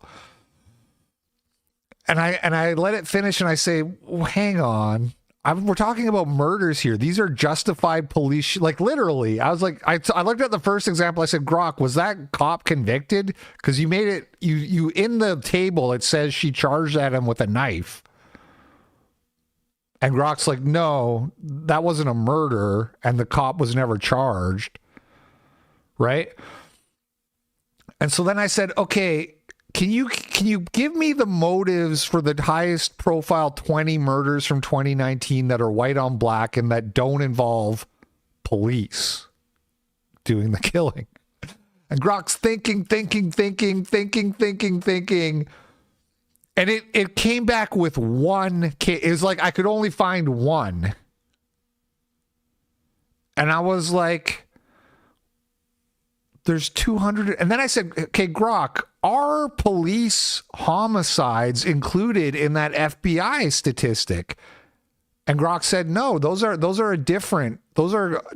And I let it finish and I say, well, hang on. We're talking about murders here. These are justified police. Like literally, I was like, I looked at the first example. I said, Grok, was that cop convicted? Because you made it, you in the table, it says she charged at him with a knife. And Grok's like, no, that wasn't a murder, and the cop was never charged, right? And so then I said, okay, can you give me the motives for the highest profile 20 murders from 2019 that are white on black and that don't involve police doing the killing? And Grok's thinking. And it came back with one case. It was like I could only find one. And I was like, there's 200. And then I said, okay, Grok, are police homicides included in that FBI statistic? And Grok said, no, those are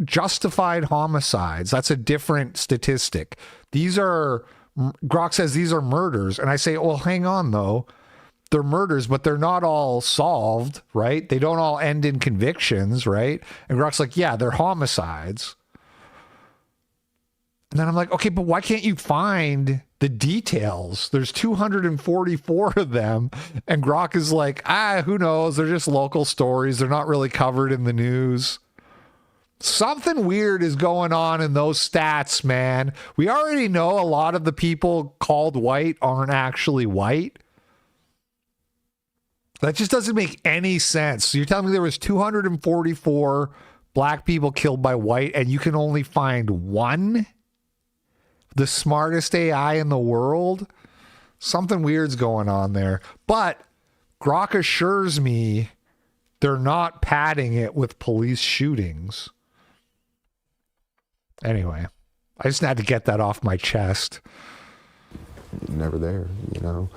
justified homicides. That's a different statistic. Grok says these are murders. And I say, well, hang on though. They're murders, but they're not all solved, right? They don't all end in convictions, right? And Grok's like, yeah, they're homicides. And then I'm like, okay, but why can't you find the details? There's 244 of them. And Grok is like, who knows? They're just local stories. They're not really covered in the news. Something weird is going on in those stats, man. We already know a lot of the people called white aren't actually white. That just doesn't make any sense. So you're telling me there was 244 black people killed by white and you can only find one? The smartest AI in the world? Something weird's going on there. But Grok assures me they're not padding it with police shootings. Anyway, I just had to get that off my chest. Never there, you know.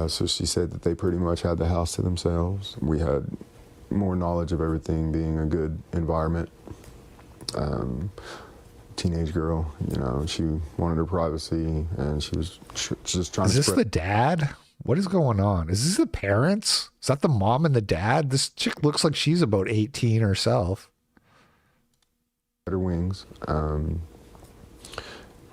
So she said that they pretty much had the house to themselves. We had more knowledge of everything being a good environment. Teenage girl, you know, she wanted her privacy and she was just trying to Is this the dad? What is going on? Is this the parents? Is that the mom and the dad? This chick looks like she's about 18 herself. Her wings.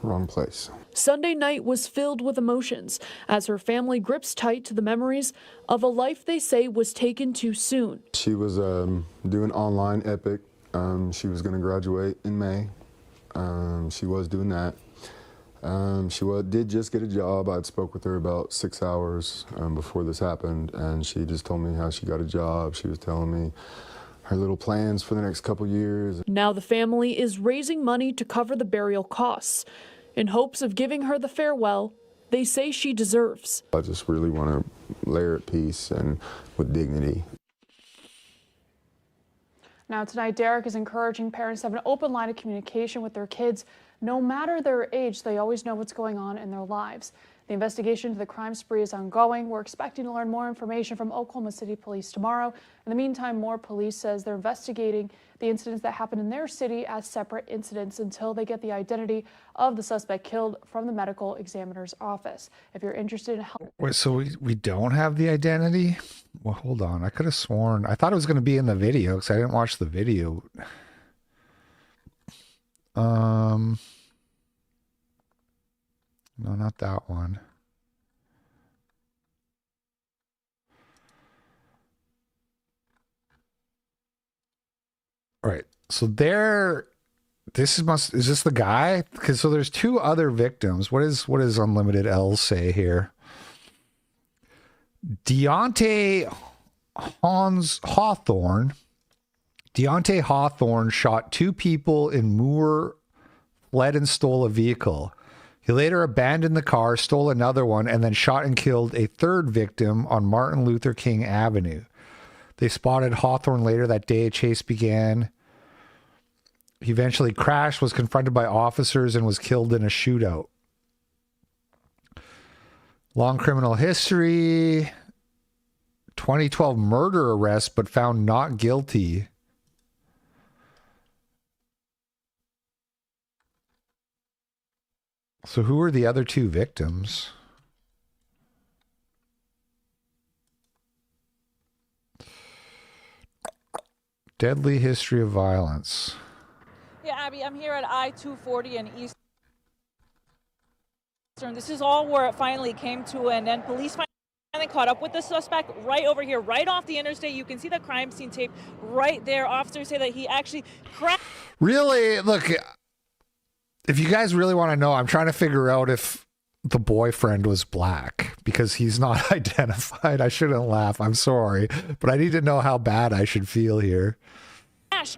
Wrong place. Sunday night was filled with emotions as her family grips tight to the memories of a life they say was taken too soon. She was doing online EPIC. She was going to graduate in May. She was doing that. She did just get a job. I'd spoke with her about 6 hours before this happened, and she just told me how she got a job. She was telling me her little plans for the next couple years. Now the family is raising money to cover the burial costs in hopes of giving her the farewell they say she deserves. I just really want to lay her at peace and with dignity. Now tonight, Derek is encouraging parents to have an open line of communication with their kids. No matter their age, they always know what's going on in their lives. The investigation into the crime spree is ongoing. We're expecting to learn more information from Oklahoma City Police tomorrow. In the meantime, more police says they're investigating the incidents that happened in their city as separate incidents until they get the identity of the suspect killed from the medical examiner's office. If you're interested in help. Wait, so we don't have the identity? Well, hold on. I could have sworn. I thought it was going to be in the video because I didn't watch the video. No, not that one. All right. So there, is this the guy? Because so there's two other victims. What does Unlimited L say here? Deontay Hawthorne shot two people in Moore, fled and stole a vehicle. He later abandoned the car, stole another one, and then shot and killed a third victim on Martin Luther King Avenue. They spotted Hawthorne later that day. A chase began. He eventually crashed, was confronted by officers, and was killed in a shootout. Long criminal history. 2012 murder arrest, but found not guilty. So who are the other two victims? Deadly history of violence. Yeah, Abby, I'm here at I-240 in Eastern. This is all where it finally came to an end. Police finally caught up with the suspect right over here, right off the interstate. You can see the crime scene tape right there. Officers say that he actually crashed. Really? Look, if you guys really want to know, I'm trying to figure out if the boyfriend was black because he's not identified. I shouldn't laugh. I'm sorry. But I need to know how bad I should feel here.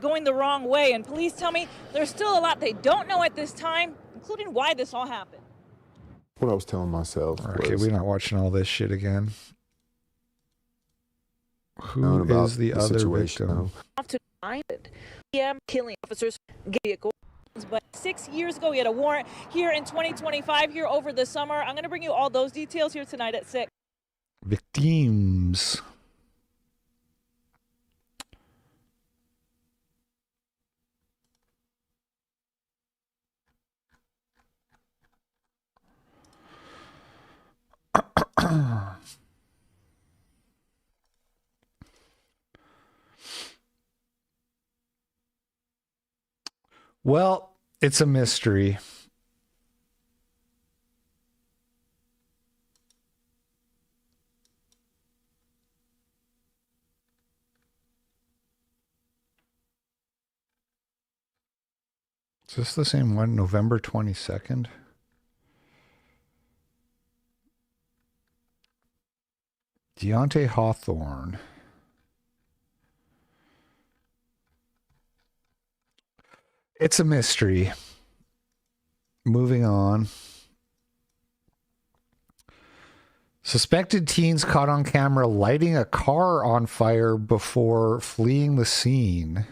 Going the wrong way, and police tell me there's still a lot they don't know at this time, including why this all happened. What I was telling myself Okay, was, we're not watching all this shit again. knowing Who about is the the other situation, victim? Off to find it. PM killing officers vehicle. But 6 years ago, he had a warrant here in 2025, here over the summer. I'm going to bring you all those details here tonight at 6. Victims. Well, it's a mystery. Is this the same one? November 22nd? Deontay Hawthorne. It's a mystery. Moving on. Suspected teens caught on camera lighting a car on fire before fleeing the scene.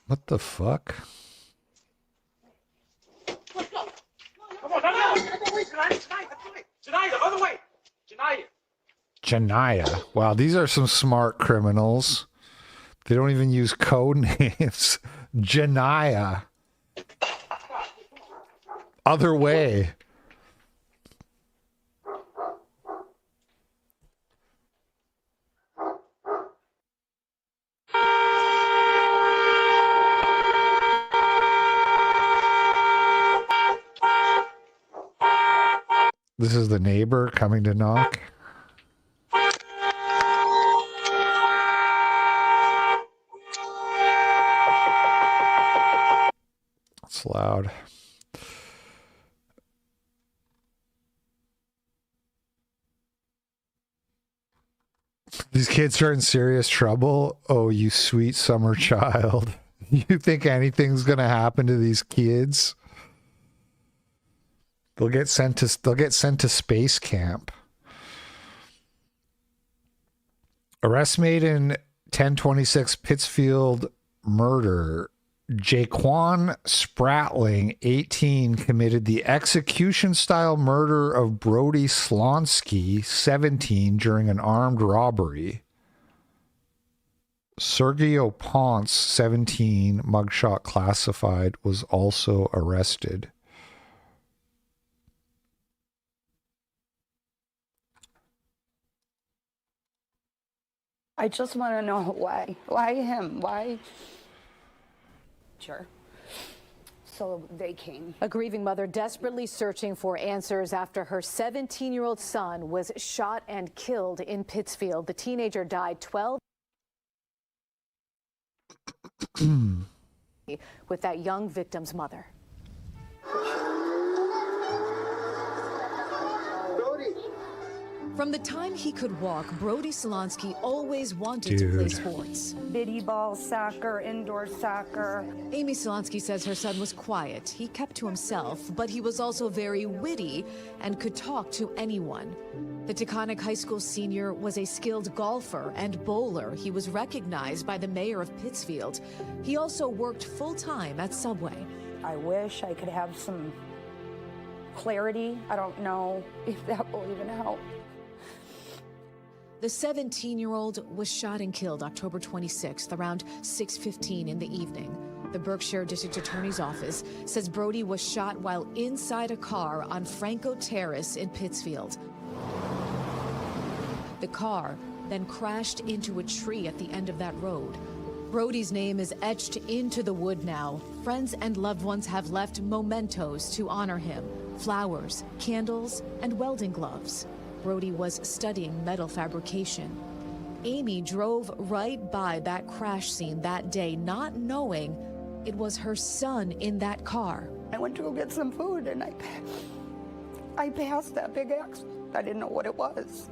What the fuck? Janaya. Wow, these are some smart criminals. They don't even use code names. Janaya. Other way. This is the neighbor coming to knock. It's loud. These kids are in serious trouble. Oh, you sweet summer child. You think anything's gonna happen to these kids? They'll get sent to space camp. Arrest made in 1026 Pittsfield murder. Jaquan Spratling, 18, committed the execution-style murder of Brody Slonsky, 17, during an armed robbery. Sergio Ponce, 17, mugshot classified, was also arrested. I just want to know why. Why him? Why? Sure. So they came. A grieving mother desperately searching for answers after her 17-year-old son was shot and killed in Pittsfield. The teenager died 12 with that young victim's mother. From the time he could walk, Brody Solonsky always wanted to play sports. Biddy ball, soccer, indoor soccer. Amy Solonsky says her son was quiet. He kept to himself, but he was also very witty and could talk to anyone. The Taconic High School senior was a skilled golfer and bowler. He was recognized by the mayor of Pittsfield. He also worked full-time at Subway. I wish I could have some clarity. I don't know if that will even help. The 17-year-old was shot and killed October 26th around 6:15 in the evening. The Berkshire District Attorney's Office says Brody was shot while inside a car on Franco Terrace in Pittsfield. The car then crashed into a tree at the end of that road. Brody's name is etched into the wood now. Friends and loved ones have left mementos to honor him: flowers, candles, and welding gloves. Brody was studying metal fabrication. Amy drove right by that crash scene that day, not knowing it was her son in that car. I went to go get some food and I passed that big X. I didn't know what it was.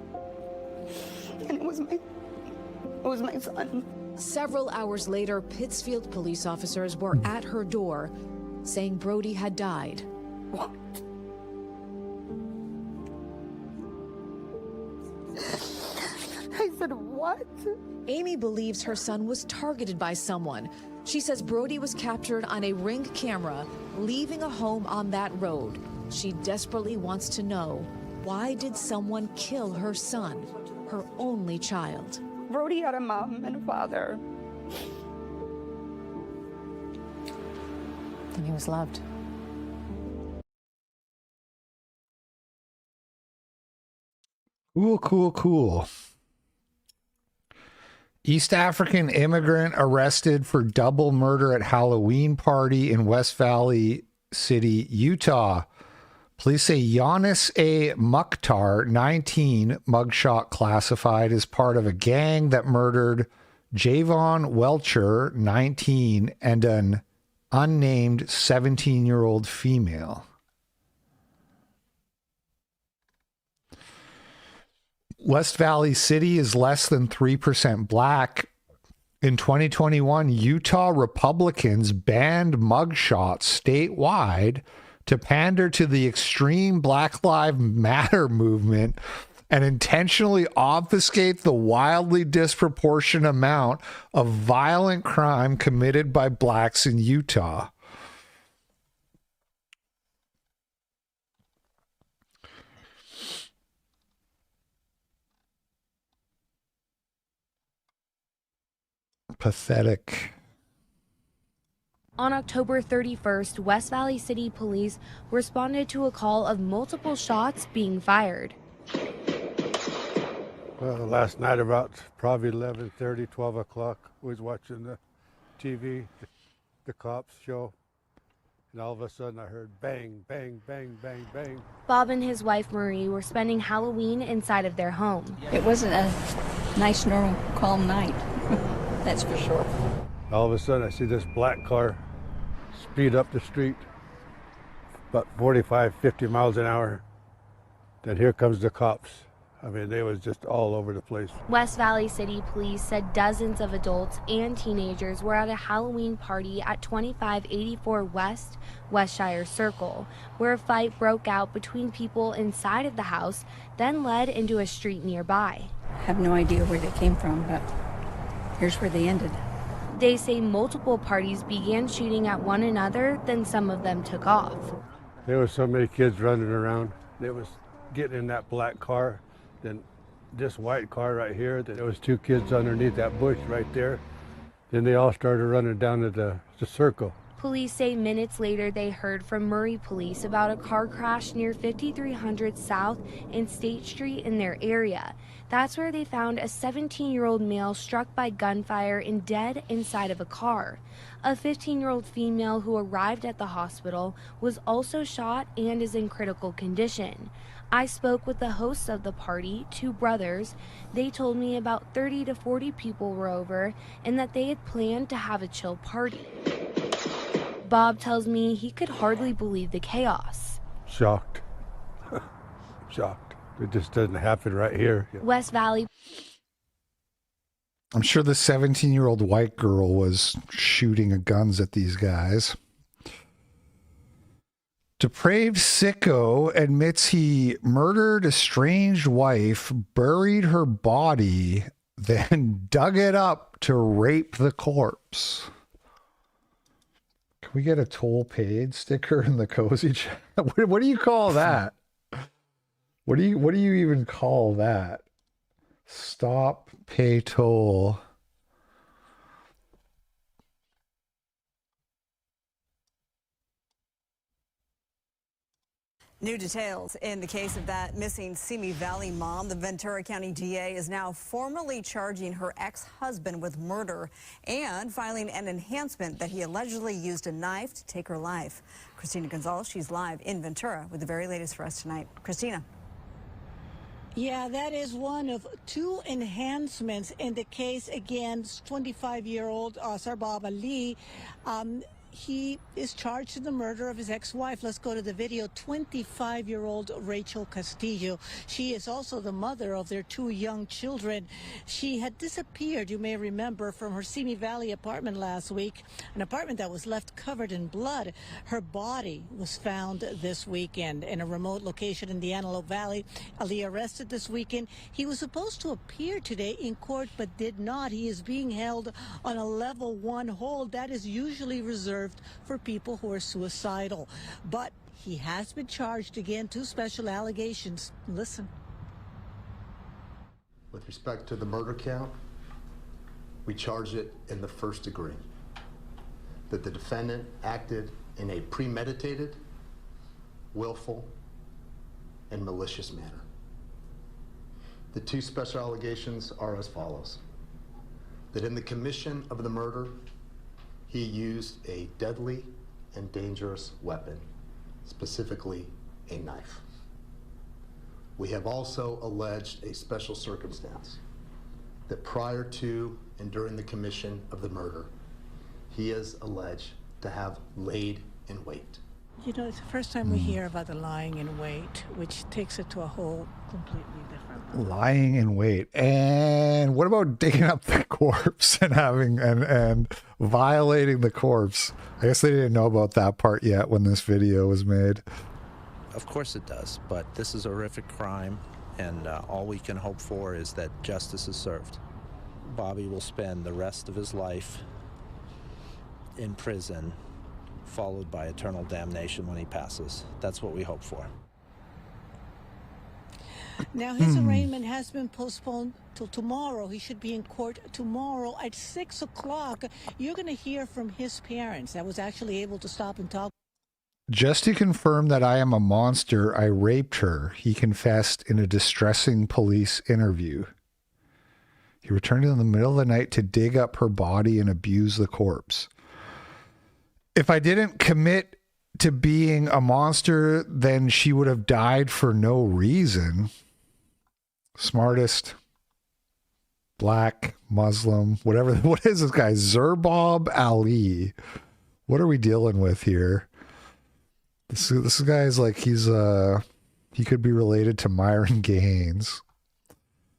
And it was my son. Several hours later, Pittsfield police officers were at her door saying Brody had died. What? I said, what? Amy believes her son was targeted by someone. She says Brody was captured on a Ring camera, leaving a home on that road. She desperately wants to know, why did someone kill her son, her only child? Brody had a mom and a father. And he was loved. Cool. East African immigrant arrested for double murder at Halloween party in West Valley City, Utah. Police say Giannis A. Mukhtar, 19, mugshot classified, as part of a gang that murdered Javon Welcher, 19, and an unnamed 17-year-old female. West Valley City is less than 3% black. In 2021, Utah Republicans banned mugshots statewide to pander to the extreme Black Lives Matter movement and intentionally obfuscate the wildly disproportionate amount of violent crime committed by blacks in Utah. Pathetic. On October 31st, West Valley City Police responded to a call of multiple shots being fired. Well, last night about probably 11:30, 12 o'clock, we was watching the TV, the cops show, and all of a sudden I heard bang, bang, bang, bang, bang. Bob and his wife Marie were spending Halloween inside of their home. It wasn't a nice, normal, calm night. That's for sure. All of a sudden I see this black car speed up the street about 45, 50 miles an hour. Then here comes the cops. I mean, they was just all over the place. West Valley City Police said dozens of adults and teenagers were at a Halloween party at 2584 West Westshire Circle, where a fight broke out between people inside of the house, then led into a street nearby. I have no idea where they came from, but here's where they ended. They say multiple parties began shooting at one another, then some of them took off. There was so many kids running around. They was getting in that black car, then this white car right here. There was two kids underneath that bush right there. Then they all started running down to the circle. Police say minutes later they heard from Murray police about a car crash near 5300 South and State Street in their area. That's where they found a 17-year-old male struck by gunfire and dead inside of a car. A 15-year-old female who arrived at the hospital was also shot and is in critical condition. I spoke with the hosts of the party, two brothers. They told me about 30 to 40 people were over and that they had planned to have a chill party. Bob tells me he could hardly believe the chaos. Shocked. Shocked. It just doesn't happen right here. West Valley. I'm sure the 17-year-old white girl was shooting guns at these guys. Depraved sicko admits he murdered estranged wife, buried her body, then dug it up to rape the corpse. Can we get a toll paid sticker in the cozy chat? What do you call that? What do you even call that? Stop, pay toll. New details in the case of that missing Simi Valley mom. The Ventura County DA is now formally charging her ex-husband with murder and filing an enhancement that he allegedly used a knife to take her life. Christina Gonzalez, she's live in Ventura with the very latest for us tonight. Christina. Yeah, that is one of two enhancements in the case against 25-year-old Sarbab Ali. He is charged in the murder of his ex-wife. Let's go to the video. 25-year-old Rachel Castillo. She is also the mother of their two young children. She had disappeared, you may remember, from her Simi Valley apartment last week, an apartment that was left covered in blood. Her body was found this weekend in a remote location in the Antelope Valley. Ali arrested this weekend. He was supposed to appear today in court, but did not. He is being held on a level 1 hold. That is usually reserved for people who are suicidal. But he has been charged again, 2 special allegations. Listen. With respect to the murder count, we charge it in the first degree, that the defendant acted in a premeditated, willful, and malicious manner. The 2 special allegations are as follows: that in the commission of the murder, he used a deadly and dangerous weapon, specifically a knife. We have also alleged a special circumstance that prior to and during the commission of the murder, he is alleged to have laid in wait. You know, it's the first time we hear about the lying in wait, which takes it to a whole completely different. Lying in wait. And what about digging up the corpse and having and violating the corpse? I guess they didn't know about that part yet when this video was made. Of course it does, but this is a horrific crime, and all we can hope for is that justice is served. Bobby will spend the rest of his life in prison, followed by eternal damnation when he passes. That's what we hope for. Now, his arraignment has been postponed till tomorrow. He should be in court tomorrow at 6 o'clock. You're going to hear from his parents. That was actually able to stop and talk. Just to confirm that I am a monster, I raped her, he confessed in a distressing police interview. He returned in the middle of the night to dig up her body and abuse the corpse. If I didn't commit to being a monster, then she would have died for no reason. Smartest black Muslim, whatever. What is this guy? Zerbab Ali. What are we dealing with here? This guy's like he could be related to Myron Gaines.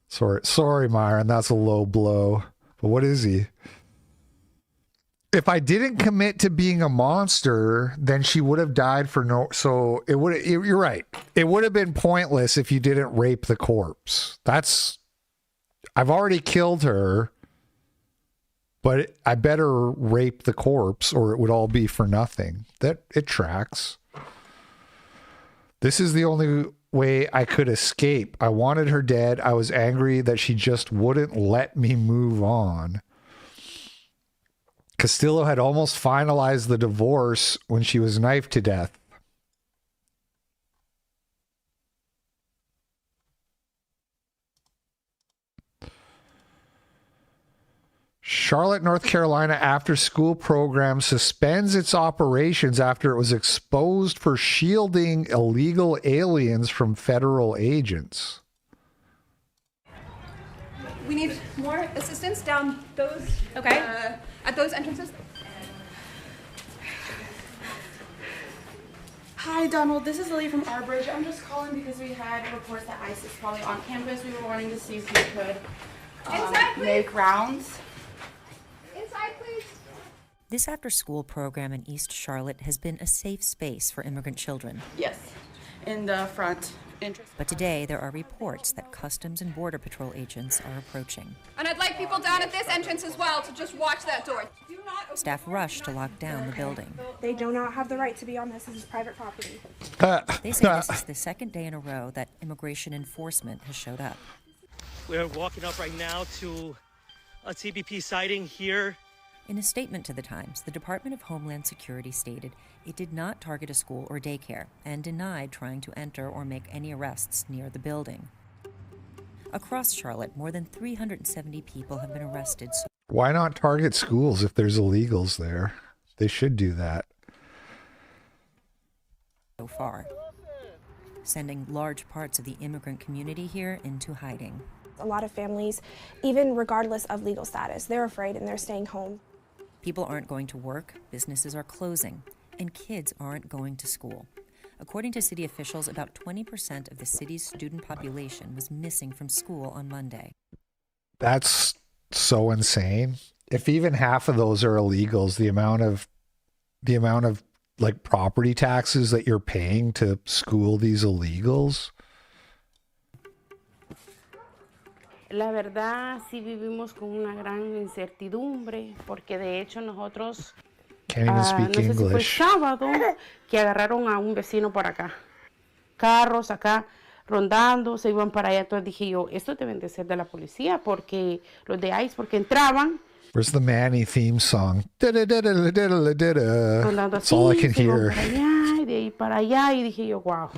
Sorry, Myron, that's a low blow. But what is he? If I didn't commit to being a monster, then she would have died for no. So you're right. It would have been pointless if you didn't rape the corpse. I've already killed her, but I better rape the corpse or it would all be for nothing. That it tracks. This is the only way I could escape. I wanted her dead. I was angry that she just wouldn't let me move on. Castillo had almost finalized the divorce when she was knifed to death. Charlotte, North Carolina after-school program suspends its operations after it was exposed for shielding illegal aliens from federal agents. We need more assistance down those, at those entrances. Hi, Donald. This is Lily from Our Bridge. I'm just calling because we had reports that ICE is probably on campus. We were wanting to see if you could make rounds. Inside, please. This after-school program in East Charlotte has been a safe space for immigrant children. Yes, in the front entrance. But today there are reports that Customs and Border Patrol agents are approaching. And I'd like people down at this entrance as well to just watch that door. Staff rush to lock down the building. They do not have the right to be on this. This is private property. They say this is the second day in a row that immigration enforcement has showed up. We're walking up right now to a TBP sighting here. In a statement to the Times, the Department of Homeland Security stated it did not target a school or daycare and denied trying to enter or make any arrests near the building. Across Charlotte, more than 370 people have been arrested. Why not target schools if there's illegals there? They should do that. So far, sending large parts of the immigrant community here into hiding. A lot of families, even regardless of legal status, they're afraid and they're staying home. People aren't going to work, businesses are closing, and kids aren't going to school. According to city officials, about 20% of the city's student population was missing from school on Monday. That's so insane. If even half of those are illegals, the amount of like property taxes that you're paying to school these illegals. La verdad, sí vivimos con una gran incertidumbre, porque de hecho nosotros, Can't even speak no sé si fue English. sábado, que agarraron a un vecino por acá. Carros acá rondando, se iban para allá. Entonces dije yo, esto deben de ser de la policía, porque los de ICE, porque entraban. Where's the Manny theme song? Rondando That's así, all I can se iban hear. para allá, y de ahí para allá, y dije yo, wow,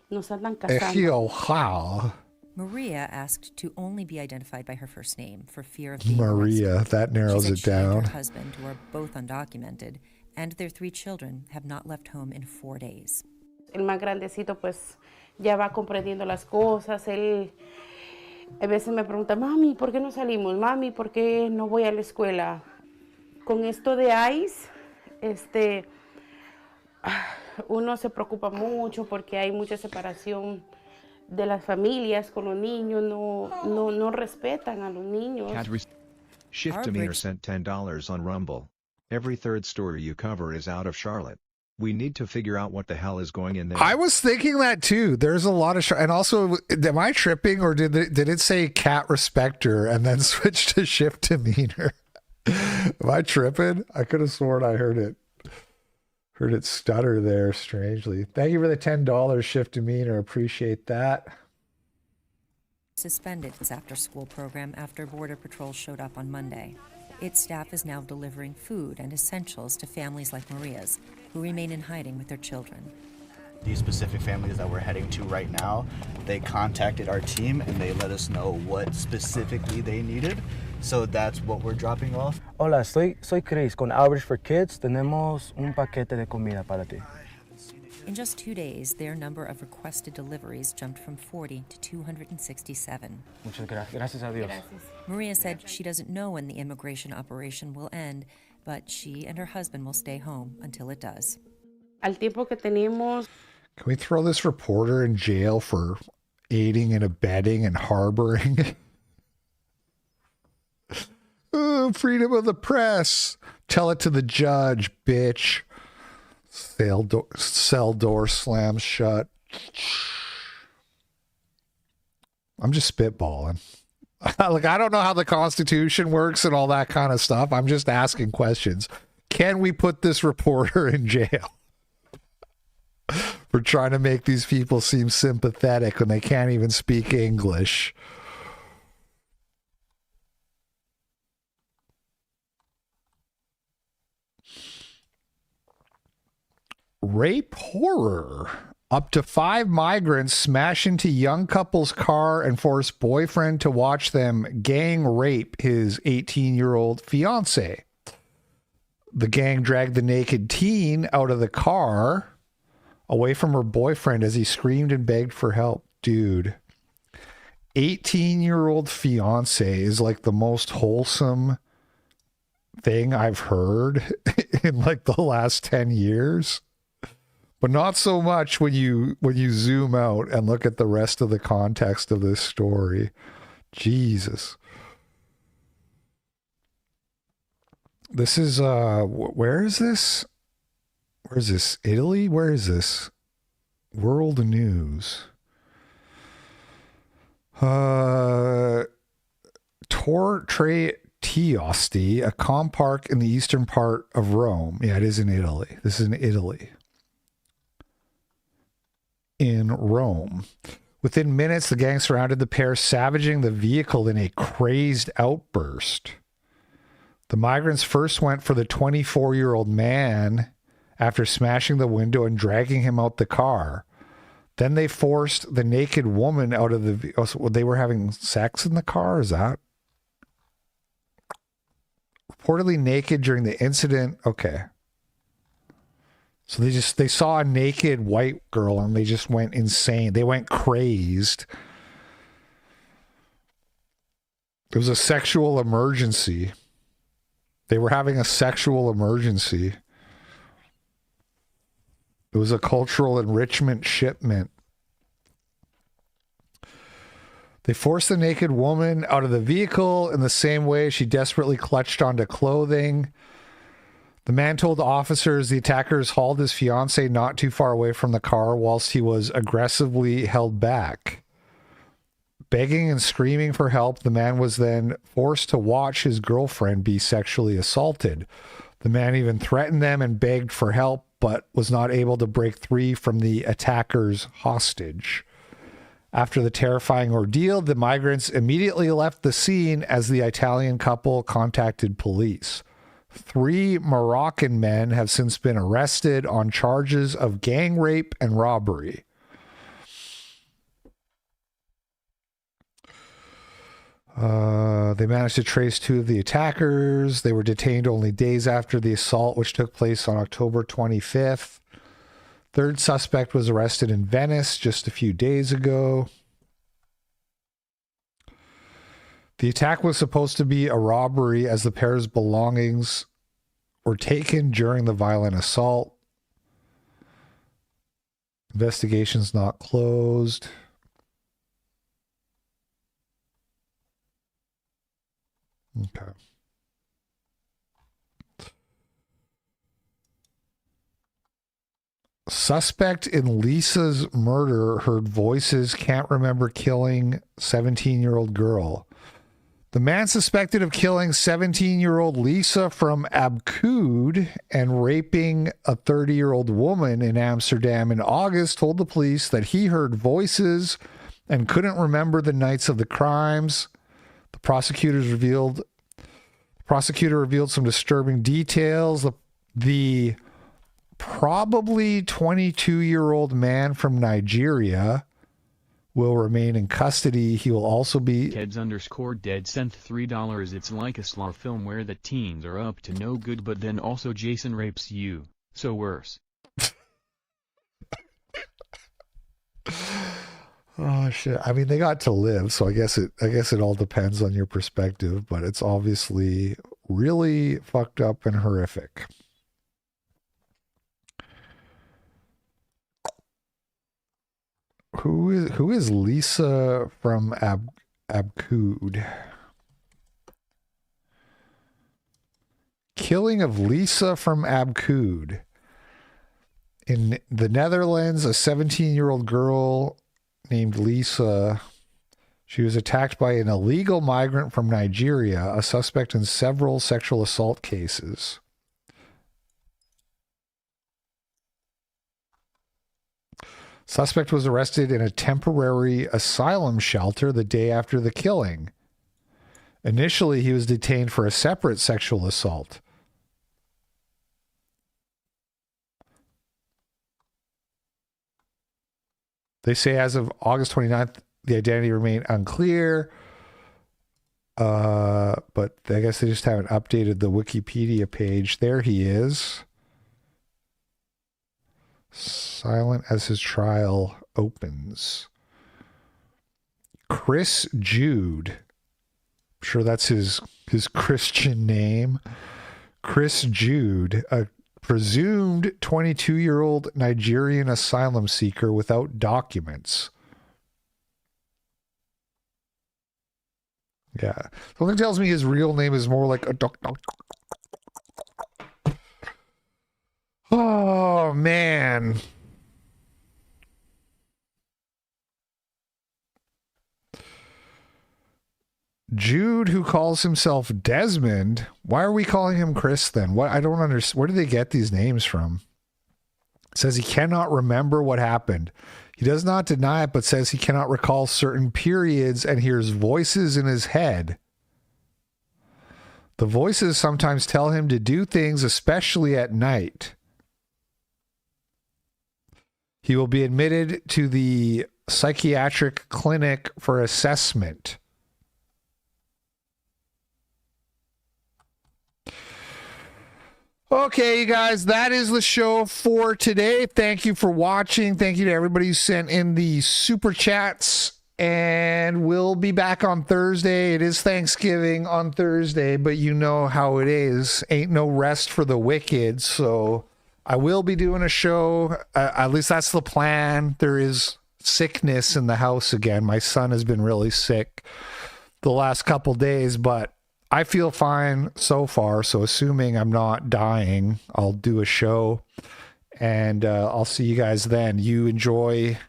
nos andan cazando. Maria asked to only be identified by her first name for fear of being Maria, arrested. that narrows She said it she and down. her husband, who are both undocumented, and their 3 children have not left home in 4 days. El más grandecito pues ya va comprendiendo las cosas. Él a veces me pregunta, mami, ¿por qué no salimos? Mami, ¿por qué no voy a la escuela? Con esto de ICE, uno se preocupa mucho porque hay mucha separación de las familias con los niños, no respetan a los niños. Shift Demeanor sent $10 on Rumble. Every third story you cover is out of Charlotte. We need to figure out what the hell is going in there. I was thinking that too. There's a lot of and also, am I tripping or did it say cat respecter and then switch to shift demeanor? Am I tripping? I could have sworn I heard it stutter there strangely. Thank you for the $10 shift demeanor. Appreciate that. Suspended its after-school program after Border Patrol showed up on Monday. Its staff is now delivering food and essentials to families like Maria's, who remain in hiding with their children. These specific families that we're heading to right now, they contacted our team and they let us know what specifically they needed. So that's what we're dropping off. Hola, soy Chris. Con Our Bridge for Kids tenemos un paquete de comida para ti. In just 2 days, their number of requested deliveries jumped from 40 to 267. Muchas gracias. Gracias a Dios. Maria said she doesn't know when the immigration operation will end, but she and her husband will stay home until it does. Al tiempo que tenemos. Can we throw this reporter in jail for aiding and abetting and harboring? Oh, freedom of the press. Tell it to the judge, bitch. Cell door slams shut. I'm just spitballing. Like, I don't know how the Constitution works and all that kind of stuff. I'm just asking questions. Can we put this reporter in jail for trying to make these people seem sympathetic when they can't even speak English? Rape horror. Up to 5 migrants smash into young couple's car and force boyfriend to watch them gang rape his 18-year-old fiance. The gang dragged the naked teen out of the car away from her boyfriend as he screamed and begged for help. Dude, 18-year-old fiance is like the most wholesome thing I've heard in like the last 10 years. But not so much when you zoom out and look at the rest of the context of this story. Jesus. This is where is this? Where is this? Italy? Where is this? World News. Tor Tre Tiosti, a calm park in the eastern part of Rome. Yeah, it is in Italy. This is in Italy. In Rome. Within minutes, the gang surrounded the pair, savaging the vehicle in a crazed outburst. The migrants first went for the 24-year-old man after smashing the window and dragging him out the car. Then they forced the naked woman out of the... Oh, so they were having sex in the car? Is that... Reportedly naked during the incident. Okay. So they saw a naked white girl and they just went insane. They went crazed. It was a sexual emergency. They were having a sexual emergency. It was a cultural enrichment shipment. They forced the naked woman out of the vehicle in the same way she desperately clutched onto clothing. The man told officers the attackers hauled his fiancée not too far away from the car whilst he was aggressively held back. Begging and screaming for help, the man was then forced to watch his girlfriend be sexually assaulted. The man even threatened them and begged for help, but was not able to break free from the attackers' hostage. After the terrifying ordeal, the migrants immediately left the scene as the Italian couple contacted police. 3 Moroccan men have since been arrested on charges of gang rape and robbery. They managed to trace 2 of the attackers. They were detained only days after the assault, which took place on October 25th. Third suspect was arrested in Venice just a few days ago. The attack was supposed to be a robbery as the pair's belongings were taken during the violent assault. Investigation's not closed. Okay. Suspect in Lisa's murder heard voices, can't remember killing 17-year-old girl. The man suspected of killing 17-year-old Lisa from Abcoude and raping a 30-year-old woman in Amsterdam in August told the police that he heard voices and couldn't remember the nights of the crimes. The prosecutor revealed some disturbing details. The probably 22-year-old man from Nigeria will remain in custody. He will also be... Keds_dead sent $3. It's like a slow film where the teens are up to no good, but then also Jason rapes you. So worse. Oh shit. I mean, they got to live, so I guess it all depends on your perspective, but it's obviously really fucked up and horrific. Who is Lisa from Abcoude? Killing of Lisa from Abcoude. In the Netherlands, a 17-year-old girl named Lisa, she was attacked by an illegal migrant from Nigeria, a suspect in several sexual assault cases. Suspect was arrested in a temporary asylum shelter the day after the killing. Initially, he was detained for a separate sexual assault. They say as of August 29th, the identity remained unclear. But I guess they just haven't updated the Wikipedia page. There he is. Silent as his trial opens. Chris Jude. I'm sure that's his Christian name. Chris Jude, a presumed 22-year-old Nigerian asylum seeker without documents. Yeah. Something tells me his real name is more like a doctor. Oh, man. Jude, who calls himself Desmond. Why are we calling him Chris then? What? I don't understand. Where do they get these names from? It says he cannot remember what happened. He does not deny it, but says he cannot recall certain periods and hears voices in his head. The voices sometimes tell him to do things, especially at night. He will be admitted to the psychiatric clinic for assessment. Okay, you guys, that is the show for today. Thank you for watching. Thank you to everybody who sent in the super chats. And we'll be back on Thursday. It is Thanksgiving on Thursday, but you know how it is. Ain't no rest for the wicked. So I will be doing a show. At least that's the plan. There is sickness in the house again. My son has been really sick the last couple days, but I feel fine so far, so assuming I'm not dying, I'll do a show, and I'll see you guys then. You enjoy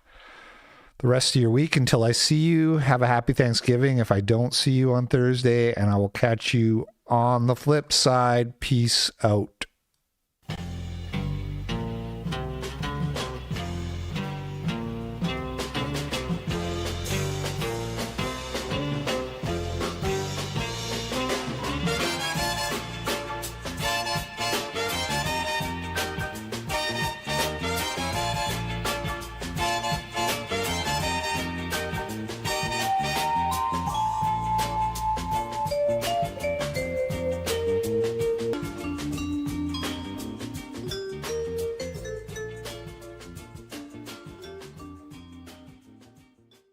the rest of your week until I see you. Have a happy Thanksgiving if I don't see you on Thursday, and I will catch you on the flip side. Peace out.